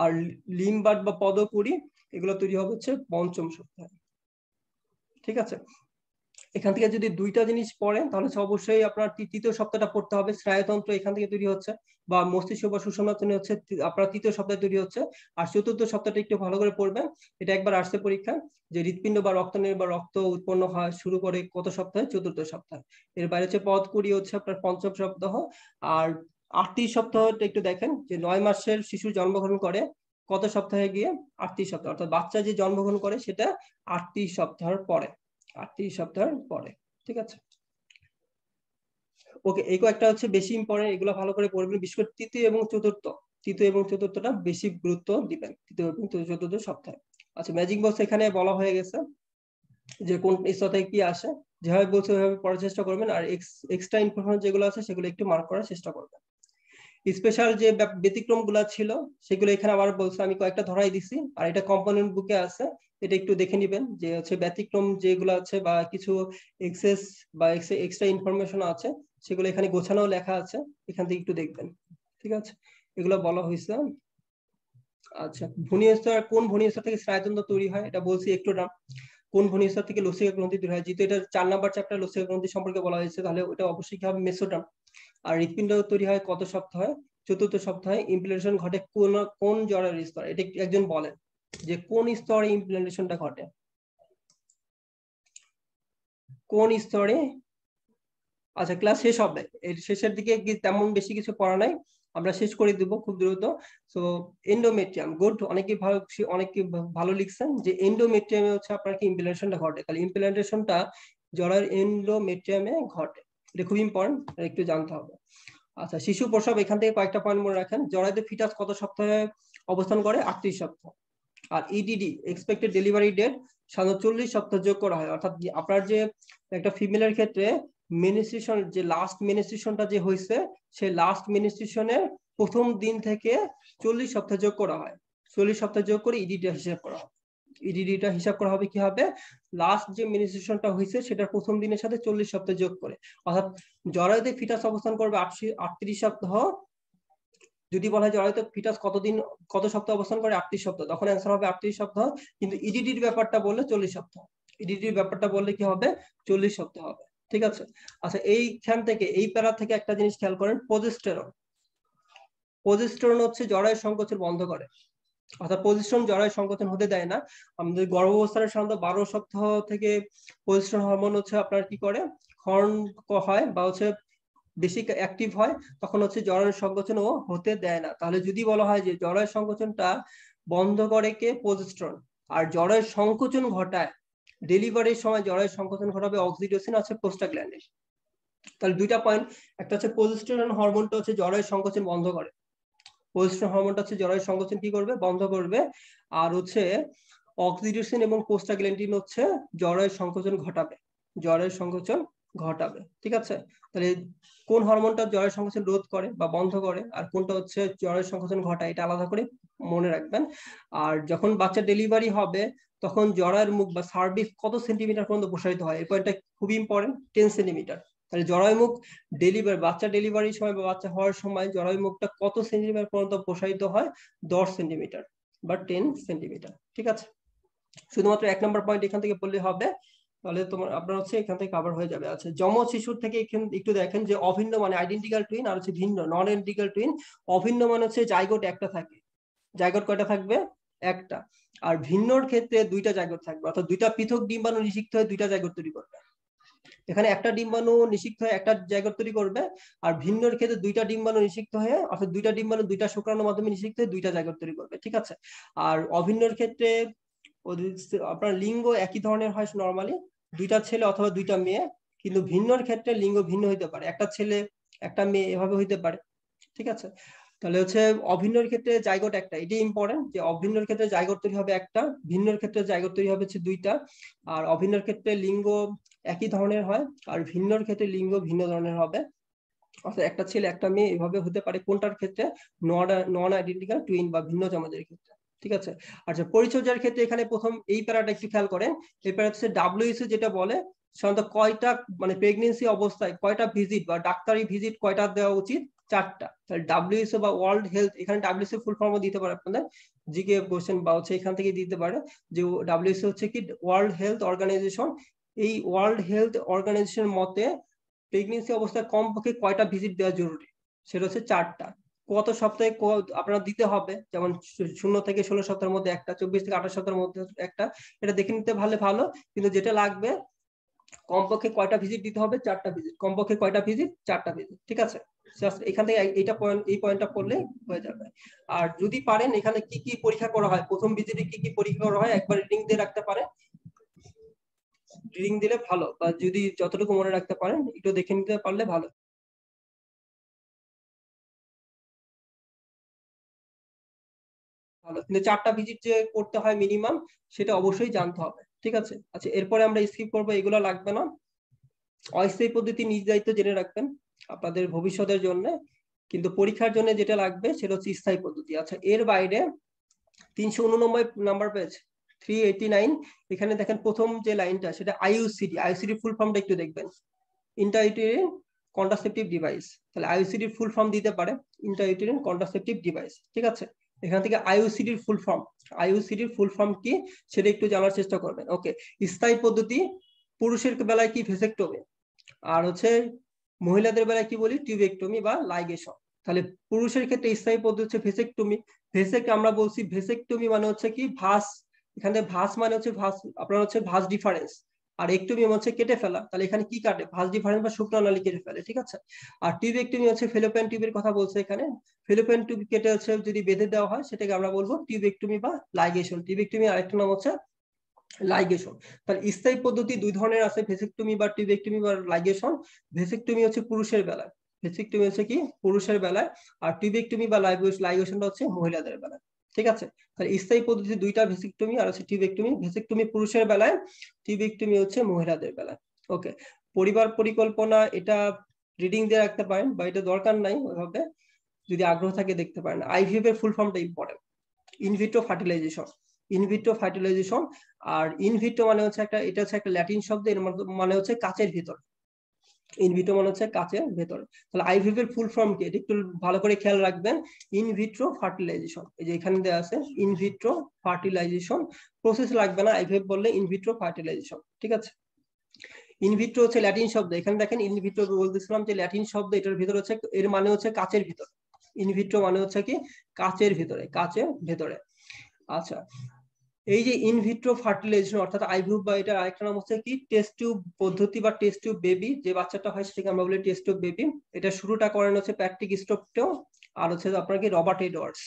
আর লিম্বার্ড বা পদকুড়ি, এগুলো তৈরি হবে হচ্ছে পঞ্চম সপ্তাহে। ঠিক আছে, এখান থেকে যদি দুইটা জিনিস পড়েন তাহলে অবশ্যই আপনার তৃতীয় সপ্তাহটা পড়তে হবে। স্নায়ুতন্ত্র এখান থেকে তৈরি হচ্ছে, বা মস্তিষ্ক বা সুষুম্না হচ্ছে আপনার তৃতীয় সপ্তাহে তৈরি হচ্ছে। আর চতুর্থ সপ্তাহটা একটু ভালো করে পড়বেন, এটা একবার আসছে পরীক্ষা, যে হৃৎপিণ্ড বা রক্তনালী বা রক্ত উৎপন্ন হয় শুরু করে কত সপ্তাহে? চতুর্থ সপ্তাহে। এর বাইরে হচ্ছে পদকুড়ি হচ্ছে আপনার পঞ্চম সপ্তাহ। আর 38 সপ্তাহটা একটু দেখেন, যে 9 মাসের শিশু জন্মগ্রহণ করে কত সপ্তাহে গিয়ে? 38 সপ্তাহ, অর্থাৎ বাচ্চা যে জন্মগ্রহণ করে সেটা 38 সপ্তাহের পরে, 38 সপ্তাহের পরে। ঠিক আছে, ওকে, এই কয়েকটা হচ্ছে বেশি ইম্পর্টেন্ট, এগুলো ভালো করে পড়বেন। বিশেষ করে তৃতীয় এবং চতুর্থ, তৃতীয় এবং চতুর্থটা বেশি গুরুত্ব দিবেন, তৃতীয় এবং চতুর্থ সপ্তাহে। আচ্ছা, ম্যাজিক বক্স এখানে বলা হয়ে গেছে যে কোন স্তর থেকে কি আসে, যেভাবে বলছে ওইভাবে পড়ার চেষ্টা করবেন। আর এক্সট্রা ইনফরমেশন যেগুলো আছে সেগুলো একটু মার্ক করার চেষ্টা করবেন। স্পেশাল যে ব্যতিক্রম গুলা ছিল সেগুলো এখানে আবার বলছে, আমি কয়েকটা ধরাই দিছি, আর এটা কম্পোনেন্ট বুকে আছে, এটা একটু দেখে নিবেন যে হচ্ছে ব্যতিক্রম যেগুলো আছে বা কিছু এক্সেস বা এক্সট্রা ইনফরমেশন আছে, সেগুলো এখানে গোছানো লেখা আছে, এখান থেকে একটু দেখবেন। ঠিক আছে, এগুলো বলা হয়েছে। আচ্ছা, ভ্রূণীয় স্তর, কোন ভ্রূণীয় স্তর থেকে স্নায়ুতন্ত্র তৈরি হয় এটা বলছি একটু নাম। কোন ভ্রূণীয় স্তর থেকে লসিকা গ্রন্থি তৈরি হয়, যেহেতু এটা 4 নাম্বার চ্যাপ্টার লসিকা গ্রন্থি সম্পর্কে বলা হয়েছে, তাহলে ওটা অবশ্যই কি হবে? মেসোডার্ম। আর হৃৎপিণ্ড তৈরি হয় কত সপ্তাহে? চতুর্থ সপ্তাহে। ইমপ্লান্টেশন ঘটে কোন কোন জরায়ুর স্তর? এটা একজন বলেন যে কোন স্তরে ইমপ্লান্টেশনটা ঘটে, কোন স্তরে? আচ্ছা, ক্লাস শেষ হবে, এর শেষের দিকে তেমন বেশি কিছু পড়া নাই, আমরা শেষ করে দিব খুব দ্রুত। সো এন্ডোমেট্রিয়াম, গুড, অনেকে ভালো লিখছেন যে এন্ডোমেট্রিয়ামে হচ্ছে আপনার কি ইমপ্লান্টেশনটা ঘটে, তাহলে ইমপ্লান্টেশনটা জরায়ুর এন্ডোমেট্রিয়ামে ঘটে, এটা খুব ইম্পর্টেন্ট, একটু জানতে হবে। আচ্ছা, শিশু প্রসব, এখান থেকে কয়েকটা পয়েন্ট মনে রাখেন। জরায়ুতে ফিটাস কত সপ্তাহে অবস্থান করে? 38 সপ্তাহ। আর ইডিডি, এক্সপেক্টেড ডেলিভারি ডেট, সাধারণত 40 সপ্তাহ যোগ করা হয়, অর্থাৎ আপনার যে একটা ফিমেলের ক্ষেত্রে মেনস্ট্রুয়েশন, যে লাস্ট মেনস্ট্রুয়েশনটা যে হয়েছে, সেই লাস্ট মেনস্ট্রুয়েশনের প্রথম দিন থেকে 40 সপ্তাহ যোগ করা হয়, 40 সপ্তাহ যোগ করে ইডিডিটা হিসাব করা হয়। ইডিডিটা হিসাব করা হবে কি হবে? লাস্ট যে মেনস্ট্রুয়েশনটা হয়েছে সেটার প্রথম দিনের সাথে 40 সপ্তাহ যোগ করে, অর্থাৎ জরায়ুতে ফিটাস অবস্থান করবে 38 সপ্তাহ। যদি বলা হয় জরায়ুতে ফিটাস কতদিন, কত সপ্তাহ অবস্থান করে? 38 সপ্তাহ, তখন অ্যান্সার হবে 38 সপ্তাহ। কিন্তু ইডিডির ব্যাপারটা বললে 40 সপ্তাহ, ইডিডির ব্যাপারটা বললে কি হবে? 40 সপ্তাহ হবে। ঠিক আছে, আচ্ছা, এইখান থেকে এই প্যারা থেকে একটা জিনিস খেয়াল করেন, প্রজেস্টেরন। প্রজেস্টেরন হচ্ছে জরায়ু সংকোচন বন্ধ করে, অর্থাৎ প্রজেস্টেরন জরায়ু সংকোচন হতে দেয় না। আমাদের গর্ভাবস্থার সাধারণত 12 সপ্তাহ থেকে প্রজেস্টেরন হরমোন হচ্ছে আপনার কি করে? ক্ষরণ হয় বা হচ্ছে বেশি অ্যাক্টিভ হয়, তখন হচ্ছে জরায়ুর সংকোচন ও হতে দেয় না। তাহলে যদি বলা হয় যে জরায়ুর সংকোচনটা বন্ধ করে কে? প্রজেস্টেরন। আর জরায়ুর সংকোচন ঘটায়, ডেলিভারির সময় জরায়ুর সংকোচন ঘটাবে অক্সিটোসিন আছে প্রোস্টাগ্ল্যান্ডিন। তাহলে দুইটা পয়েন্ট, একটা হচ্ছে প্রজেস্টেরন হরমোনটা হচ্ছে জরায়ুর সংকোচন বন্ধ করে, প্রজেস্টেরন হরমোনটা হচ্ছে জরায়ুর সংকোচন কি করবে? বন্ধ করবে। আর হচ্ছে অক্সিটোসিন এবং প্রোস্টাগ্ল্যান্ডিন হচ্ছে জরায়ুর সংকোচন ঘটাবে, জরায়ুর সংকোচন ঘটাবে। ঠিক আছে, তাহলে কোন হরমোনটা জরায়ুর সংকোচন রোধ করে বা বন্ধ করে, আর কোনটা হচ্ছে জরায়ুর সংকোচন ঘটায়, এটা আলাদা করে মনে রাখবেন। আর যখন বাচ্চা ডেলিভারি হবে তখন জরায়ুর মুখ বা সার্ভিক্স কত সেন্টিমিটার পর্যন্ত প্রসারিত হয়, এই পয়েন্টটা খুবই ইম্পর্টেন্ট, 10 সেন্টিমিটার। তাহলে জরায়ু মুখ বাচ্চা ডেলিভারির সময় বা বাচ্চা হওয়ার সময় জরায়ু মুখটা কত সেন্টিমিটার পর্যন্ত প্রসারিত হয়? 10 সেন্টিমিটার বা 10 সেন্টিমিটার। ঠিক আছে, শুধুমাত্র 1 নম্বর পয়েন্ট এখান থেকে বললে হবে, তাহলে তোমার আপনার হচ্ছে এখান থেকে কভার হয়ে যাবে। আচ্ছা, যমজ শিশুর থেকে একটু দেখেন যে অভিন্ন মানে আইডেন্টিক্যাল টুইন আর হচ্ছে ভিন্ন নন আইডেন্টিক্যাল টুইন। অভিন্ন মানে হচ্ছে জাইগোট একটা থাকে, জাইগোট কয়টা থাকবে? একটা। আর ভিন্নর ক্ষেত্রে দুইটা জাইগোট থাকবে, অর্থাৎ দুইটা পৃথক ডিম্বাণু নিষিক্ত হয়ে দুইটা জাইগোট তৈরি করবে। এখানে একটা ডিম্বাণু নিষিক্ত হয়ে একটা জাইগোট তৈরি করবে, আর ভিন্নর ক্ষেত্রে দুইটা ডিম্বাণু নিষিক্ত হয়ে, অর্থাৎ দুইটা ডিম্বাণু দুইটা শুক্রাণুর মাধ্যমে নিষিক্ত হয়ে দুইটা জাইগোট তৈরি করবে, ঠিক আছে। আর অভিন্নর ক্ষেত্রে আপনার লিঙ্গ একই ধরনের হয় নর্মালি, দুইটা ছেলে অথবা দুইটা মেয়ে। কিন্তু ভিন্নর ক্ষেত্রে লিঙ্গ ভিন্ন হইতে পারে, একটা ছেলে একটা মেয়ে এভাবে হইতে পারে, ঠিক আছে। তাহলে হচ্ছে অভিন্নর ক্ষেত্রে জাইগোট একটা, এটি ইম্পর্টেন্ট যে অভিন্নর ক্ষেত্রে জাইগোট তৈরি হবে একটা, ভিন্নর ক্ষেত্রে জাইগোট তৈরি হবে হচ্ছে দুইটা। আর অভিন্নর ক্ষেত্রে লিঙ্গ একই ধরনের হয়, আর ভিন্নর ক্ষেত্রে লিঙ্গ ভিন্ন ধরনের হবে, অর্থাৎ একটা ছেলে একটা মেয়ে এভাবে হতে পারে। কোনটার ক্ষেত্রে? নন আইডেন্টিক্যাল টুইন বা ভিন্ন জমাদের ক্ষেত্রে, ঠিক আছে। আচ্ছা, পরিচর্যার ক্ষেত্রে এখানে প্রথম এই প্যারাটা একটু খেয়াল করেন। এই প্যারা হচ্ছে ডাব্লিউএইচও যেটা বলে সাধারণত কয়টা মানে প্রেগনেন্সি অবস্থায় কয়টা ভিজিট বা ডাক্তারি ভিজিট কয়টা দেওয়া উচিত? 4টা। তাহলে ডাব্লিউএইচও বা ওয়ার্ল্ড হেলথ, এখানে ডাব্লিউএইচও ফুল ফর্মও দিতে পারে আপনাদের জিকে কোশ্চেন বা হচ্ছে এখান থেকে দিতে পারে যে ডাব্লিউএইচও হচ্ছে কি ওয়ার্ল্ড হেলথ অর্গানাইজেশন। এই ওয়ার্ল্ড হেলথ অর্গানাইজেশন মতে প্রেগনেন্সি অবস্থায় কমপক্ষে কয়টা ভিজিট দেওয়া জরুরি? সেটা হচ্ছে 4টা। কত সপ্তাহে আপনারা দিতে হবে, যেমন 0 থেকে 16 সপ্তাহের মধ্যে একটা, 24 থেকে 28 সপ্তাহের মধ্যে একটা, এটা দেখে নিতে ভালো ভালো। কিন্তু যেটা লাগবে কমপক্ষে কয়টা ভিজিট দিতে হবে? 4টা ভিজিট। কমপক্ষে কয়টা ভিজিট? 4টা ভিজিট, ঠিক আছে। এখান থেকে এইটা পয়েন্ট, এই পয়েন্টটা পড়লে হয়ে যাবে। আর যদি পারেন এখানে কি কি পরীক্ষা করা হয়, প্রথম ভিজিটে কি কি পরীক্ষা করা হয় একবার রিডিং দিয়ে রাখতে পারেন, রিডিং দিলে ভালো, বা যদি যতটুকু মনে রাখতে পারেন একটু দেখে নিতে পারলে ভালো। ভালো, কিন্তু 4টা ভিজিট যে করতে হয় মিনিমাম, সেটা অবশ্যই জানতে হবে, ঠিক আছে। আচ্ছা, এরপরে আমরা স্কিপ করবো, এগুলো লাগবে না। অস্থায়ী পদ্ধতি নিজ দায়িত্ব জেনে রাখবেন আপনাদের ভবিষ্যতের জন্য, কিন্তু পরীক্ষার জন্য যেটা লাগবে সেটা হচ্ছে স্থায়ী পদ্ধতি। আচ্ছা, এর বাইরে 389 নাম্বার পেজ 389, এখানে দেখেন প্রথম যে লাইনটা সেটা আইইউসিডি। আইইউসিডি ফুল ফর্মটা একটু দেখবেন, ইন্ট্রাইউটেরিন কন্ট্রাসেপটিভ ডিভাইস। তাহলে আইইউসিডি ফুল ফর্ম দিতে পারে ইন্ট্রাইউটেরিন কন্ট্রাসেপটিভ ডিভাইস, ঠিক আছে। এখান থেকে আইইউসিডির ফুল ফর্ম, আইইউসিডির ফুল ফর্ম কি সেটা একটু জানার চেষ্টা করবেন। ওকে, স্থায়ী পদ্ধতি পুরুষের বেলায় কি ভেসেক্টমি, আর হচ্ছে মহিলাদের বেলায় কি বলি টিউবেক্টমি বা লাইগেশন। তাহলে পুরুষের ক্ষেত্রে স্থায়ী পদ্ধতি হচ্ছে ভেসেক্টমি। আমরা বলছি ভেসেক্টমি মানে হচ্ছে কি ভাস, এখানে ভাস মানে হচ্ছে ভাস, আপনার হচ্ছে ভাস ডিফারেন্স। আর একটমি হচ্ছে কেটে ফেলা, তাহলে এখানে কি কাটে? ভাস ডিফারেন্স বা শুক্রাণু কেটে ফেলে, ঠিক আছে। আর টিউবেক্টমি হচ্ছে ফেলোপিয়ান টিউবের কথা বলছে এখানে, ফেলোপিয়ান টিউব কেটে হচ্ছে যদি বেঁধে দেওয়া হয় সেটাকে আমরা বলবো টিউবেক্টমি বা লাইগেশন। টিউবেক্টমি আরেকটা নাম হচ্ছে লাইগেশন। তাহলে স্থায়ী পদ্ধতি দুই ধরনের আছে, ভেসেক্টমি বা টিউবেক্টমি বা লাইগেশন। ভেসেক্টমি হচ্ছে পুরুষের বেলায়, ভেসেক্টমি হচ্ছে কি পুরুষের বেলায়, আর টিউবেক্টমি বা লাইগেশনটা হচ্ছে মহিলাদের বেলায়, ঠিক আছে। তাহলে স্থায়ী পদ্ধতি দুইটা, ভেসেক্টমি আর হচ্ছে টিউবেক্টমি। ভেসেক্টমি পুরুষের বেলায়, টিউবেক্টমি হচ্ছে মহিলাদের বেলায়। ওকে, পরিবার পরিকল্পনা এটা রিডিং দিয়ে রাখতে পারেন, বা এটা দরকার নাই ওইভাবে, যদি আগ্রহ থাকে দেখতে পারেন। আইভিএফ এর ফুল ফর্মটা important, in vitro fertilization. In vitro fertilization, আর ইনভিট্রো মানে হচ্ছে একটা, এটা হচ্ছে একটা ল্যাটিন শব্দ, এর মানে হচ্ছে কাচের ভিতর। ইনভিট্রো মানে হচ্ছে কাচের ভেতরে। তাহলে আইভিএফ এর ফুল ফর্ম কি এটা একটু ভালো করে খেয়াল রাখবেন। ইনভিট্রো ফার্টিলাইজেশন, এই যে এখানে দেওয়া আছে ইনভিট্রো ফার্টিলাইজেশন। প্রসেস লাগবে না, আইভিএফ বললে ইনভিট্রো ফার্টিলাইজেশন, ঠিক আছে। ইনভিট্রো হচ্ছে ল্যাটিন শব্দ, এখানে দেখেন ইনভিট্রো বলতেছিলাম যে ল্যাটিন শব্দ, এটার ভিতরে হচ্ছে, এর মানে হচ্ছে কাচের ভিতর। ইনভিট্রো মানে হচ্ছে কি কাচের ভিতরে, কাচের ভেতরে। আচ্ছা, এই যে ইনভিট্রো ফার্টিলাইজেশন অর্থাৎ আইভিএফ, বা এটা আরেকটা নাম হচ্ছে কি টেস্ট টিউব পদ্ধতি বা টেস্ট টিউব বেবি, যে বাচ্চাটা হয় সেটাকে আমরা বলি টেস্ট টিউব বেবি। এটা শুরুটা করেন হচ্ছে প্যাট্রিক স্টোপটো আর হচ্ছে আপনার কি রবার্ট এডওয়ার্ডস।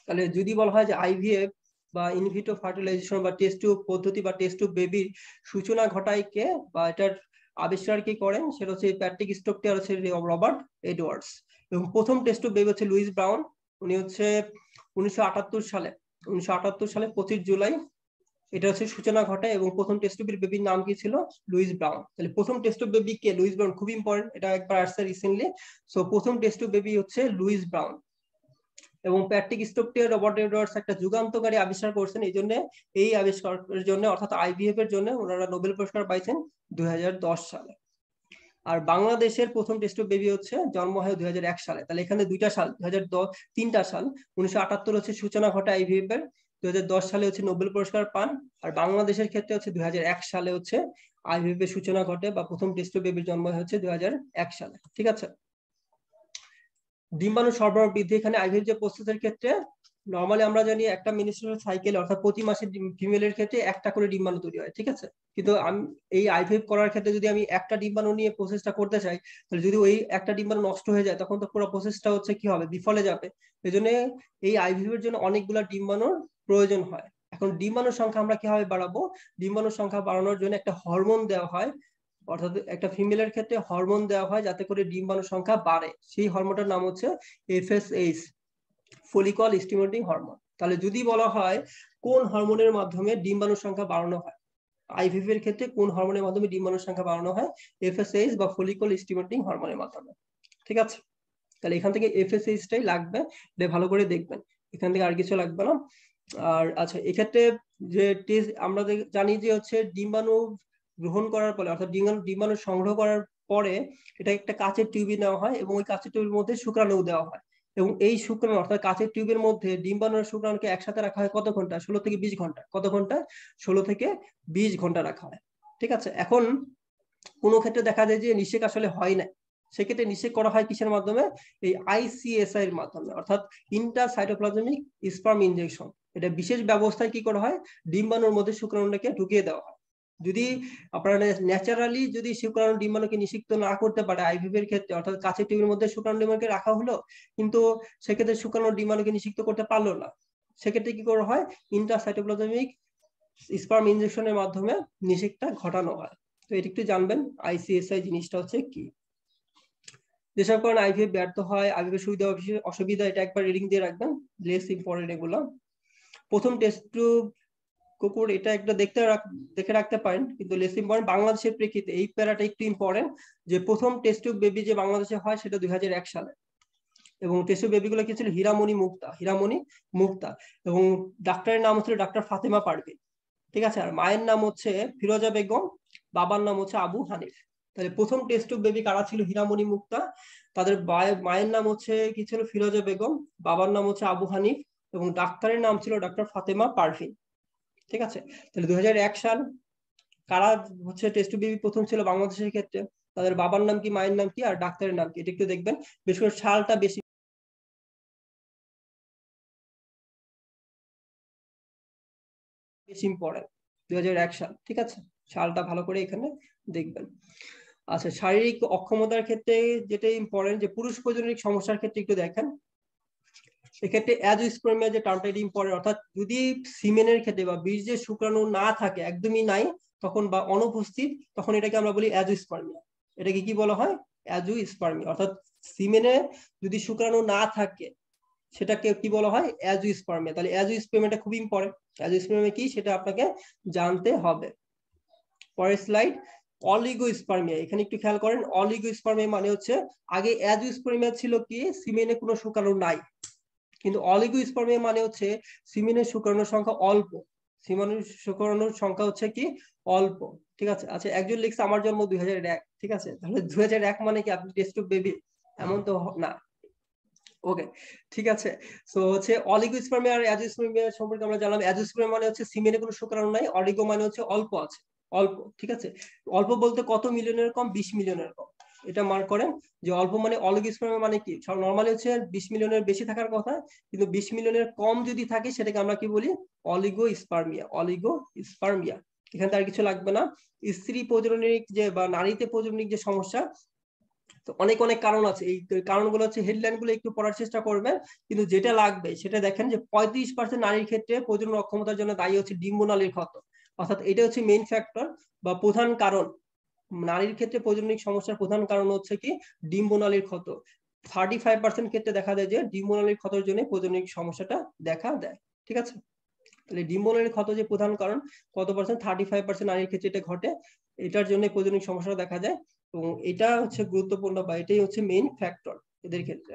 তাহলে যদি বলা হয় যে আইভিএফ বা ইনভিট্রো ফার্টিলাইজেশন বা টেস্ট টিউব পদ্ধতি বা টেস্ট টিউব বেবির সূচনা ঘটায় কে, বা এটার আবিষ্কার কি করেন, সেটা হচ্ছে প্যাট্রিক স্টোপটো আর হচ্ছে রবার্ট এডওয়ার্ডস। এবং প্রথম টেস্ট টিউব বেবি হচ্ছে লুইস ব্রাউন, উনি হচ্ছে 1978 সালে, 25 জুলাই এটা হচ্ছে সূচনা ঘটায়। এবং প্রথম টেস্ট টিউব বেবির নাম কি ছিল? Louise Brown. তাহলে প্রথম টেস্ট টিউব বেবি কে? লুইস ব্রাউন, খুব ইম্পর্টেন্ট, এটা একবার আসছে রিসেন্টলি। সো প্রথম টেস্ট টিউব বেবি হচ্ছে লুইস ব্রাউন। এবং প্যাট্রিক স্টোপটো রবার্ট এডওয়ার্ডস একটা যুগান্তকারী আবিষ্কার করছেন, এই জন্য এই আবিষ্কারের জন্য অর্থাৎ আইভিএফ এর জন্য ওনারা নোবেল পুরস্কার পাইছেন 2010 সালে। আর বাংলাদেশের প্রথম টেস্ট টিউব বেবি হচ্ছে জন্ম হয় 2001 সালে। তাহলে এখানে দুইটা সাল, 2010, 3টা সাল। 1978 হচ্ছে সূচনা ঘটে আইভিএফ এর, 2010 সালে হচ্ছে নোবেল পুরস্কার পান। আর বাংলাদেশের ক্ষেত্রে হচ্ছে 2001 সালে হচ্ছে আইভিএফ এর সূচনা ঘটে বা প্রথম টেস্ট টিউব বেবির জন্ম হচ্ছে 2001 সালে। ঠিক আছে, ডিম্বাণু সরবরাহ বৃদ্ধি, এখানে আইভিএফ যে প্রস্তুতের ক্ষেত্রে নরমালি আমরা জানি একটা মেনস্ট্রুয়াল সাইকেল অর্থাৎ প্রতি মাসে ফিমেলের ক্ষেত্রে একটা করে ডিম্বাণু তৈরি হয়। ঠিক আছে, কিন্তু এই আইভিএফ করার ক্ষেত্রে যদি আমি একটা ডিম্বাণু নিয়ে প্রসেসটা করতে চাই, তাহলে যদি ওই একটা ডিম্বাণু নষ্ট হয়ে যায় তখন তো পুরো প্রসেসটা হচ্ছে কি হবে, বিফলে যাবে। এই জন্য এই আইভিএফ এর জন্য অনেকগুলা ডিম্বাণুর প্রয়োজন হয়। এখন ডিম্বাণুর সংখ্যা আমরা কিভাবে বাড়াবো? ডিম্বাণুর সংখ্যা বাড়ানোর জন্য একটা হরমোন দেওয়া হয়, অর্থাৎ একটা ফিমেলের ক্ষেত্রে হরমোন দেওয়া হয় যাতে করে ডিম্বাণুর সংখ্যা বাড়ে। সেই হরমোনটার নাম হচ্ছে এফএসএইচ, ফলিকল স্টিমুলেটিং হরমোন। তাহলে যদি বলা হয় কোন হরমোনের মাধ্যমে ডিম্বাণুর সংখ্যা বাড়ানো হয়, আইভিএফ এর ক্ষেত্রে কোন হরমোনের মাধ্যমে ডিম্বাণুর সংখ্যা বাড়ানো হয়? এফএসএইচ বা ফলিকল স্টিমুলেটিং হরমোনের মাধ্যমে। ঠিক আছে, তাহলে এখান থেকে এফএসএইচ টাই লাগবে, এটা ভালো করে দেখবেন, এখান থেকে আর কিছু লাগবে না। আর আচ্ছা, এক্ষেত্রে যে টেস্ট আমরা জানি যে হচ্ছে ডিম্বাণু গ্রহণ করার পরে অর্থাৎ ডিম্বাণু সংগ্রহ করার পরে এটা একটা কাচের টিউবে নেওয়া হয় এবং ওই কাচের টিউবের মধ্যে শুক্রাণু দেওয়া হয়। এবং এই শুক্রাণু অর্থাৎ কাচের টিউবের মধ্যে ডিম্বাণু আর শুক্রাণুকে একসাথে রাখা হয় কত ঘন্টা? 16 থেকে 20 ঘন্টা। কত ঘন্টা? 16 থেকে 20 ঘন্টা রাখা হয়। ঠিক আছে, এখন কোনো ক্ষেত্রে দেখা যায় যে নিষেক আসলে হয় না, সেক্ষেত্রে নিষেক করা হয় কিসের মাধ্যমে? এই আইসিএসআই এর মাধ্যমে, অর্থাৎ ইন্ট্রাসাইটোপ্লাজমিক স্পার্ম ইনজেকশন। এটা বিশেষ ব্যবস্থায় কি করা হয়? ডিম্বাণুর মধ্যে শুক্রাণুটাকে ঢুকিয়ে দেওয়া হয়। যদি আপনারা ন্যাচারালি যদি শুক্রাণু ডিম্বাণুকে নিষিক্ত না করতে পারে আইভিএফ এর ক্ষেত্রে, অর্থাৎ কাঁচের টিউবের মধ্যে শুক্রাণু ডিম্বাণুকে রাখা হলো কিন্তু সেক্ষেত্রে শুক্রাণু ডিম্বাণুকে নিষিক্ত করতে পারলো না, সেক্ষেত্রে কি করা হয়? ইন্ট্রাসাইটোপ্লাজমিক স্পার্ম ইনজেকশনের মাধ্যমে নিষেকটা ঘটানো হয়। তো এটা একটু জানবেন আইসিএসআই জিনিসটা হচ্ছে কি। যেসব কারণে আইভিএফ ব্যর্থ হয়, আইভিএফ সুবিধা অসুবিধা, এটা একবার রিডিং দিয়ে রাখবেন, লেস ইম্পর্টেন্ট এগুলো। প্রথম টেস্ট টিউব কুকুর, এটা একটা দেখে রাখতে পারেন, কিন্তু লেস ইম্পর্টেন্ট বাংলাদেশের প্রেক্ষিতে এই প্যারাটা একটু ইম্পর্টেন্ট, যে প্রথম টেস্ট টিউব বেবি যে বাংলাদেশে হয় সেটা 2001 সালে। এবং টেস্ট টিউব বেবিগুলো কি ছিল? হীরামণি মুক্তা। এবং ডাক্তারের নাম হচ্ছিল ডাক্তার ফাতেমা পারভিন। ঠিক আছে, আর মায়ের নাম হচ্ছে ফিরোজা বেগম, বাবার নাম হচ্ছে আবু হানিফ। তাহলে প্রথম টেস্ট টিউব বেবি কারা ছিল? হীরামণি মুক্তা। তাদের মায়ের নাম হচ্ছে কি ছিল? ফিরোজা বেগম। বাবার নাম হচ্ছে আবু হানিফ এবং ডাক্তারের নাম ছিল ডাক্তার ফাতেমা পারভিন। ঠিক আছে, তাহলে 2001 সাল কারা হচ্ছে টেস্ট টিউব বেবি প্রথম ছিল বাংলাদেশের ক্ষেত্রে, তাদের বাবার নাম কি, মায়ের নাম কি, আর ডাক্তারের নাম কি, এটা একটু দেখবেন। বিশেষ করে সালটা বেশি ইম্পর্টেন্ট, 2001 সাল। ঠিক আছে, সালটা ভালো করে এখানে দেখবেন। আচ্ছা, শারীরিক অক্ষমতার ক্ষেত্রে যেটা ইম্পর্টেন্ট, যে পুরুষ প্রজননিক সমস্যার ক্ষেত্রে একটু দেখেন, এক্ষেত্রে অ্যাজোস্পার্মিয়া যে টার্মটা এটা ইম্পর্টেন্ট, অর্থাৎ যদি সিমেনের ক্ষেত্রে বা বীর্যের শুক্রাণু না থাকে, একদমই নাই তখন বা অনুপস্থিত, তখন এটাকে আমরা বলি অ্যাজোস্পার্মিয়া। এটাকে কি বলা হয়? অ্যাজোস্পার্মিয়া। অর্থাৎ সিমেনে যদি শুক্রাণু না থাকে সেটাকে কি বলা হয়? অ্যাজোস্পার্মিয়া। তাহলে অ্যাজোস্পার্মিয়াটা খুব ইম্পর্টেন্ট, অ্যাজোস্পার্মিয়া কি সেটা আপনাকে জানতে হবে। পরের স্লাইড, অলিগোস্পার্মিয়া। এখানে একটু খেয়াল করেন, অলিগোস্পার্মিয়া মানে হচ্ছে আগে অ্যাজোস্পার্মিয়া ছিল কি সিমেনে কোনো শুক্রাণু নাই, কিন্তু অলিগোস্পার্মিয়া মানে হচ্ছে সিমেনের শুক্রাণুর সংখ্যা অল্প, সিমেনের শুক্রাণুর সংখ্যা হচ্ছে কি অল্প। ঠিক আছে, আচ্ছা একজন লিখছে আমার জন্ম 2001। ঠিক আছে, তাহলে 2001 মানে কি আপনি টেস্ট টিউব বেবি? এমন তো না। ওকে, ঠিক আছে। সো হচ্ছে অলিগোস্পার্মিয়া আর অ্যাজোস্পার্মিয়া সম্পর্কে আমরা জানলাম। অ্যাজোস্পার্মিয়া মানে হচ্ছে সিমেনে কোনো শুক্রাণু নাই, অলিগো মানে হচ্ছে অল্প আছে, অল্প। ঠিক আছে, অল্প বলতে কত মিলিয়নের কম? 20 মিলিয়নের কম। এটা মার্ক করেন যে অল্প মানে অলিগোস্পার্মিয়া মানে কি, নরমালি হচ্ছে 20 মিলিয়নের বেশি থাকার কথা, কিন্তু 20 মিলিয়নের কম যদি থাকে সেটাকে আমরা কি বলি? অলিগোস্পার্মিয়া। এখানে আর কিছু লাগবে না। স্ত্রী প্রজননিক যে বা নারীতে প্রজননিক যে সমস্যা, তো অনেক অনেক কারণ আছে, এই কারণগুলো হচ্ছে হেডলাইন গুলো একটু পড়ার চেষ্টা করবেন, কিন্তু যেটা লাগবে সেটা দেখেন যে 35% নারীর ক্ষেত্রে প্রজনন অক্ষমতার জন্য দায়ী হচ্ছে ডিম্বনালীর ক্ষত, অর্থাৎ এটা হচ্ছে মেইন ফ্যাক্টর বা প্রধান কারণ। নারীর ক্ষেত্রে প্রজননিক সমস্যার প্রধান কারণ হচ্ছে কি ডিম্বনালীর ক্ষত। 35% ক্ষেত্রে দেখা যায় যে ডিম্বনালীর ক্ষতের জন্য প্রজননিক সমস্যাটা দেখা দেয়। ঠিক আছে, তাহলে ডিম্বনালীর ক্ষত যে প্রধান কারণ, কত পার্সেন্ট? 35% নারীর ক্ষেত্রে এটা ঘটে, এটার জন্য প্রজননিক সমস্যা দেখা যায় এবং এটা হচ্ছে গুরুত্বপূর্ণ বা এটাই হচ্ছে মেইন ফ্যাক্টর এদের ক্ষেত্রে।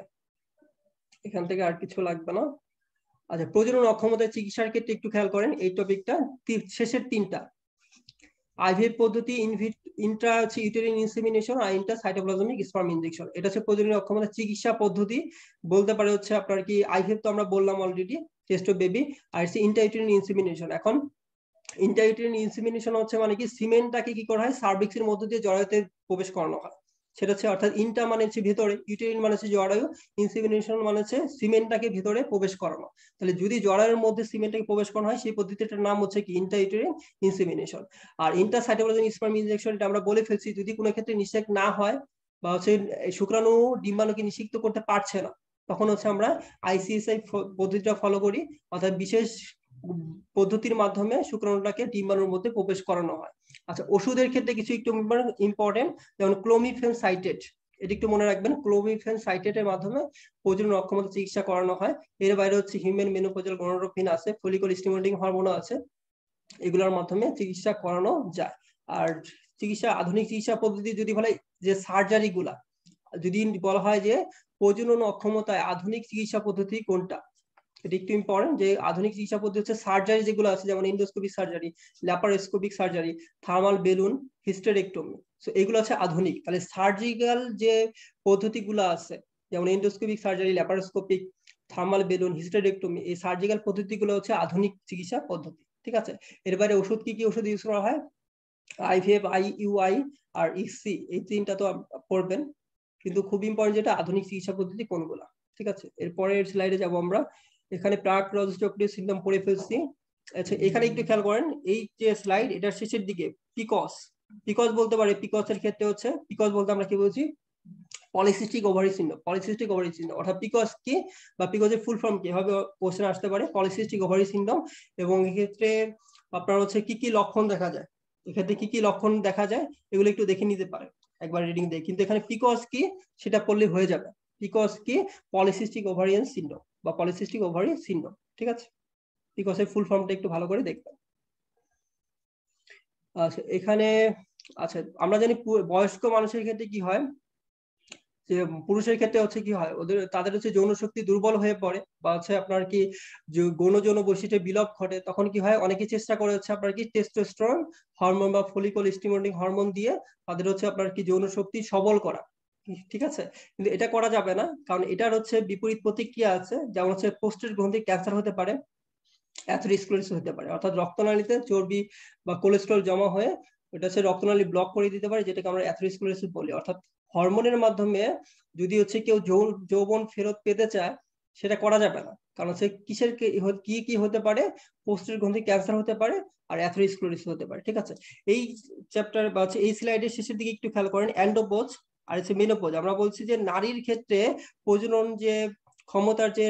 এখান থেকে আর কিছু লাগবে না। আচ্ছা, প্রজনন অক্ষমতার চিকিৎসার ক্ষেত্রে একটু খেয়াল করেন এই টপিকটা, শেষের তিনটা আইভিএফ পদ্ধতি, ইন্ট্রা ইউটেরিন ইনসেমিনেশন আর ইন্ট্রাসাইটোপ্লাজমিক স্পার্ম ইনজেকশন। এটা হচ্ছে প্রজনন অক্ষমতার চিকিৎসা পদ্ধতি। বলতে পারে হচ্ছে আপনার কি আইভিএফ তো আমরা বললাম অলরেডি, টেস্ট অফ বেবি। আর হচ্ছে ইন্ট্রাইউটেরিন ইনসেমিনেশন। এখন ইন্ট্রাইউটেরিন ইনসেমিনেশন হচ্ছে মানে কি সিমেন্টটাকে কি করা হয় সার্ভিক্সের মধ্য দিয়ে জরায়ুতে প্রবেশ করানো হয়। সেটা হচ্ছে অর্থাৎ ইন্টা মানে হচ্ছে ভেতরে, ইউটেরিন মানে হচ্ছে জরায়ু, ইনসেমিনেশন মানে হচ্ছে সিমেন্টটাকে ভেতরে প্রবেশ করানো। তাহলে যদি জরায়ুর মধ্যে সিমেন্টটাকে প্রবেশ করানো হয় সেই পদ্ধতিটার নাম হচ্ছে কি ইন্ট্রাইউটেরিন ইনসেমিনেশন। আর ইন্টারসাইটোপ্লাজমিক স্পার্ম ইনজেকশন এটা আমরা বলে ফেলছি, যদি কোনো ক্ষেত্রে নিষেধ না হয় বা হচ্ছে শুক্রাণু ডিম্বাণুকে নিষিক্ত করতে পারছে না, তখন হচ্ছে আমরা আইসিএসআই পদ্ধতিটা ফলো করি, অর্থাৎ বিশেষ পদ্ধতির মাধ্যমে শুক্রাণুটাকে ডিম্বাণুর মধ্যে প্রবেশ করানো হয়। আচ্ছা, ওষুধের ক্ষেত্রে কিছু একটু ইম্পর্টেন্ট, যেমন ক্লোমিফেন সাইটেট, এটা একটু মনে রাখবেন, ক্লোমিফেন সাইটেটের মাধ্যমে প্রজনন অক্ষমতা চিকিৎসা করানো হয়। এর বাইরে হচ্ছে হিউম্যান মেনোপজাল গনোড্রোফিন আছে, ফলিকল স্টিমুলেটিং হরমোন আছে, এগুলোর মাধ্যমে চিকিৎসা করানো যায়। আর চিকিৎসা, আধুনিক চিকিৎসা পদ্ধতি যদি বলে যে সার্জারি গুলা, যদি বলা হয় যে প্রজনন অক্ষমতায় আধুনিক চিকিৎসা পদ্ধতি কোনটা, এটা একটু ইম্পর্টেন্ট, যে আধুনিক চিকিৎসা পদ্ধতি হচ্ছে সার্জারি যেগুলো আছে, যেমন endoscopic surgery, laparoscopic surgery, thermal balloon, hysterectomy, so এগুলো হচ্ছে আধুনিক। তাহলে সার্জিক্যাল যে পদ্ধতিগুলো আছে, যেমন endoscopic surgery, laparoscopic, thermal balloon, hysterectomy, এই সার্জিক্যাল পদ্ধতিগুলো হচ্ছে আধুনিক চিকিৎসা পদ্ধতি। ঠিক আছে, এর বাইরে ওষুধ কি কি ওষুধ ইউজ করা হয়, আইভিএফ, আইইউআই আর ইসি, এই তিনটা তো পড়বেন, কিন্তু খুব ইম্পর্টেন্ট যেটা আধুনিক চিকিৎসা পদ্ধতি কোনগুলো। ঠিক আছে, এরপরের স্লাইডে যাব আমরা। এখানে প্রাক রজস্ট্রোপিস সিনড্রোম পড়ে ফেলছি। আচ্ছা, এখানে একটু খেয়াল করেন, এই যে স্লাইড এটার শেষের দিকে পিকস, পিকস বলতে পারে, পিকসের ক্ষেত্রে হচ্ছে, পিকস বলতে আমরা কি বলছি, polycystic ovary syndrome, polycystic ovary syndrome, অর্থাৎ পিকস কি বা পিকসের ফুল ফর্ম কি হবে কোশ্চেন আসতে পারে, পলিসিস্টিক ওভারি সিনড্রোম। এবং এক্ষেত্রে আপনার হচ্ছে কি কি লক্ষণ দেখা যায়, এক্ষেত্রে কি কি লক্ষণ দেখা যায় এগুলো একটু দেখে নিতে পারে একবার রিডিং দিয়ে, কিন্তু এখানে পিকস কি সেটা পড়লে হয়ে যাবে। পিকস কি, পলিসিস্টিক ওভারিয়ান সিনড্রোম বা পলিসিস্টিক ওভারি সিনড্রোম। ঠিক আছে, পিকসের ফুল ফর্মটা একটু ভালো করে দেখবেন। আচ্ছা, এখানে আচ্ছা আমরা জানি বয়স্ক মানুষের ক্ষেত্রে কি হয়, যে পুরুষের ক্ষেত্রে হচ্ছে কি হয়, তাদের হচ্ছে যৌন শক্তি দুর্বল হয়ে পড়ে, বা হচ্ছে আপনার কি গৌণ যৌন বৈশিষ্ট্যের বিলোপ ঘটে, তখন কি হয়, অনেকে চেষ্টা করে হচ্ছে আপনার কি টেস্টোস্টেরন হরমোন বা ফলিকল স্টিমুলেটিং হরমোন দিয়ে তাদের হচ্ছে আপনার কি যৌন শক্তি সবল করা। ঠিক আছে, কিন্তু এটা করা যাবে না, কারণ এটার হচ্ছে বিপরীত প্রতিক্রিয়া আছে, যেমন হচ্ছে প্রোস্টেট গ্রন্থি ক্যান্সার হতে পারে, অ্যাথেরোস্ক্লেরোসিস হতে পারে, অর্থাৎ রক্তনালীতে চর্বি বা কোলেস্ট্রল জমা হয়ে এটা হচ্ছে রক্তনালী ব্লক করে দিতে পারে, যেটাকে আমরা অ্যাথেরোস্ক্লেরোসিস বলি। অর্থাৎ হরমোনের মাধ্যমে যদি হচ্ছে কেউ যৌবন ফেরত পেতে চায়, সেটা করা যাবে না, কারণ হচ্ছে কিসের কি কি হতে পারে, প্রোস্টেট গ্রন্থি ক্যান্সার হতে পারে আর অ্যাথেরোস্ক্লেরোসিস হতে পারে। ঠিক আছে, এই চ্যাপ্টার বা হচ্ছে এই স্লাইডের শেষের দিকে একটু খেয়াল করেন, অ্যান্ডোপোজ আর হচ্ছে মেনোপোজ। আমরা বলছি যে নারীর ক্ষেত্রে প্রজনন যে ক্ষমতার যে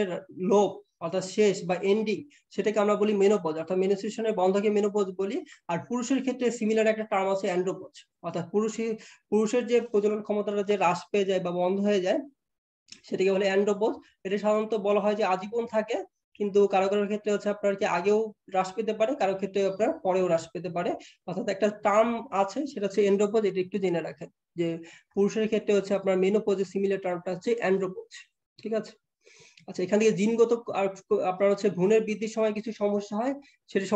লোপ অর্থাৎ শেষ বা এন্ডিং, সেটাকে আমরা বলি মেনোপজ, অর্থাৎ মেনস্ট্রুয়েশনের বন্ধকে মেনোপজ বলি। আর পুরুষের ক্ষেত্রে সিমিলার একটা টার্ম আছে অ্যান্ড্রোপজ, অর্থাৎ পুরুষের যে প্রজনন ক্ষমতাটা যে হ্রাস পেয়ে যায় বা বন্ধ হয়ে যায় সেটাকে বলে অ্যান্ড্রোপজ। এটা সাধারণত বলা হয় যে আজীবন থাকে, কিন্তু কারো কারোর ক্ষেত্রে হচ্ছে আপনার কি আগেও হ্রাস পেতে পারে, কারো ক্ষেত্রে আপনার পরেও হ্রাস পেতে পারে। অর্থাৎ একটা টার্ম আছে সেটা হচ্ছে এন্ড্রোপজ, এটা একটু জেনে রাখেন যে পুরুষের ক্ষেত্রে হচ্ছে আপনার মেনোপজের সিমিলার টার্মটা হচ্ছে অ্যান্ড্রোপজ। ঠিক আছে, আচ্ছা এখান থেকে জিনগত আপনার হচ্ছে ভ্রূণের বৃদ্ধির সময় কিছু সমস্যা হয়, সেটা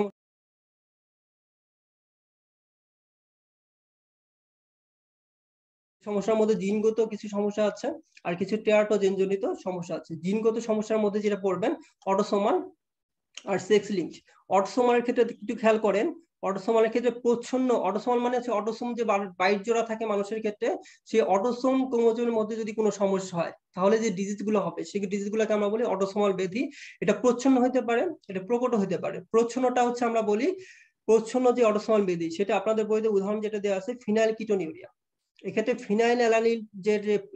সমস্যার মধ্যে জিনগত কিছু সমস্যা আছে আর কিছু টেরাটোজেন জনিত সমস্যা আছে। জিনগত সমস্যার মধ্যে যেটা পড়বেন অটোসোমাল আর সেক্স লিঙ্ক। অটোসোমালের ক্ষেত্রে একটু খেয়াল করেন, অটোসোমালের ক্ষেত্রে প্রচ্ছন্ন, অটোসোমাল মানে হচ্ছে অটোসোম যে বাইর জোড়া থাকে মানুষের ক্ষেত্রে, সেই অটোসোম ক্রোমোজোমের মধ্যে যদি কোনো সমস্যা হয় তাহলে যে ডিজিজ গুলো হবে সেই ডিজিজ গুলোকে আমরা বলি অটোসোমাল ব্যাধি। এটা প্রচ্ছন্ন হতে পারে, এটা প্রকট হতে পারে। প্রচ্ছন্নটা হচ্ছে আমরা বলি, প্রচ্ছন্ন যে অটোসোমাল ব্যাধি সেটা আপনাদের বইতে উদাহরণ যেটা দেওয়া আছে ফিনাইল কিটোনিউরিয়া। এক্ষেত্রে ফিনাইল অ্যালানিন যে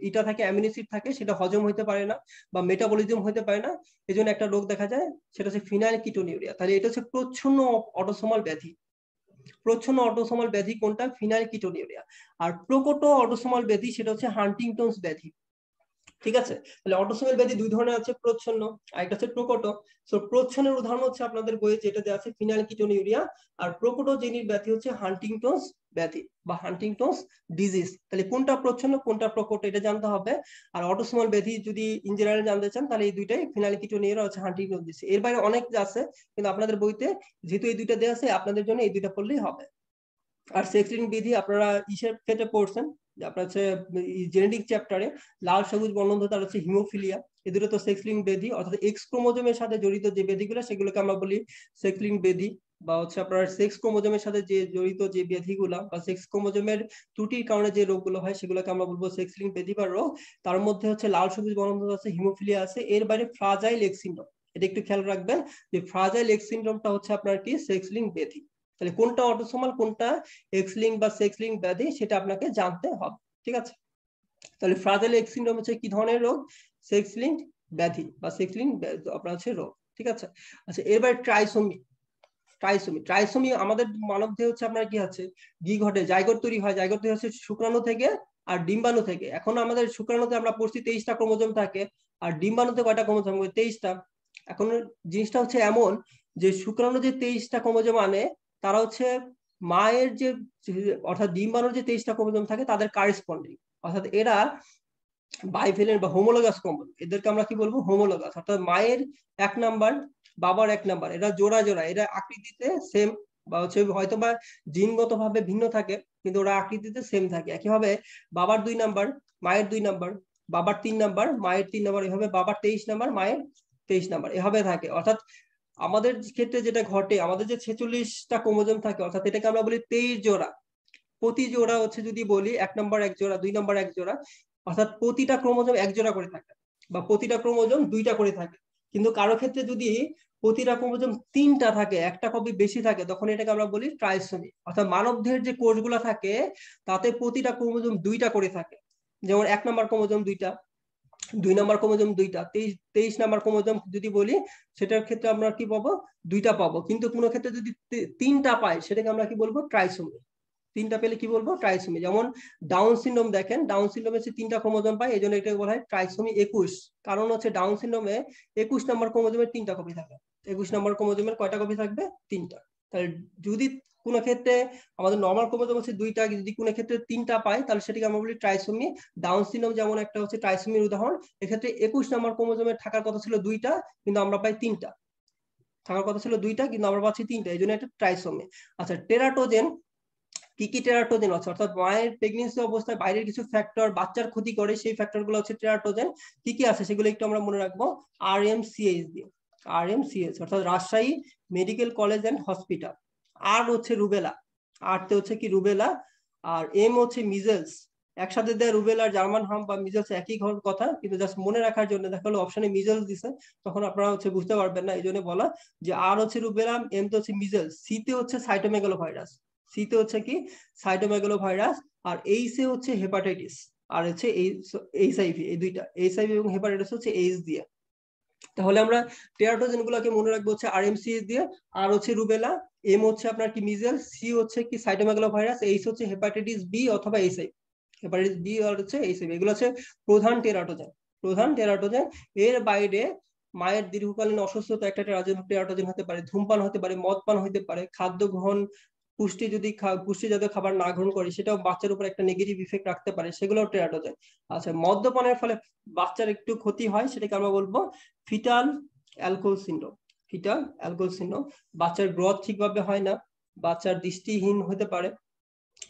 ইটা থাকে, অ্যামিনো অ্যাসিড থাকে, সেটা হজম হতে পারে না বা মেটাবলিজম হতে পারে না, এই জন্য একটা রোগ দেখা যায়, সেটা হচ্ছে ফিনাইল কিটোনিউরিয়া। তাহলে এটা হচ্ছে প্রচ্ছন্ন অটোসোমাল ব্যাধি। প্রচ্ছন্ন অটোসোমাল ব্যাধি কোনটা, ফিনাইল কিটোনিউরিয়া। আর প্রকট অটোসোমাল ব্যাধি সেটা হচ্ছে হান্টিংটনস ব্যাধি। ঠিক আছে, তাহলে অটোসোমাল ব্যাধি দুই ধরনের আছে, প্রচ্ছন্ন আর একটা হচ্ছে প্রকট। সো প্রচ্ছন্নের উদাহরণ হচ্ছে আপনাদের বইয়ে যেটা দেওয়া আছে ফিনাইল কিটোনিউরিয়া, আর প্রকট যিনির ব্যাধি হচ্ছে হান্টিংটনস ব্যাধি বা হান্টিংটনস ডিজিজ। তাহলে কোনটা প্রচ্ছন্ন কোনটা প্রকট এটা জানতে হবে। আর অটোসোমাল ব্যাধি যদি ইন জেনারেল জানতে চান তাহলে এই দুইটাই, ফিনাইল কিটোনিউরিয়া হচ্ছে হান্টিংটনস ডিজিজ। এর বাইরে অনেক আছে, কিন্তু আপনাদের বইতে যেহেতু এই দুইটা দেওয়া আছে আপনাদের জন্য এই দুইটা পড়লেই হবে। আর সেক্স লিঙ্ক বিধি আপনারা ইসের ক্ষেত্রে পড়ছেন, আপনার হচ্ছে জেনেটিক চ্যাপ্টারে লাল সবুজ বর্ণদ্বন্দ্ব, তার হচ্ছে হিমোফিলিয়া, এ দুটো তো সেক্স লিঙ্ক ব্যাধি, অর্থাৎ এক্স ক্রোমোজোমের সাথে জড়িত যে ব্যাধিগুলো সেগুলোকে আমরা বলি সেক্স লিঙ্ক ব্যাধি, বা হচ্ছে আপনার সেক্স ক্রোমোজোমের সাথে যে জড়িত যে ব্যাধিগুলা বা সেক্স ক্রোমোজোমের ত্রুটির কারণে যে রোগগুলো হয় সেগুলোকে আমরা বলবো সেক্স লিঙ্ক ব্যাধি বা রোগ। তার মধ্যে হচ্ছে লাল সবুজ বর্ণদ্বন্দ্ব আছে, হিমোফিলিয়া আছে, এর বাইরে ফ্রাজাইল এক্স সিনড্রোম, এটা একটু খেয়াল রাখবেন যে ফ্রাজাইল এক্স সিনড্রোমটা হচ্ছে আপনার কি সেক্স লিঙ্ক ব্যাধি। তাহলে কোনটা অটোসোমাল কোনটা এক্স লিঙ্ক বা সেক্স লিঙ্ক ব্যাধি সেটা আপনাকে জানতে হবে, ঠিক আছে। তাহলে ফ্রাজাইল এক্স সিনড্রোম হচ্ছে কি ধরনের রোগ? সেক্স লিঙ্ক ব্যাধি বা সেক্স লিঙ্ক আপনার হচ্ছে রোগ, ঠিক আছে। আচ্ছা, এবার ট্রাইসোমি। ট্রাইসোমি আমাদের মানব দেহে হচ্ছে আপনার কি আছে, কি ঘটে, জাইগোট তৈরি হয়, জাইগোট তৈরি হচ্ছে শুক্রাণু থেকে আর ডিম্বাণু থেকে। এখন আমাদের শুক্রাণুতে আমরা পড়ছি 23টা ক্রোমোজোম থাকে, আর ডিম্বাণুতে কয়টা ক্রোমোজোম? 23টা। এখন জিনিসটা হচ্ছে এমন যে শুক্রাণু যে 23টা ক্রোমোজোম আনে, তারা হচ্ছে মায়ের যে অর্থাৎ ডিম্বাণুর যে 23টা ক্রোমোজোম থাকে তাদের কারেসপন্ডিং, অর্থাৎ এরা বাইভেলেন্ট বা হোমোলোগাস ক্রোমোজোম, এদেরকে আমরা কি বলবো? হোমোলোগাস। অর্থাৎ মায়ের 1 নাম্বার, বাবার 1 নাম্বার, এরা জোড়া জোড়া, এরা আকৃতিতে সেম, বা হচ্ছে হয়তো বা জিনগত ভাবে ভিন্ন থাকে কিন্তু ওরা আকৃতিতে সেম থাকে। একইভাবে বাবার 2 নাম্বার, মায়ের 2 নাম্বার, বাবার 3 নাম্বার, মায়ের 3 নাম্বার, এভাবে বাবার 23 নাম্বার, মায়ের 23 নাম্বার, এভাবে থাকে। অর্থাৎ আমাদের ক্ষেত্রে যেটা ঘটে, আমাদের যে 46টা ক্রোমোজোম থাকে, অর্থাৎ এটাকে আমরা বলি 23 জোড়া। প্রতি জোড়া হচ্ছে যদি বলি 1 নাম্বার 1 জোড়া, 2 নাম্বার 1 জোড়া, অর্থাৎ প্রতিটা ক্রোমোজোম 1 জোড়া করে থাকে, বা প্রতিটা ক্রোমোজোম 2টা করে থাকে। কিন্তু কারো ক্ষেত্রে যদি প্রতিটা ক্রোমোজোম 3টা থাকে, একটা কপি বেশি থাকে, তখন এটাকে আমরা বলি ট্রাইসোমি। অর্থাৎ মানব দেহের যে কোষগুলো থাকে তাতে প্রতিটা ক্রোমোজোম 2টা করে থাকে। যেমন 1 নাম্বার ক্রোমোজোম 2টা, 2 নাম্বার ক্রোমোজোম 2টা, 23 নাম্বার ক্রোমোজোম যদি বলি সেটার ক্ষেত্রে আমরা কি পাবো? 2টা পাবো। কিন্তু কোনো ক্ষেত্রে যদি 3টা পাই সেটাকে আমরা কি বলবো? ট্রাইসোমি। 3টা পেলে কি বলবো? ট্রাইসোমি। যেমন ডাউন সিনড্রোম দেখেন, ডাউন সিনড্রোমে 3টা ক্রোমোজোম পায়, এই জন্য এটাকে বলা হয় ট্রাইসোমি 21। কারণ হচ্ছে ডাউন সিনড্রোমে 21 নাম্বার ক্রোমোজোমের 3টা কপি থাকে। 21 নাম্বার ক্রোমোজোমের কয়টা কপি থাকবে? 3টা। তাহলে যদি কোনো ক্ষেত্রে আমাদের নর্মাল ক্রোমোজোম হচ্ছে 2টা, যদি কোনো ক্ষেত্রে 3টা পাই তাহলে সেটাকে আমরা বলি ট্রাইসোমি। ডাউন সিনড্রোম যেমন একটা হচ্ছে ট্রাইসোমির উদাহরণ। এক্ষেত্রে 21 নাম্বার ক্রোমোজোমের থাকার কথা ছিল 2টা, কিন্তু আমরা পাই 3টা। থাকার কথা ছিল 2টা কিন্তু আমরা পাচ্ছি 3টা, এই জন্য এটা ট্রাইসোমি। আচ্ছা, টেরাটোজেন। কি কি টেরাটোজেন আছে? অর্থাৎ মায়ের প্রেগনেন্সি অবস্থায় বাইরের কিছু ফ্যাক্টর বাচ্চার ক্ষতি করে, সেই ফ্যাক্টরগুলো হচ্ছে টেরাটোজেন। কি কি আছে সেগুলো একটু আমরা মনে রাখবো RMCH দিয়ে। RMCH অর্থাৎ Rajshahi medical college and hospital. R হচ্ছে রুবেলা, আর তে হচ্ছে কি রুবেলা, আর এম হচ্ছে মিজেলস। একসাথে দেয় রুবেলা আর জার্মান হাম বা মিজেলস একই কথা, কিন্তু জাস্ট মনে রাখার জন্য দেখা হলো অপশনে মিজেলস দিছে, তখন আপনারা হচ্ছে বুঝতে পারবেন না, এই জন্য বলা যে আর হচ্ছে রুবেলা, এম তে হচ্ছে মিজেলস, সি তে হচ্ছে সাইটোমেগালো ভাইরাস, সি তে হচ্ছে কি সাইটোমেগালো ভাইরাস, আর এইচ এ হচ্ছে হেপাটাইটিস, আর হচ্ছে এইচআইভি। এই দুইটা এইচআইভি এবং হেপাটাইটিস হচ্ছে এইচ দিয়ে। তাহলে আমরা টেরাটোজেন গুলোকে মনে রাখবো হচ্ছে RMCH দিয়ে। আর হচ্ছে রুবেলা, এম হচ্ছে আপনার কি মিজেল, সি হচ্ছে কি সাইটোমেগালো ভাইরাস, এইচ হচ্ছে হেপাটাইটিস বি অথবা এইচআইভি, হেপাটাইটিস বি আর হচ্ছে এইচআইভি। এগুলো হচ্ছে প্রধান টেরাটোজেন, প্রধান টেরাটোজেন। এর বাইরে মায়ের দীর্ঘকালীন অসুস্থতা একটা টেরাটোজেন হতে পারে, ধূমপান হতে পারে, মদপান হতে পারে, খাদ্য গ্রহণ পুষ্টি যদি পুষ্টি জাতীয় খাবার না গ্রহণ করে সেটাও বাচ্চার উপর একটা নেগেটিভ ইফেক্ট রাখতে পারে, সেগুলোও টেরাটোজেন। আচ্ছা, মদ্যপানের ফলে বাচ্চার একটু ক্ষতি হয়, সেটাকে আমরা বলবো fetal alcohol syndrome. Fetal alcohol syndrome. বাচ্চার গ্রোথ ঠিকভাবে হয় না, বাচ্চার দৃষ্টিহীন হতে পারে,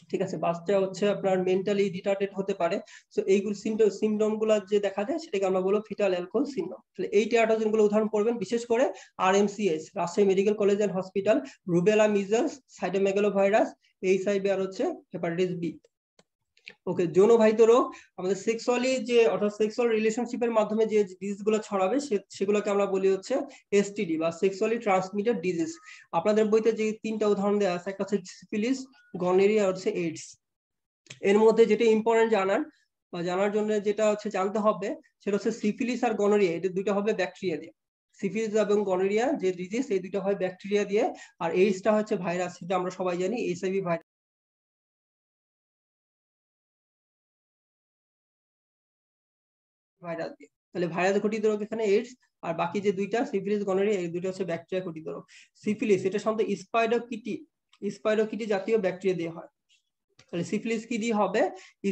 ঠিক আছে, বাচ্চা হচ্ছে আপনার মেন্টালি রিটার্ডেড হতে পারে। সো এইগুলো সিনড্রোম গুলা যে দেখা যায় সেটাকে আমরা বলবো ফিটাল অ্যালকোহল সিনড্রোম। তাহলে এই টেরাটোজেন গুলো উদাহরণ পড়বেন, বিশেষ করে RMCH Rajshahi medical college and hospital, rubella, measles, cytomegalo virus, HIV আর হচ্ছে হেপাটাইটিস বি। ওকে, যৌনবাহিত রোগ আমাদের সেক্সুয়ালি যে অর্থাৎ সেক্সুয়াল রিলেশনশিপের মাধ্যমে যে ডিজিজ গুলো ছড়াবে সেগুলোকে আমরা বলি হচ্ছে এসটিডি বা সেক্সুয়ালি ট্রান্সমিটেড ডিজিজ। আপনাদের বইতে যে 3টা উদাহরণ দেওয়া আছে, একটা হচ্ছে সিফিলিস, গনোরিয়া আর হচ্ছে এইডস। এর মধ্যে যেটা ইম্পর্টেন্ট জানার বা জানার জন্য যেটা হচ্ছে জানতে হবে সেটা হচ্ছে সিফিলিস আর গনোরিয়া, এটা দুইটা হবে ব্যাকটেরিয়া দিয়ে। সিফিলিস এবং গনোরিয়া যে ডিজিজ এই দুইটা হয় ব্যাকটেরিয়া দিয়ে, আর এইডসটা হচ্ছে ভাইরাস, সেটা আমরা সবাই জানি এইচআইভি ভাইরাস দিয়ে। তাহলে ভাইরাস ঘটিত রোগ এখানে এইডস, আর বাকি যে দুইটা সিফিলিস, গনোরিয়া, এই দুইটা হচ্ছে ব্যাকটেরিয়া ঘটিত রোগ। সিফিলিস এটা সাধারণত স্পাইরোকিটি জাতীয় ব্যাকটেরিয়া দিয়ে হয়। তাহলে সিফিলিস কি দিয়ে হবে?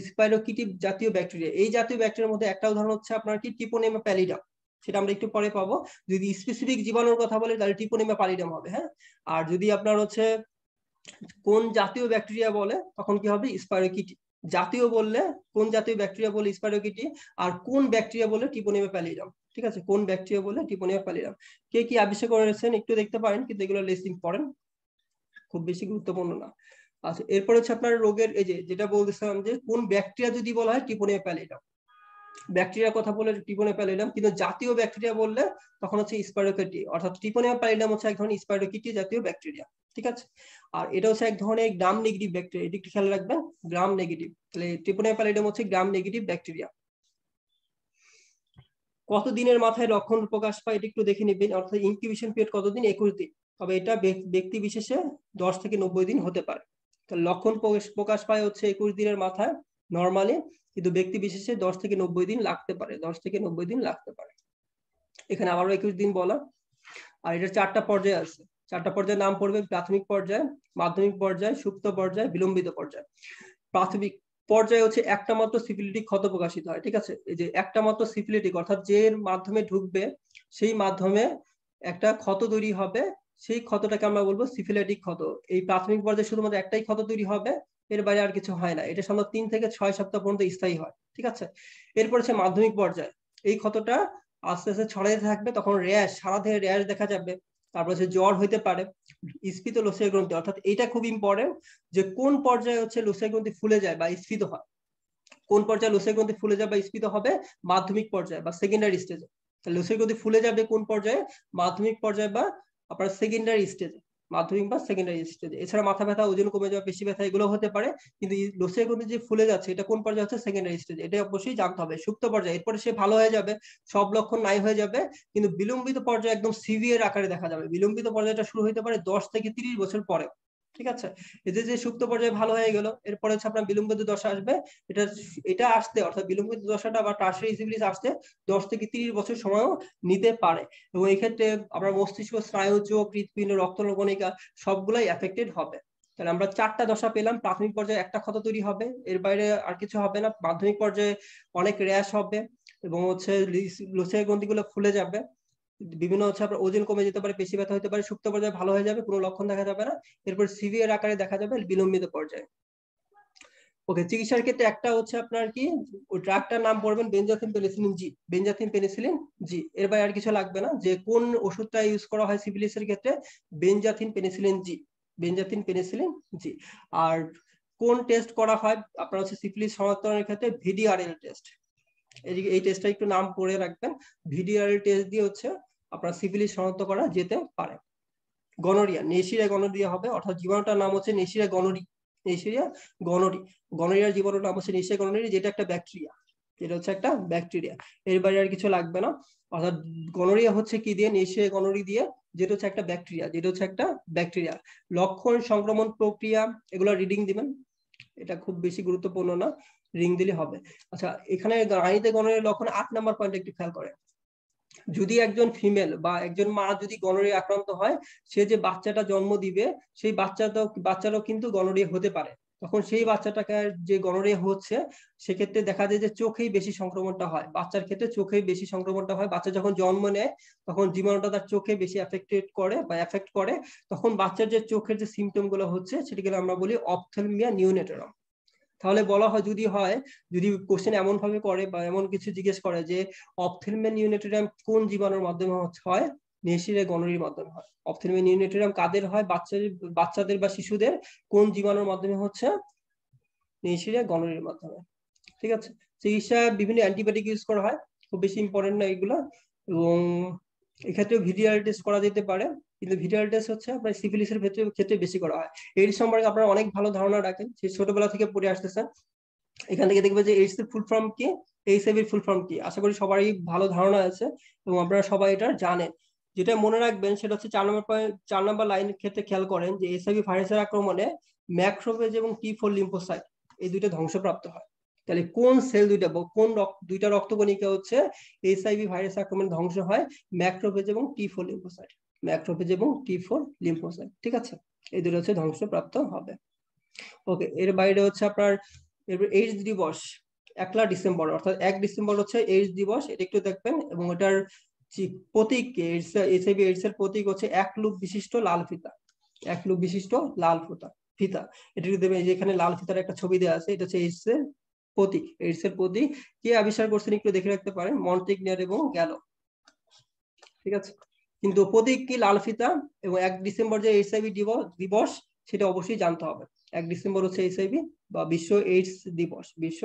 স্পাইরোকিটি জাতীয় ব্যাকটেরিয়া। এই জাতীয় ব্যাকটেরিয়ার মধ্যে একটা উদাহরণ হচ্ছে আপনার কি ট্রিপোনেমা প্যালিডাম, সেটা আমরা একটু পরে পাবো। যদি স্পেসিফিক জীবাণুর কথা বলে তাহলে ট্রিপোনেমা প্যালিডাম হবে, হ্যাঁ। আর যদি আপনার হচ্ছে কোন জাতীয় ব্যাকটেরিয়া বলে তখন কি হবে? স্পাইরোকিটি। জাতীয় বললে কোন জাতীয় ব্যাকটেরিয়া বলে স্পাইরোকিটি, আর কোন ব্যাকটেরিয়া বলে ট্রিপোনিমা প্যালিডাম। ঠিক আছে, কোন ব্যাকটেরিয়া বলে ট্রিপোনিমা প্যালিডাম। কে কি আবিষ্কার করেছেন একটু দেখতে পারেন, কিন্তু এগুলো লেস ইম্পর্টেন্ট, খুব বেশি গুরুত্বপূর্ণ না। আচ্ছা, এরপর হচ্ছে আপনার রোগের এই যে যেটা বলতেছিলাম যে কোন ব্যাকটেরিয়া যদি বলা হয় ট্রিপোনিমা প্যালিডাম, ব্যাকটেরিয়ার কথা বলে ট্রিপোনিমা প্যালিডাম, কিন্তু জাতীয় ব্যাকটেরিয়া বললে তখন হচ্ছে স্পাইরোকিটি, অর্থাৎ ট্রিপোনিমা প্যালিডাম হচ্ছে এক ধরনের স্পাইরোকিটি জাতীয় ব্যাকটেরিয়া। ঠিক আছে, আর এটা হচ্ছে এক ধরনের গ্রাম নেগেটিভ ব্যাকটেরিয়া, এটা একটু খেয়াল রাখবেন, গ্রাম নেগেটিভ। তাহলে ট্রিপোনিমা প্যালিডাম হচ্ছে গ্রাম নেগেটিভ ব্যাকটেরিয়া। কত দিনের মাথায় লক্ষণ প্রকাশ পায় এটা একটু দেখে নেবেন, অর্থাৎ ইনকিউবেশন পিরিয়ড কতদিন, 21 দিন। তবে এটা ব্যক্তি বিশেষে 10 থেকে 90 দিন হতে পারে। লক্ষণ প্রকাশ পায় হচ্ছে 21 দিনের মাথায় নরমালি, কিন্তু ব্যক্তি বিশেষে 10 থেকে 90 দিন লাগতে পারে, 10 থেকে 90 দিন লাগতে পারে। এখানে আবারও 21 দিন বলা। আর এটা 4টা পর্যায়ে আছে, 4টা পর্যায়ের নাম পড়বে, প্রাথমিক পর্যায়, মাধ্যমিক পর্যায়, সুপ্ত পর্যায়, বিলম্বিত পর্যায়। প্রাথমিক পর্যায়ে হচ্ছে একটা মাত্র সিফিলিটিক ক্ষত প্রকাশিত হয়। ঠিক আছে, এই যে একটা মাত্র সিফিলিটিক, অর্থাৎ যে মাধ্যমে ঢুকবে সেই মাধ্যমে একটা ক্ষত তৈরি হবে, সেই ক্ষতটাকে আমরা বলবো সিফিলিটিক ক্ষত। এই প্রাথমিক পর্যায়ে শুধুমাত্র একটাই ক্ষত তৈরি হবে, এর বাইরে আর কিছু হয় না। এটা সাধারণত 3 থেকে 6 সপ্তাহ পর্যন্ত স্থায়ী হয়। ঠিক আছে, এরপর হচ্ছে মাধ্যমিক পর্যায়ে, এই ক্ষতটা আস্তে আস্তে ছড়াইতে থাকবে, তখন র্যাশ, সারা দেহে র্যাশ দেখা যাবে। তারপর হচ্ছে জ্বর হইতে পারে, স্ফীত লোসিয়া গ্রন্থি, অর্থাৎ এটা খুব ইম্পর্টেন্ট যে কোন পর্যায়ে হচ্ছে লোসিয়া গ্রন্থি ফুলে যায় বা স্ফীত হয়। কোন পর্যায়ে লোসিয়া গ্রন্থি ফুলে যায় বা স্ফীত হবে, মাধ্যমিক পর্যায়ে বা সেকেন্ডারি স্টেজে। লোসিয়া গ্রন্থি ফুলে যাবে কোন পর্যায়ে, মাধ্যমিক পর্যায়ে বা আপনার সেকেন্ডারি স্টেজে, মাধ্যমিক বা সেকেন্ডারি স্টেজে। এছাড়া মাথা ব্যথা, ওজন কমে যাওয়া, পেশি ব্যথা, এগুলো হতে পারে। কিন্তু লোসিয়া গ্রন্থি যে ফুলে যাচ্ছে এটা কোন পর্যায়ে হচ্ছে, সেকেন্ডারি স্টেজে, এটা অবশ্যই জানতে হবে। সুপ্ত পর্যায়ে, এরপরে সে ভালো হয়ে যাবে, সব লক্ষণ নাই হয়ে যাবে, কিন্তু বিলম্বিত পর্যায়ে একদম সিভিয়ার আকারে দেখা যাবে। বিলম্বিত পর্যায়টা শুরু হতে পারে 10 থেকে 30 বছর পরে। ঠিক আছে, এদের যে সুপ্ত পর্যায়ে ভালো হয়ে গেল, এরপরে হচ্ছে আপনার বিলম্বিত দশা আসবে। এটা এটা আসতে, অর্থাৎ বিলম্বিত দশাটা বা টার্সিয়ারি সিফিলিস আসতে 10 থেকে 30 বছর সময়ও নিতে পারে। এবং এই ক্ষেত্রে আমরা মস্তিষ্ক, স্নায়ু, চোখ, হৃৎপিণ্ড, রক্তকণিকা সবগুলাই এফেক্টেড হবে। তাহলে আমরা 4টা দশা পেলাম। প্রাথমিক পর্যায়ে একটা ক্ষত তৈরি হবে, এর বাইরে আর কিছু হবে না। মাধ্যমিক পর্যায়ে অনেক র্যাশ হবে এবং হচ্ছে লোসিয়া গ্রন্থিগুলো ফুলে যাবে, বিভিন্ন হচ্ছে আপনার ওজন কমে যেতে পারে, পেশি ব্যথা হতে পারে। সুপ্ত পর্যায়ে ভালো হয়ে যাবে, কোনো লক্ষণ দেখা যাবে না। এরপর সিভিয়ার আকারে দেখা যাবে বিলম্বিত পর্যায়ে। ওকে, চিকিৎসার ক্ষেত্রে একটা হচ্ছে আপনার কি, ওই ড্রাগটার নাম পড়বেন benzathine penicillin G, benzathine penicillin জি, এর বাইরে আর কিছু লাগবে না। যে কোন ওষুধটা ইউজ করা হয় সিফিলিসের ক্ষেত্রে, benzathine penicillin G, benzathine penicillin G. আর কোন টেস্ট করা হয় আপনার হচ্ছে সিফিলিস শনাক্তকরণের ক্ষেত্রে, ভিডিআরএল টেস্ট। এই টেস্টটা একটু নাম পড়ে রাখবেন, ভিডিআরএল টেস্ট দিয়ে হচ্ছে আপনার সিফিলিস শনাক্ত করা যেতে পারে। গনোরিয়া, নেশিয়া গনোরিয়া হবে, অর্থাৎ জীবাণুটার নাম হচ্ছে নেশিয়া গনোরি, নেশিয়া গনোরি। গনোরিয়ার জীবাণুর নাম হচ্ছে নেশিয়া গনোরি, যেটা একটা ব্যাকটেরিয়া, এটা হচ্ছে একটা ব্যাকটেরিয়া। এর বাইরে আর কিছু লাগবে না। অর্থাৎ গনোরিয়া হচ্ছে কি দিয়ে, নেশিয়া গনোরি দিয়ে, যেটা হচ্ছে একটা ব্যাকটেরিয়া, যেটা হচ্ছে একটা ব্যাকটেরিয়া। লক্ষণ, সংক্রমণ প্রক্রিয়া, এগুলো রিডিং দিবেন, এটা খুব বেশি গুরুত্বপূর্ণ না, রিং দিলে হবে। আচ্ছা, এখানে রানীতে গনোরিয়ার লক্ষণ 8 নাম্বার পয়েন্ট একটু খেয়াল করে। যদি একজন ফিমেল বা একজন মা যদি গনোরিয়া আক্রান্ত হয়, সে যে বাচ্চাটা জন্ম দিবে সেই বাচ্চারও কিন্তু গনোরিয়া হতে পারে। তখন সেই বাচ্চাটাকে যে গনোরিয়া হচ্ছে, সেক্ষেত্রে দেখা যায় যে চোখেই বেশি সংক্রমণটা হয়, বাচ্চার ক্ষেত্রে চোখেই বেশি সংক্রমণটা হয়। বাচ্চা যখন জন্ম নেয় তখন জীবাণুটা তার চোখে বেশি এফেক্টেড করে বা এফেক্ট করে, তখন বাচ্চার যে চোখের যে সিমটম গুলো হচ্ছে সেটাকে আমরা বলি অপথ্যালমিয়া নিওনেটারাম। তাহলে বলা হয়, যদি কোশ্চেন এমন ভাবে করে বা এমন কিছু জিজ্ঞেস করে যে অপথ্যালমিয়া নিওনেটারিয়াম কোন জীবাণুর মাধ্যমে হয়, নেশিয়া গনোরির মাধ্যমে হয়। অপথ্যালমিয়া নিওনেটারিয়াম কাদের হয়, বাচ্চাদের বা শিশুদের, কোন জীবাণুর মাধ্যমে হচ্ছে, নেশিয়া গনোরির মাধ্যমে। ঠিক আছে, চিকিৎসা বিভিন্ন অ্যান্টিবায়োটিক ইউজ করা হয়, খুব বেশি ইম্পর্টেন্ট না এগুলো। এবং এক্ষেত্রে ভিডিআর টেস্ট করা যেতে পারে, কিন্তু ভিডিআর টেস্ট হচ্ছে আপনার সিফিলিসের ক্ষেত্রে বেশি করা হয়। এইডস সম্পর্কে আপনারা অনেক ভালো ধারণা রাখেন, সেই ছোটবেলা থেকে পড়ে আসতেছেন। এখান থেকে দেখবে যে এইডস এর ফুল ফর্ম কি, এইচআইভি এর ফুল ফর্ম কি, আশা করি সবারই ভালো ধারণা আছে এবং আপনারা সবাই এটা জানেন। যেটা মনে রাখবেন সেটা হচ্ছে 4 নম্বর লাইনের ক্ষেত্রে খেয়াল করেন যে এইচআইভি ভাইরাসের আক্রমণে ম্যাক্রোফেজ এবং টি4 লিম্ফোসাইট এই দুইটা ধ্বংসপ্রাপ্ত হয়। তাহলে কোন সেল দুইটা, কোন দুইটা রক্তকণিকা হচ্ছে এইচআইভি ভাইরাস আক্রমণে ধ্বংস হয়, ম্যাক্রোফেজ এবং টি4 লিম্ফোসাইট, ম্যাক্রোফেজ এবং টি4 লিম্ফোসাইট। ঠিক আছে, এই দুটো হচ্ছে ধ্বংসপ্রাপ্ত হবে। ওকে, এর বাইরে হচ্ছে আপনার এইডস দিবস 1 ডিসেম্বর, অর্থাৎ 1 ডিসেম্বর হচ্ছে এইডস দিবস, এটা একটু দেখবেন। এবং এটার প্রতীক, এইচআইভি এইডস এর প্রতীক হচ্ছে 1 লুপ বিশিষ্ট লাল ফিতা, 1 লুপ বিশিষ্ট লাল ফিতা। ফিতা। এটা দেবে, যেখানে লাল ফিতার একটা ছবি দেওয়া আছে, এটা হচ্ছে এইডস এর প্রতীক। এইডস এর প্রতীক কে আবিষ্কার করছেন একটু দেখে রাখতে পারেন, মন্টেগনিয়ার এবং গ্যালো। ঠিক আছে, কিন্তু প্রতীক কি লাল ফিতা, এবং 1 ডিসেম্বর যে এইচআইভি দিবস সেটা অবশ্যই জানতে হবে। 1 ডিসেম্বর হচ্ছে এইচআইভি বা বিশ্ব এইডস দিবস, বিশ্ব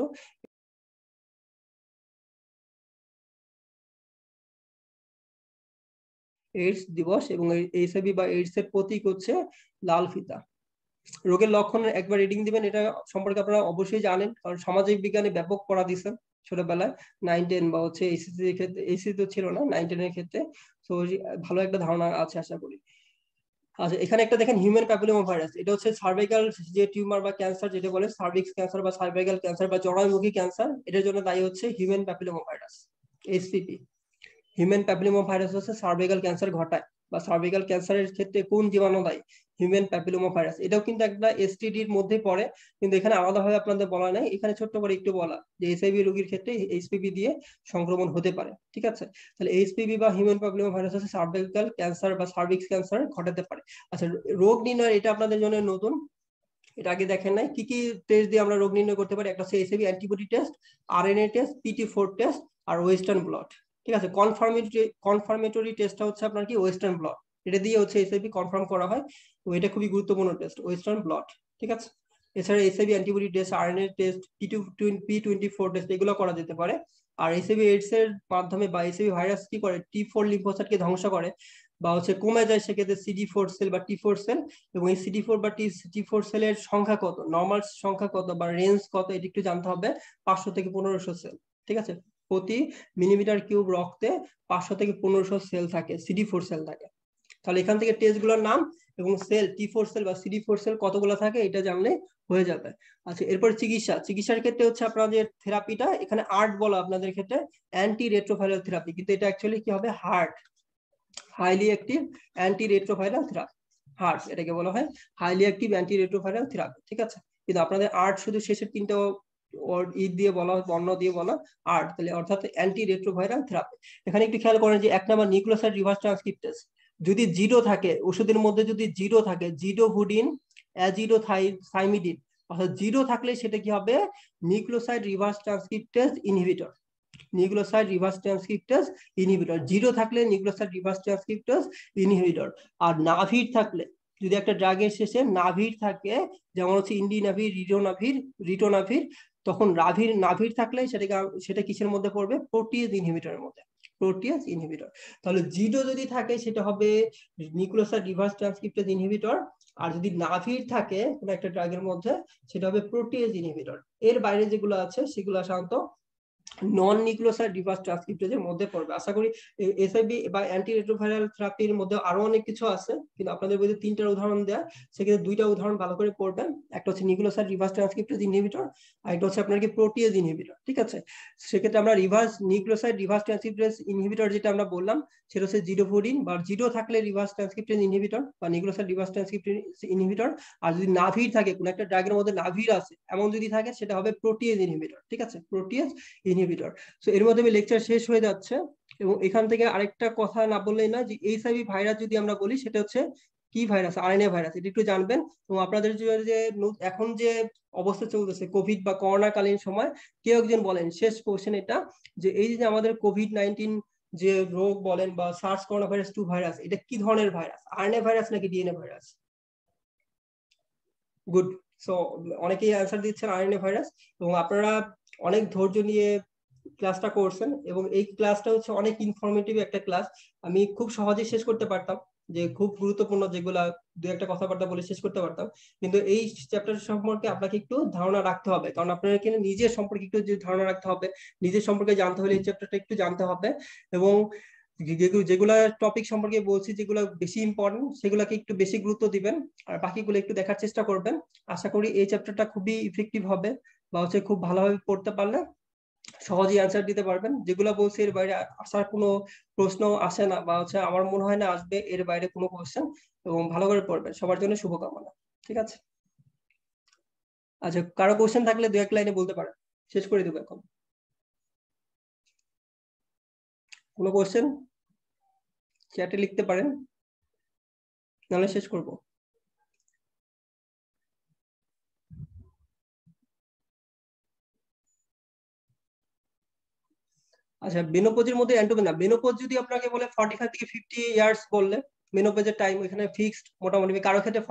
এইডস দিবস, এবং এইচআইভি বা এইডস এর প্রতীক হচ্ছে লাল ফিতা। রোগের লক্ষণ একবার রিডিং দিবেন, এটা সম্পর্কে আপনারা অবশ্যই জানেন, কারণ সামাজিক বিজ্ঞানে ব্যাপক পড়া দিচ্ছেন ছোটবেলায় 9-10 বা হচ্ছে এইচএসসি এর ক্ষেত্রে, এইচএসসি তো ছিল না, 9-10 এর ক্ষেত্রে। তো ভালো একটা ধারণা আছে আশা করি। আচ্ছা, এখানে একটা দেখেন হিউম্যান প্যাপিলোমা ভাইরাস, এটা হচ্ছে সার্ভাইকাল যে টিউমার বা ক্যান্সার যেটা বলে সার্ভিক্স ক্যান্সার বা সার্ভাইকাল ক্যান্সার বা জরায়ুমুখী ক্যান্সার, এটার জন্য দায়ী হচ্ছে human papilloma virus, HPV. Human papilloma virus হচ্ছে সার্ভাইকাল ক্যান্সার ঘটায়, বা সার্ভাইকাল ক্যান্সারের ক্ষেত্রে কোন জীবাণু দায়ী? Human papilloma virus. এটাও কিন্তু একটা এসটিডি এর মধ্যে পড়ে, কিন্তু এখানে আলাদাভাবে আপনাদের বলা নাই, এখানে ছোট্ট করে একটু বলা যে এইচআইভি রোগীর ক্ষেত্রে এইচপিভি দিয়ে সংক্রমণ হতে পারে। ঠিক আছে, তাহলে এইচপিভি বা হিউম্যান প্যাপিলোমা ভাইরাস হচ্ছে সার্ভাইকাল ক্যান্সার বা সার্ভিক্স ক্যান্সার ঘটাতে পারে। আচ্ছা, রোগ নির্ণয় এটা আপনাদের জন্য নতুন, এটা আগে দেখেন নাই। কি কি টেস্ট দিয়ে আমরা রোগ নির্ণয় করতে পারি? একটা হচ্ছে HIV antibody test, RNA test, PT4 test, আর ওয়েস্টার্ন ব্লট। ঠিক আছে, কনফার্মেটরি টেস্টটা হচ্ছে আপনার কি ওয়েস্টার্ন ব্লট, এটা দিয়ে হচ্ছে এইচআইভি কনফার্ম করা হয়, তো এটা খুবই গুরুত্বপূর্ণ টেস্ট ওয়েস্টার্ন ব্লট। ঠিক আছে, এছাড়া HIV antibody test, RNA test, P24 test এগুলো করা যেতে পারে। আর এইচআইভি এইডস এর মাধ্যমে বা এইচআইভি ভাইরাস কি করে, T4 লিম্ফোসাইটকে ধ্বংস করে বা হচ্ছে কমে যায়, সেক্ষেত্রে CD4 সেল বা T4 সেল। এবং এই CD4 বা T4 সেলের সংখ্যা কত, নর্মাল সংখ্যা কত বা রেঞ্জ কত, এটা একটু জানতে হবে। 500 থেকে 1500 সেল। ঠিক আছে, প্রতি মিলিমিটার কিউব রক্তে 500 থেকে 1500 সেল থাকে, CD4 সেল থাকে। তাহলে এখান থেকে টেস্ট গুলোর নাম এবং সেল, T4 সেল বা CD4 সেল কতগুলো থাকে এটা জানলে হয়ে যাবে। আচ্ছা, এরপর চিকিৎসার ক্ষেত্রে হচ্ছে আপনাদের থেরাপিটা এখানে আর্ট বলা আপনাদের ক্ষেত্রে অ্যান্টি রেট্রোভাইরাল থেরাপি, কিন্তু এটা অ্যাকচুয়ালি কি হবে, highly active anti retroviral therapy. এটাকে বলা হয় highly active anti retroviral therapy. ঠিক আছে, কিন্তু আপনাদের আর্ট শুধু শেষের 3টা দিয়ে বলা, বর্ণ দিয়ে বলা আর্ট, তাহলে অর্থাৎ অ্যান্টি রেট্রোভাইরাল থেরাপি। এখানে একটু খেয়াল করেন যে 1 নম্বর নিউক্লিওসাইড রিভার্স ট্রান্সক্রিপ্টেজ, যদি জিরো থাকে, ওষুধের মধ্যে যদি জিরো থাকে, জিডোভুডিন, অ্যাজিডোথাইমিডিন, অর্থাৎ জিরো থাকলে সেটা কি হবে, nucleoside reverse transcriptase inhibitor. Nucleoside reverse transcriptase inhibitor, zero থাকলে নিউক্লিওসাইড রিভার্স ট্রান্সক্রিপ্টেজ ইনহিবিটর। আর নাভির থাকলে, যদি একটা ড্রাগের শেষে নাভির থাকে, যেমন হচ্ছে ইন্ডিনাভির, রিটোনাভির, তখন নাভির থাকলে সেটা কিসের মধ্যে পড়বে, প্রোটিয়েজ ইনহিবিটরের মধ্যে, প্রোটিয়েজ ইনহিবিটর। তাহলে জিডো যদি থাকে সেটা হবে নিউক্লিওসাইড রিভার্স ট্রান্সক্রিপ্টেজ ইনহিবিটর, আর যদি নাভির থাকে কোনো একটা ড্রাগের মধ্যে সেটা হবে প্রোটিয়েজ ইনহিবিটর। এর বাইরে যেগুলো আছে সেগুলো সাধারণত নন নিউক্লিওসাইড রিভার্স ট্রান্সক্রিপ্টেজের মধ্যে পড়বে। আশা করি এসআইভি বা অ্যান্টি রেট্রোভাইরাল থেরাপির মধ্যে আরো অনেক কিছু আছে, কিন্তু আপনাদের বইতে 3টার উদাহরণ দেয়া, সেক্ষেত্রে 2টা উদাহরণ ভালো করে পড়বেন। একটা হচ্ছে নিউক্লিওসাইড রিভার্স ট্রান্সক্রিপ্টেজ ইনহিবিটর, আর একটা হচ্ছে আপনার কি প্রোটিয়েজ ইনহিবিটর। ঠিক আছে, সেক্ষেত্রে আমরা নিউক্লিওসাইড রিভার্স ট্রান্সক্রিপ্টেজ ইনহিবিটর যেটা আমরা বললাম সেটা হচ্ছে জিডোভুডিন, বা জিডো থাকলে রিভার্স ট্রান্সক্রিপ্টেজ ইনহিবিটর বা নিউক্লিওসাইড রিভার্স ট্রান্সক্রিপ্টেজ ইনহিবিটর। আর যদি নাভির থাকে, কোন একটা ড্রাগের মধ্যে নাভির আছে এমন যদি থাকে, সেটা হবে প্রোটিয়েজ ইনহিবিটর। ঠিক আছে, প্রোটিয়েজ ইনহিবিটর। তো এর মাধ্যমে লেকচার শেষ হয়ে যাচ্ছে, এবং এখান থেকে আরেকটা কথা না বললেই না, যে এইচআইভি ভাইরাস যদি আমরা বলি সেটা হচ্ছে কি ভাইরাস, আরএনএ ভাইরাস, এটা একটু জানবেন। এবং আপনাদের যে এখন যে অবস্থা চলতেছে কোভিড বা করোনা কালীন সময়, কেউ একজন বলেন, শেষ কোশ্চেন এটা, যে এই যে আমাদের কোভিড-19 যে রোগ বলেন বা সার্স করোনা ভাইরাস 2 ভাইরাস, এটা কি ধরনের ভাইরাস, আরএনএ ভাইরাস নাকি ডিএনএ ভাইরাস? গুড। সো অনেকেই অ্যান্সার দিচ্ছেন আরএনএ ভাইরাস, এবং আপনারা অনেক ধৈর্য নিয়ে ক্লাসটা করছেন, এবং এই ক্লাসটা হচ্ছে অনেক ইনফরমেটিভ একটা ক্লাস। আমি খুব সহজেই শেষ করতে পারতাম, যে খুব গুরুত্বপূর্ণ যেগুলা 2-একটা কথাবার্তা বলে শেষ করতে পারতাম, কিন্তু এই চ্যাপ্টার সম্পর্কে আপনাকে একটু ধারণা রাখতে হবে, কারণ আপনাকে নিজের সম্পর্কে একটু ধারণা রাখতে হবে, নিজের সম্পর্কে জানতে হলে এই চ্যাপ্টারটা একটু জানতে হবে। এবং যেগুলা টপিক সম্পর্কে বলছি, যেগুলো বেশি ইম্পর্টেন্ট, সেগুলোকে একটু বেশি গুরুত্ব দিবেন, আর বাকিগুলো একটু দেখার চেষ্টা করবেন। আশা করি এই চ্যাপ্টারটা খুবই ইফেক্টিভ হবে, বা হচ্ছে খুব ভালোভাবে পড়তে পারলে সহজেই অ্যান্সার দিতে পারবেন। যেগুলো বলছি এর বাইরে আসার কোনো প্রশ্ন আসে না, বা হচ্ছে আমার মনে হয় না আসবে এর বাইরে কোনো কোশ্চেন, এবং ভালো করে পড়বেন। সবার জন্য শুভকামনা। ঠিক আছে, আচ্ছা, কারো কোশ্চেন থাকলে 2-1 লাইনে বলতে পারেন, শেষ করে দেবো এখন। কোনো কোশ্চেন চ্যাটে লিখতে পারেন, নাহলে শেষ করবো। আচ্ছা, মেনোপজের মধ্যে এন্ডোমেন না, মেনোপজ যদি আপনাকে বলে 45 থেকে 50 ইয়ার্স বললে মেনোপজের টাইম এখানে ফিক্সড মোটামুটি, কারো ক্ষেত্রে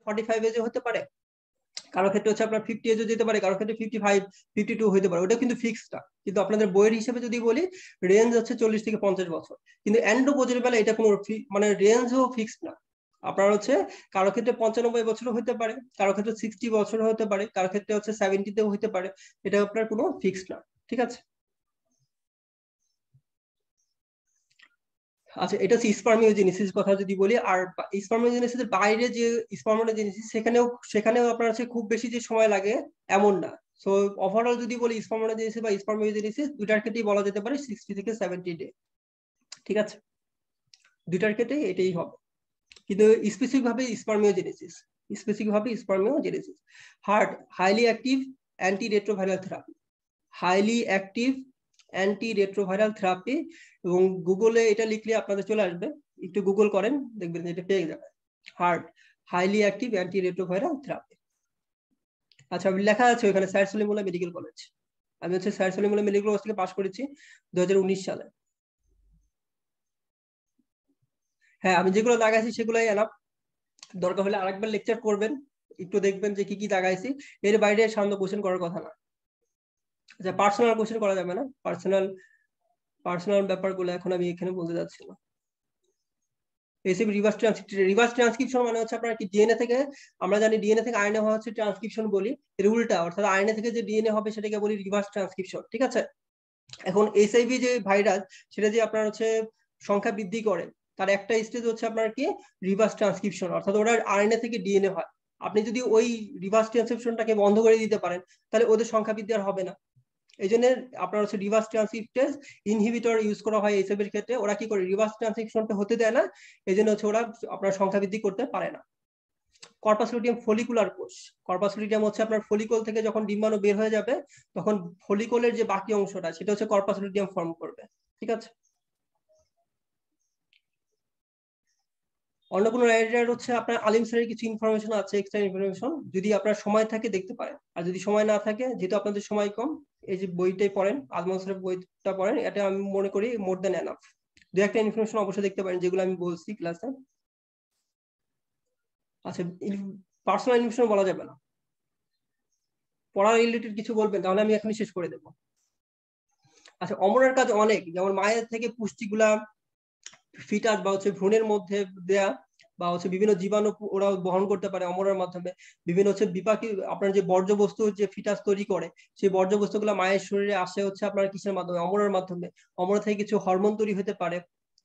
45 এজে হতে পারে, কারো ক্ষেত্রে হচ্ছে আপনার 50 এজে যেতে পারে, কারো ক্ষেত্রে 55 52 হতে পারে, ওটা কিন্তু ফিক্সড না। কিন্তু আপনাদের বইয়ের হিসেবে যদি বলি রেঞ্জ হচ্ছে 40 থেকে 50 বছর। কিন্তু এন্ডোপজের বেলা এটা কোনো মানে রেঞ্জও ফিক্সড না। আপনার হচ্ছে কারো ক্ষেত্রে 95 বছরও হতে পারে, কারো ক্ষেত্রে 60 বছর হতে পারে, কারো ক্ষেত্রে হচ্ছে 70 তেও হতে পারে, এটা আপনার কোনো ফিক্সড না। ঠিক আছে। আচ্ছা, এটা হচ্ছে স্পার্মিওজেনেসিস কথা যদি বলি। আর স্পার্মিওজেনেসিসের বাইরে যে স্পার্মোজেনেসিস, সেখানেও আপনার হচ্ছে খুব বেশি যে সময় লাগে এমন না। সো ওভারঅল যদি বলি স্পার্মোজেনেসিস বা স্পার্মিওজেনেসিস দুইটার ক্ষেত্রেই বলা যেতে পারে 60 থেকে 70 ডে। ঠিক আছে, দুইটার ক্ষেত্রেই এটাই হবে। কিন্তু স্পেসিফিক ভাবে spermiogenesis HAART highly active anti retroviral therapy, highly active anti retroviral therapy. এবং গুগলে এটা লিখলে আপনাদের চলে আসবে, একটু গুগল করেন দেখবেন এটা পেয়ে যাবে, heart highly active anti retroviral therapy. আচ্ছা, লেখা আছে ওখানে স্যার সলিমুল্লাহ মেডিকেল কলেজ। আমি হচ্ছে স্যার সলিমুল্লাহ মেডিকেল কলেজ থেকে পাশ করেছি 2019 সালে। হ্যাঁ, আমি যেগুলো লাগাইছি সেগুলোই এনাফ, দরকার হলে আরেকবার লেকচার করবেন, একটু দেখবেন যে কি কি লাগাইছি। এর বাইরে সামনে কোশ্চেন করার কথা না। আচ্ছা, পার্সোনাল কোশ্চেন করা যাবে না, পার্সোনাল পার্সোনাল ব্যাপারগুলো এখন আমি এখানে বলতে যাচ্ছি না। এসিবি রিভার্স ট্রান্সক্রিপশন মানে হচ্ছে আপনার কি ডিএনএ থেকে, আমরা জানি ডিএনএ থেকে আরএনএ হওয়া হচ্ছে ট্রান্সক্রিপশন বলি, এর উল্টা, অর্থাৎ আরএনএ থেকে যে ডিএনএ হবে সেটাকে বলি রিভার্স ট্রান্সক্রিপশন। ঠিক আছে। এখন এইচআইভি যে ভাইরাস, সেটা যে আপনার হচ্ছে সংখ্যা বৃদ্ধি করে, তার একটা স্টেজ হচ্ছে আপনার কি রিভার্স ট্রান্সক্রিপশন, অর্থাৎ ওরা আরএনএ থেকে ডিএনএ হয়। আপনি যদি ওই রিভার্স ট্রান্সক্রিপশনটাকে বন্ধ করে দিতে পারেন তাহলে ওদের সংখ্যা বৃদ্ধি আর হবে না। এই জন্য আপনার হচ্ছে রিভার্স ট্রান্সক্রিপ্টেজ ইনহিবিটর ইউজ করা হয় এইসবের ক্ষেত্রে। ওরা কি করে রিভার্স ট্রান্সক্রিপশনটা হতে দেয় না, এই জন্য হচ্ছে ওরা আপনার সংখ্যা বৃদ্ধি করতে পারে না। কর্পাস লুটিয়াম ফলিকুলার কোষ, কর্পাস লুটিয়াম হচ্ছে আপনার ফলিকল থেকে যখন ডিম্বাণু বের হয়ে যাবে তখন ফলিকলের যে বাকি অংশটা সেটা হচ্ছে কর্পাস লুটিয়াম ফর্ম করবে। ঠিক আছে। অন্য কোনো রাইটার হচ্ছে আপনার আলিম স্যারের কিছু ইনফরমেশন আছে, এক্সট্রা ইনফরমেশন, যদি আপনার সময় থাকে দেখতে পারেন। আর যদি সময় না থাকে, যেহেতু আপনাদের সময় কম, এই যে বইটাই পড়েন, আজমল স্যারের বইটা পড়েন, এটা আমি মনে করি মোর দেন এনাফ। দু একটা ইনফরমেশন অবশ্যই দেখতে পারেন যেগুলো আমি বলছি ক্লাসে। আচ্ছা, পার্সোনাল ইনফরমেশন বলা যাবে না। পড়া রিলেটেড কিছু বলবেন তাহলে আমি এখনই শেষ করে দেবো। আচ্ছা, অমরের কাজ অনেক, যেমন মায়ের থেকে পুষ্টিগুলা ফিটাস বা হচ্ছে ভ্রূণের মধ্যে দেয়া, বা হচ্ছে বিভিন্ন জীবাণু ওরা বহন করতে পারে অমরের মাধ্যমে। বিভিন্ন হচ্ছে বিপাকী আপনার যে বর্জ্যবস্তু যে ফিটাস তৈরি করে, সেই বর্জ্যবস্তুগুলো মায়ের শরীরে আসে হচ্ছে আপনার কিসের মাধ্যমে, অমরের মাধ্যমে। অমর থেকে কিছু হরমোন তৈরি হতে পারে।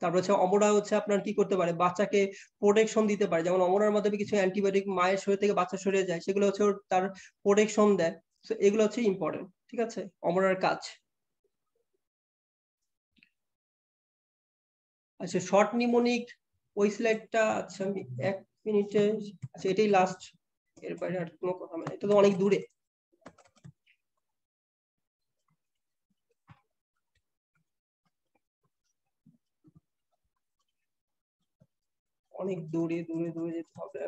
তারপর হচ্ছে অমরা হচ্ছে আপনার কি করতে পারে, বাচ্চাকে প্রোটেকশন দিতে পারে, যেমন অমরের মাধ্যমে কিছু অ্যান্টিবায়োটিক মায়ের শরীর থেকে বাচ্চার শরীরে যায়, সেগুলো হচ্ছে তার প্রোটেকশন দেয়। তো এগুলো হচ্ছে ইম্পর্টেন্ট। ঠিক আছে, অমরের কাজ। আচ্ছা, শর্ট নিমোনিক ওই স্লাইডটা, আচ্ছা আমি 1 মিনিটে, আচ্ছা এটাই লাস্ট, এর বাইরে আর কোনো কথা নাই, এটা তো অনেক দূরে, অনেক দূরে দূরে দূরে যেতে হবে।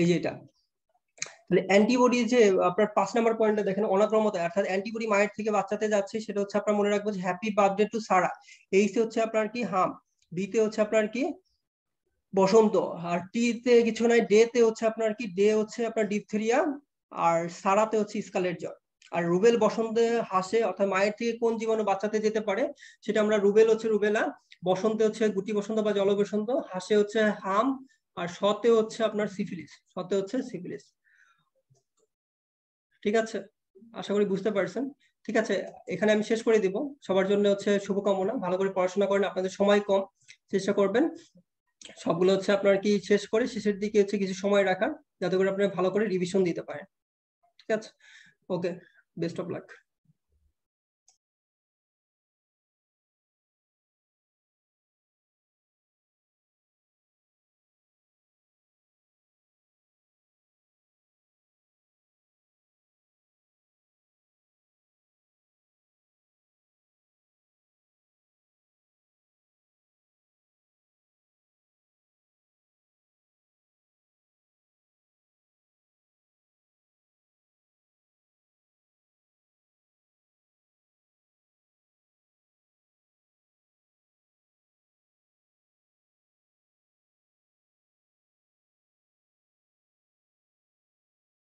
এই যে এটা, তাহলে অ্যান্টিবডি যে আপনার 5 নম্বর পয়েন্টে দেখেন, অনাক্রমতা, অর্থাৎ অ্যান্টিবডি মায়ের থেকে বাচ্চাতে যাচ্ছে, সেটা হচ্ছে আপনার মনে রাখবো যে হ্যাপি বার্থডে টু সারা। এইতে হচ্ছে আপনার কি হাম, বিতে হচ্ছে আপনার কি বসন্ত, আর টি তে কিছু নাই, ডে তে হচ্ছে আপনার কি, ডে হচ্ছে আপনার ডিপথেরিয়া, আর সারাতে হচ্ছে স্কালের জ্বর। আর রুবেল বসন্তে হাসে, অর্থাৎ মায়ের থেকে কোন জীবাণু বাচ্চাতে যেতে পারে সেটা আমরা, রুবেল হচ্ছে রুবেলা, বসন্তে হচ্ছে গুটি বসন্ত বা জল বসন্ত, হাসে হচ্ছে হাম, আর শতে হচ্ছে আপনার সিফিলিস, শতে হচ্ছে সিফিলিস। ঠিক আছে, আশা করি বুঝতে পারছেন। ঠিক আছে, এখানে আমি শেষ করে দিব। সবার জন্য হচ্ছে শুভকামনা, ভালো করে পড়াশোনা করেন, আপনাদের সময় কম, চেষ্টা করবেন সবগুলো হচ্ছে আপনার কি শেষ করে শেষের দিকে হচ্ছে কিছু সময় রাখার, যাতে করে আপনি ভালো করে রিভিশন দিতে পারেন। ঠিক আছে, ওকে, বেস্ট অফ লাক।